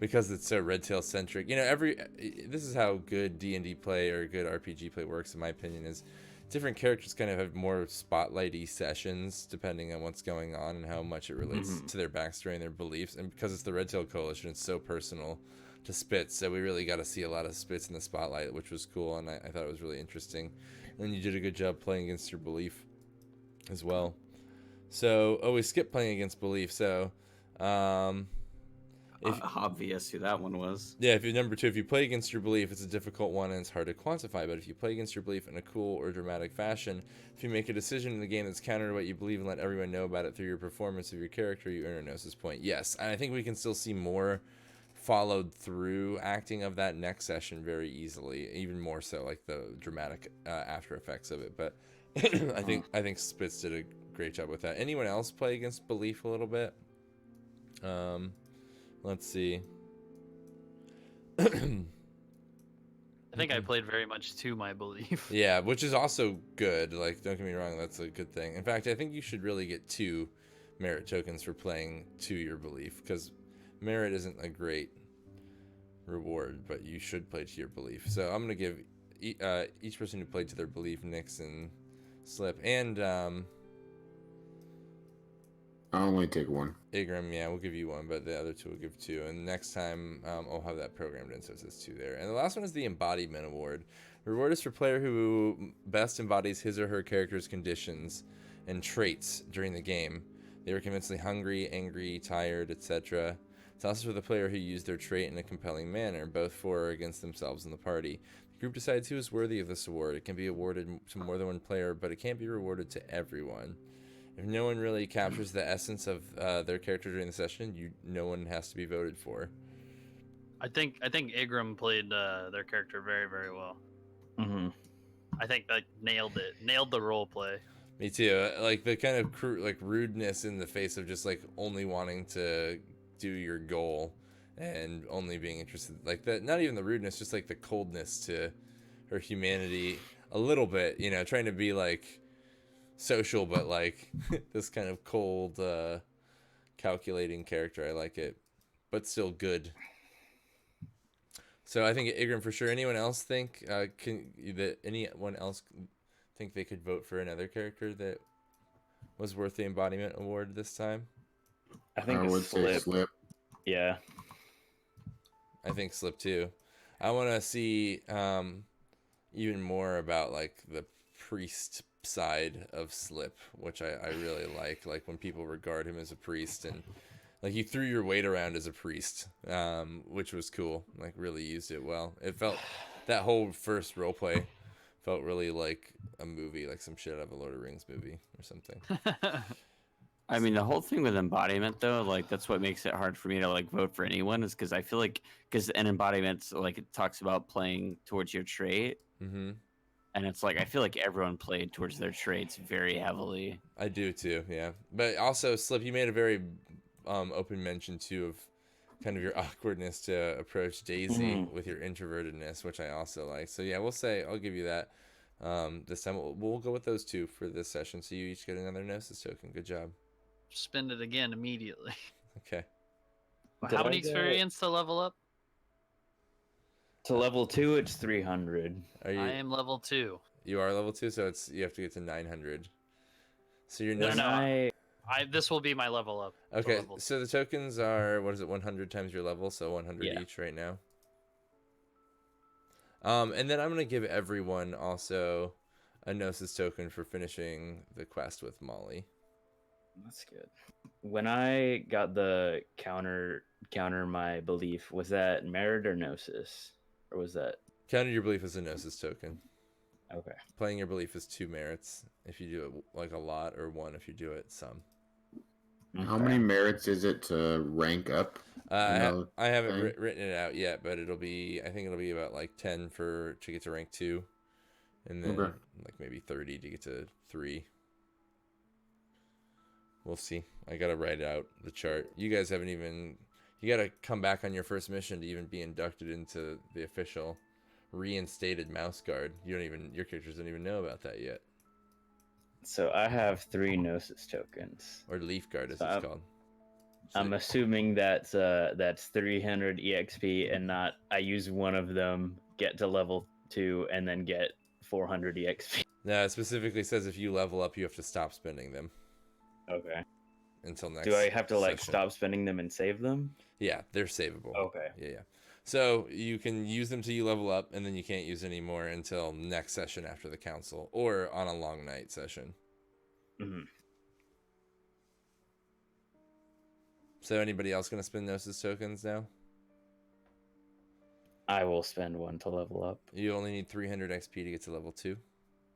because it's so Red Tail centric. This is how good D&D play or good RPG play works, in my opinion, is different characters kind of have more spotlighty sessions depending on what's going on and how much it relates to their backstory and their beliefs. And because it's the Red Tail Coalition, it's so personal to Spitz, so we really got to see a lot of Spitz in the spotlight, which was cool, and I thought it was really interesting. And you did a good job playing against your belief as well. So, we skipped playing against belief. So, Obvious who that one was. yeah, if you're number 2, if you play against your belief, it's a difficult one and it's hard to quantify. But if you play against your belief in a cool or dramatic fashion, if you make a decision in the game that's counter to what you believe and let everyone know about it through your performance of your character, you earn a Gnosis point. Yes, and I think we can still see more followed through acting of that next session very easily, even more so like the dramatic after effects of it. But I think Spitz did a great job with that. Anyone else play against belief a little bit? Let's see. I think I played very much to my belief. Yeah, which is also good. Like, don't get me wrong, that's a good thing. In fact, I think you should really get 2 merit tokens for playing to your belief, because merit isn't a great reward, but you should play to your belief. So I'm going to give each person who played to their belief, Nix and Slip, and I'll only take one. Igram, yeah, we'll give you 1, but the other 2 will give 2. And next time, I'll have that programmed in, so it says 2 there. And the last one is the Embodiment Award. The reward is for player who best embodies his or her character's conditions and traits during the game. They were convincingly hungry, angry, tired, etc. It's also for the player who used their trait in a compelling manner, both for or against themselves and the party. The group decides who is worthy of this award. It can be awarded to more than one player, but it can't be rewarded to everyone. If no one really captures the essence of their character during the session, no one has to be voted for. I think Igram played their character very, very well. Mm-hmm. I think nailed the role play. Me too. Like the kind of rudeness in the face of just like only wanting to do your goal and only being interested, like that. Not even the rudeness, just like the coldness to her humanity a little bit. Trying to be like social, but like this kind of cold, calculating character. I like it, but still good. So I think Igram for sure. Anyone else think anyone else think they could vote for another character that was worth the Embodiment Award this time? I think I would say Slip. Yeah. I think Slip too. I want to see even more about like the priest side of Slip, which I really like when people regard him as a priest, and like you threw your weight around as a priest, which was cool. Like really used it well. It felt that whole first roleplay felt really like a movie, like some shit out of a Lord of the Rings movie or something. I mean, the whole thing with embodiment, though, like that's what makes it hard for me to like vote for anyone, is because I feel like because an embodiment, like it talks about playing towards your trait, Mm-hmm. and it's like I feel like everyone played towards their traits very heavily. I do too, yeah. But also, Slip, you made a very open mention too of kind of your awkwardness to approach Daisy with your introvertedness, which I also like. So yeah, I'll give you that. This time we'll go with those two for this session. So you each get another Gnosis token. Good job. Spend it again immediately. Okay. How many experience to level up? To level 2, it's 300. Are you? I am level 2. You are level 2, so you have to get to 900. So you're No. This will be my level up. Okay, so the tokens are, what is it, 100 times your level, so 100 each right now. And then I'm going to give everyone also a Gnosis token for finishing the quest with Molly. That's good. When I got the counter my belief, was that merit or Gnosis? Or was that... Counter your belief is a Gnosis token. Okay. Playing your belief is 2 merits if you do it like a lot, or 1 if you do it some. How many merits is it to rank up? I haven't written it out yet, but I think it'll be about like 10 to get to rank 2, and then like maybe 30 to get to 3. We'll see. I gotta write out the chart. You guys haven't even. You gotta come back on your first mission to even be inducted into the official reinstated mouse guard. Your characters don't even know about that yet. So I have 3 Gnosis tokens. Or Leaf Guard, as it's called. So I'm assuming that's 300 EXP, and not I use one of them, get to level 2, and then get 400 EXP. No, it specifically says if you level up, you have to stop spending them. Okay. Until next. Do I have to session. stop spending them and save them? Yeah, they're savable. Okay. Yeah. So you can use them till you level up, and then you can't use any more until next session after the council, or on a long night session. Mm-hmm. So anybody else gonna spend Gnosis tokens now? I will spend 1 to level up. You only need 300 XP to get to level 2.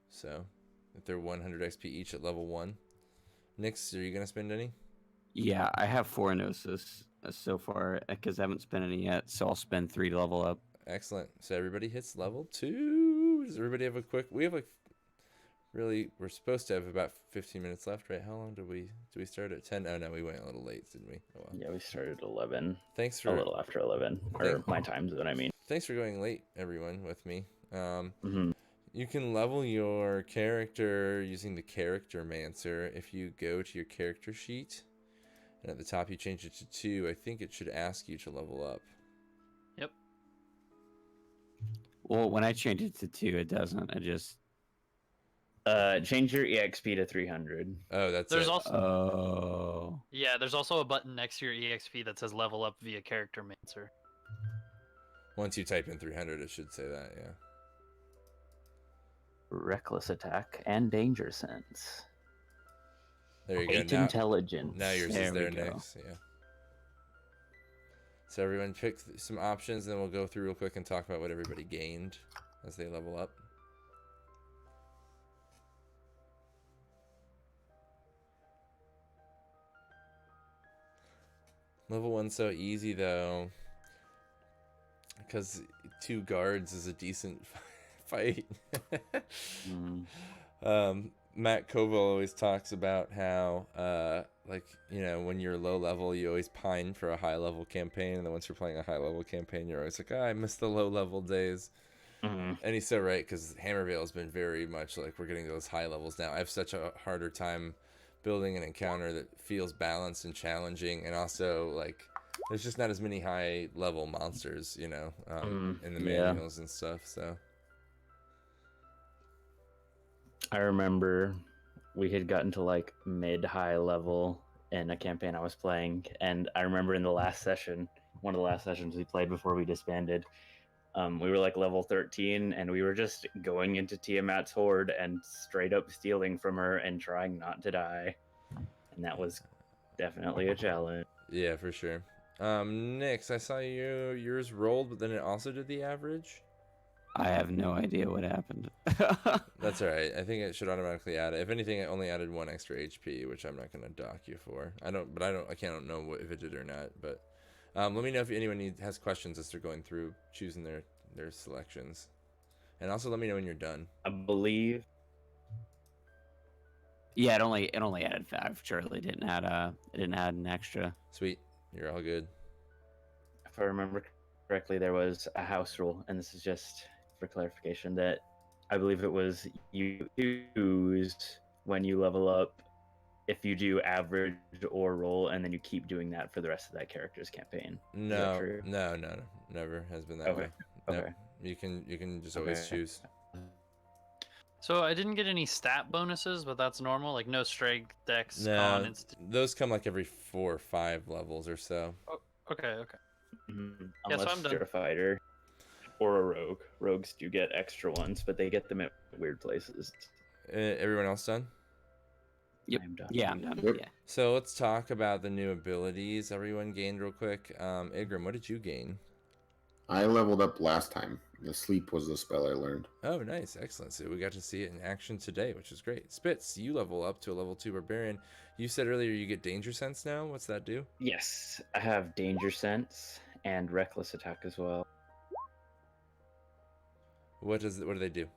So if they're 100 XP each at level 1. Nix, are you gonna spend any? Yeah, I have 4 Gnosis so far because I haven't spent any yet, so I'll spend 3 to level up. Excellent. So everybody hits level 2. Does everybody have we have we're supposed to have about 15 minutes left, right? How long did we start at 10? Oh no, we went a little late, didn't we? Oh, well. Yeah, we started at 11. Thanks for a little after 11, or my time zone, I mean. Thanks for going late, everyone, with me. Mm-hmm. You can level your character using the Character Mancer. If you go to your character sheet, and at the top you change it to 2, I think it should ask you to level up. Yep. Well, when I change it to 2, it doesn't. It just... change your EXP to 300. Oh, There's it. Oh. Yeah, there's also a button next to your EXP that says level up via Character Mancer. Once you type in 300, it should say that, yeah. Reckless attack and danger sense. There you Great go. Intelligence. Now yours There is there we go. next, yeah. So everyone pick some options, and then we'll go through real quick and talk about what everybody gained as they level up. Level 1's so easy though, because 2 guards is a decent fight. Matt Koval always talks about how, when you're low level, you always pine for a high level campaign, and then once you're playing a high level campaign, you're always like, I miss the low level days. Mm-hmm. And he's so right, because Hammervale has been very much like we're getting those high levels now. I have such a harder time building an encounter that feels balanced and challenging, and also like there's just not as many high level monsters, in the manuals and stuff. So I remember we had gotten to like mid-high level in a campaign I was playing, and I remember in the last session, one of the last sessions we played before we disbanded, we were like level 13, and we were just going into Tiamat's horde and straight up stealing from her and trying not to die, and that was definitely a challenge. yeah, for sure. Nix, I saw yours rolled, but then it also did the average. I have no idea what happened. That's all right. I think it should automatically add it. If anything, it only added 1 extra HP, which I'm not gonna dock you for. I can't know if it did or not. But let me know if anyone has questions as they're going through choosing their selections, and also let me know when you're done. I believe. Yeah, it only added 5. Surely it didn't add an extra. Sweet, you're all good. If I remember correctly, there was a house rule, and this is just for clarification, that I believe it was you choose when you level up if you do average or roll, and then you keep doing that for the rest of that character's campaign. Is that No, true? no, never has been that Okay. way. Nope. Okay. You can just always Okay. choose. So I didn't get any stat bonuses, but that's normal. Like no strength, dex, con, No, instinct. those come like every 4 or 5 levels or so. Oh, okay. Mhm. Yeah, so Unless I'm done. you're a fighter or a rogue. Rogues do get extra ones, but they get them at weird places. Everyone else done? Yep. I'm done. Yeah, I'm done. Yep. Yeah. So let's talk about the new abilities everyone gained real quick. Igrim, what did you gain? I leveled up last time. The sleep was the spell I learned. Oh, nice. Excellent. So we got to see it in action today, which is great. Spitz, you level up to a level 2 barbarian. You said earlier you get danger sense now. What's that do? Yes, I have danger sense and reckless attack as well. What do they do?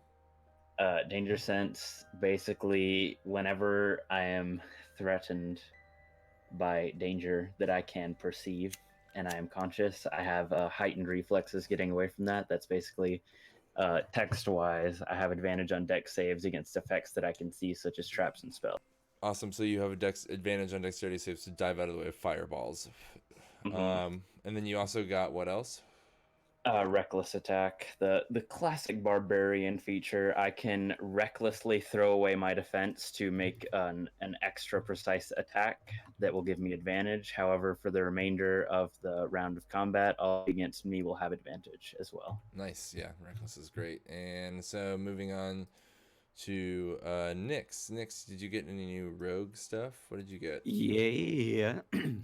Danger sense, basically, whenever I am threatened by danger that I can perceive and I am conscious, I have heightened reflexes getting away from that. That's basically text-wise. I have advantage on dex saves against effects that I can see, such as traps and spells. Awesome. So you have a advantage on dexterity saves to dive out of the way of fireballs. Mhm. And then you also got what else? Reckless attack, the classic barbarian feature. I can recklessly throw away my defense to make an extra precise attack that will give me advantage. However, for the remainder of the round of combat, all against me will have advantage as well. Nice. Yeah, reckless is great. And so moving on to Nyx. Nyx, did you get any new rogue stuff? What did you get? Yeah.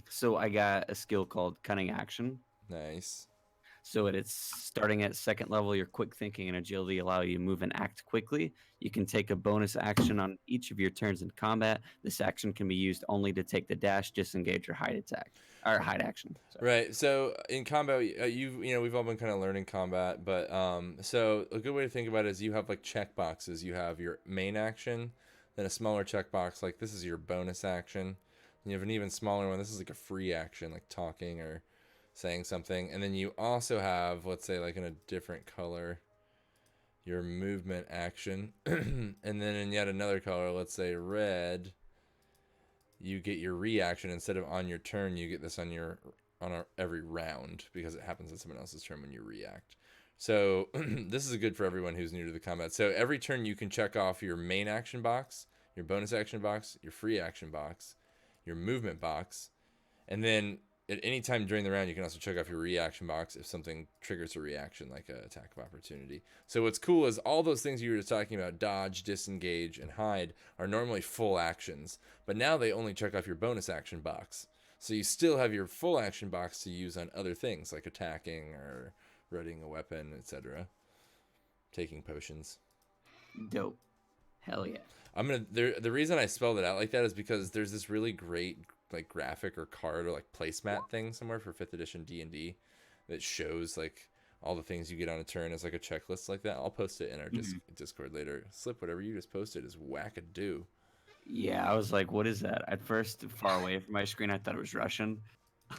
So I got a skill called Cunning Action. Nice. So it's starting at 2nd level. Your quick thinking and agility allow you to move and act quickly. You can take a bonus action on each of your turns in combat. This action can be used only to take the dash, disengage, or hide attack, or hide action. Sorry. Right. So in combat, we've all been kind of learning combat, but so a good way to think about it is you have like check boxes. You have your main action, then a smaller checkbox like this is your bonus action. And you have an even smaller one. This is like a free action, like talking or saying something. And then you also have, let's say, like in a different color, your movement action, and then in yet another color, let's say red, you get your reaction. Instead of on your turn, you get this on every round because it happens on someone else's turn when you react. So this is good for everyone who's new to the combat. So every turn you can check off your main action box, your bonus action box, your free action box, your movement box, and then at any time during the round you can also check off your reaction box if something triggers a reaction like an attack of opportunity. So what's cool is all those things you were just talking about, dodge, disengage, and hide, are normally full actions, but now they only check off your bonus action box. So you still have your full action box to use on other things like attacking or readying a weapon, etc. Taking potions. Dope. Hell yeah. The reason I spelled it out like that is because there's this really great like graphic or card or like placemat thing somewhere for 5th edition D&D that shows like all the things you get on a turn as like a checklist like that. I'll post it in our Discord later. Slip, whatever you just posted is wackadoo. Yeah, I was like, what is that? At first, far away from my screen, I thought it was Russian.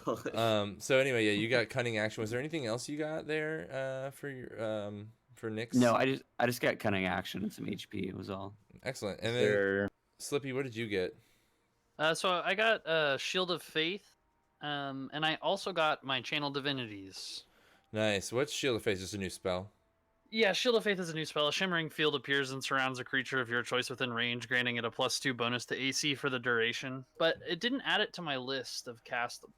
So anyway, yeah, you got cunning action. Was there anything else you got there for your for Nyx? No, I just got Cunning Action and some HP. It was all. Excellent. And then Slippy, what did you get? So I got Shield of Faith, and I also got my Channel Divinities. Nice. What's Shield of Faith? Just a new spell? Yeah, Shield of Faith is a new spell. A shimmering field appears and surrounds a creature of your choice within range, granting it a +2 bonus to AC for the duration. But it didn't add it to my list of castables.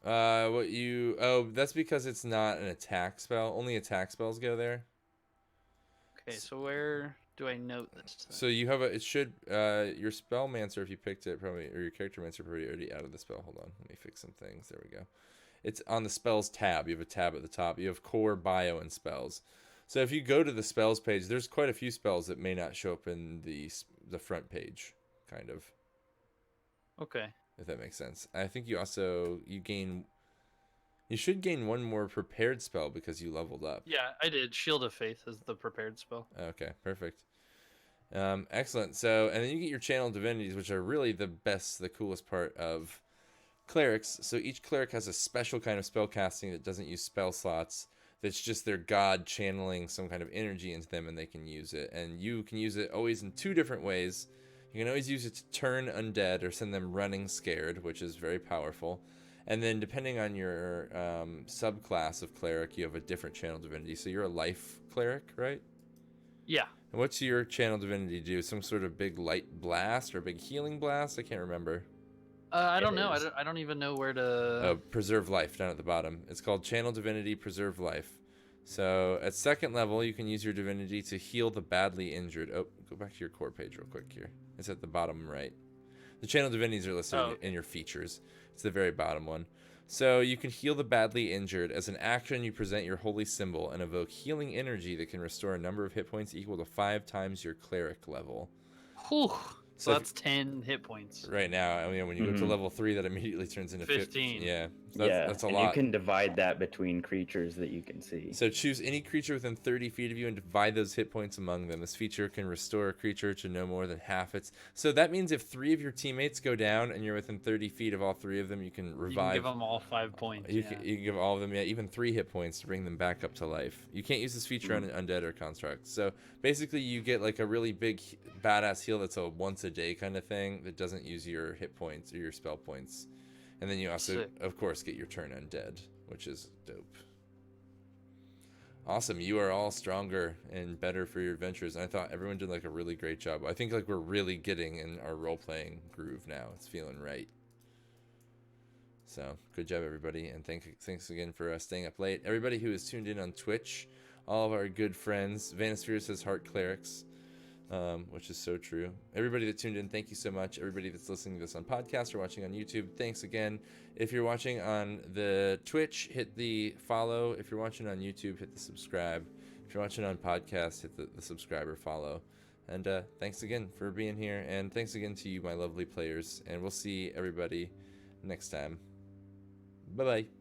That's because it's not an attack spell. Only attack spells go there. Okay, so where do I note this then? So you have your Spellmancer, if you picked it, probably, or your Charactermancer probably already added the spell. Hold on, let me fix some things. There we go. It's on the spells tab. You have a tab at the top. You have core, bio, and spells. So if you go to the spells page, there's quite a few spells that may not show up in the front page, kind of. Okay. If that makes sense. I think you should gain one more prepared spell because you leveled up. Yeah, I did. Shield of Faith is the prepared spell. Okay, perfect. Excellent. So, and then you get your channel divinities, which are really the coolest part of clerics. So each cleric has a special kind of spell casting that doesn't use spell slots. That's just their god channeling some kind of energy into them, and they can use it. And you can use it always in two different ways. You can always use it to turn undead or send them running scared, which is very powerful. And then depending on your subclass of cleric, you have a different channel divinity. So you're a life cleric, right? Yeah. And what's your channel divinity do? Some sort of big light blast or big healing blast? I can't remember. I don't know. I don't even know where to. Preserve life down at the bottom. It's called channel divinity preserve life. So at second level, you can use your divinity to heal the badly injured. Oh, go back to your core page real quick here. It's at the bottom right. The channel divinities are listed in your features. It's the very bottom one. So you can heal the badly injured. As an action, you present your holy symbol and evoke healing energy that can restore a number of hit points equal to 5 times your cleric level. Whew. So that's 10 hit points. Right now, I mean, when you go to level 3, that immediately turns into 15. Yeah, that's a and lot. you can divide that between creatures that you can see. So choose any creature within 30 feet of you and divide those hit points among them. This feature can restore a creature to no more than half its. So that means if 3 of your teammates go down and you're within 30 feet of all 3 of them, you can revive. You can give them all 5 points. You can give all of them, even 3 hit points to bring them back up to life. You can't use this feature on an undead or construct. So basically, you get like a really big, badass heal that's a once a day kind of thing that doesn't use your hit points or your spell points. And then you also, of course, get your turn undead, which is dope. Awesome. You are all stronger and better for your adventures. And I thought everyone did like a really great job. I think like we're really getting in our role-playing groove now. It's feeling right. So good job, everybody. And thanks again for staying up late. Everybody who is tuned in on Twitch, all of our good friends. Vanisphere says Heart Clerics. Which is so true. Everybody that tuned in, thank you so much. Everybody that's listening to this on podcast or watching on YouTube, thanks again. If you're watching on the Twitch, hit the follow. If you're watching on YouTube, hit the subscribe. If you're watching on podcast, hit the subscribe or follow. And thanks again for being here. And thanks again to you, my lovely players. And we'll see everybody next time. Bye-bye.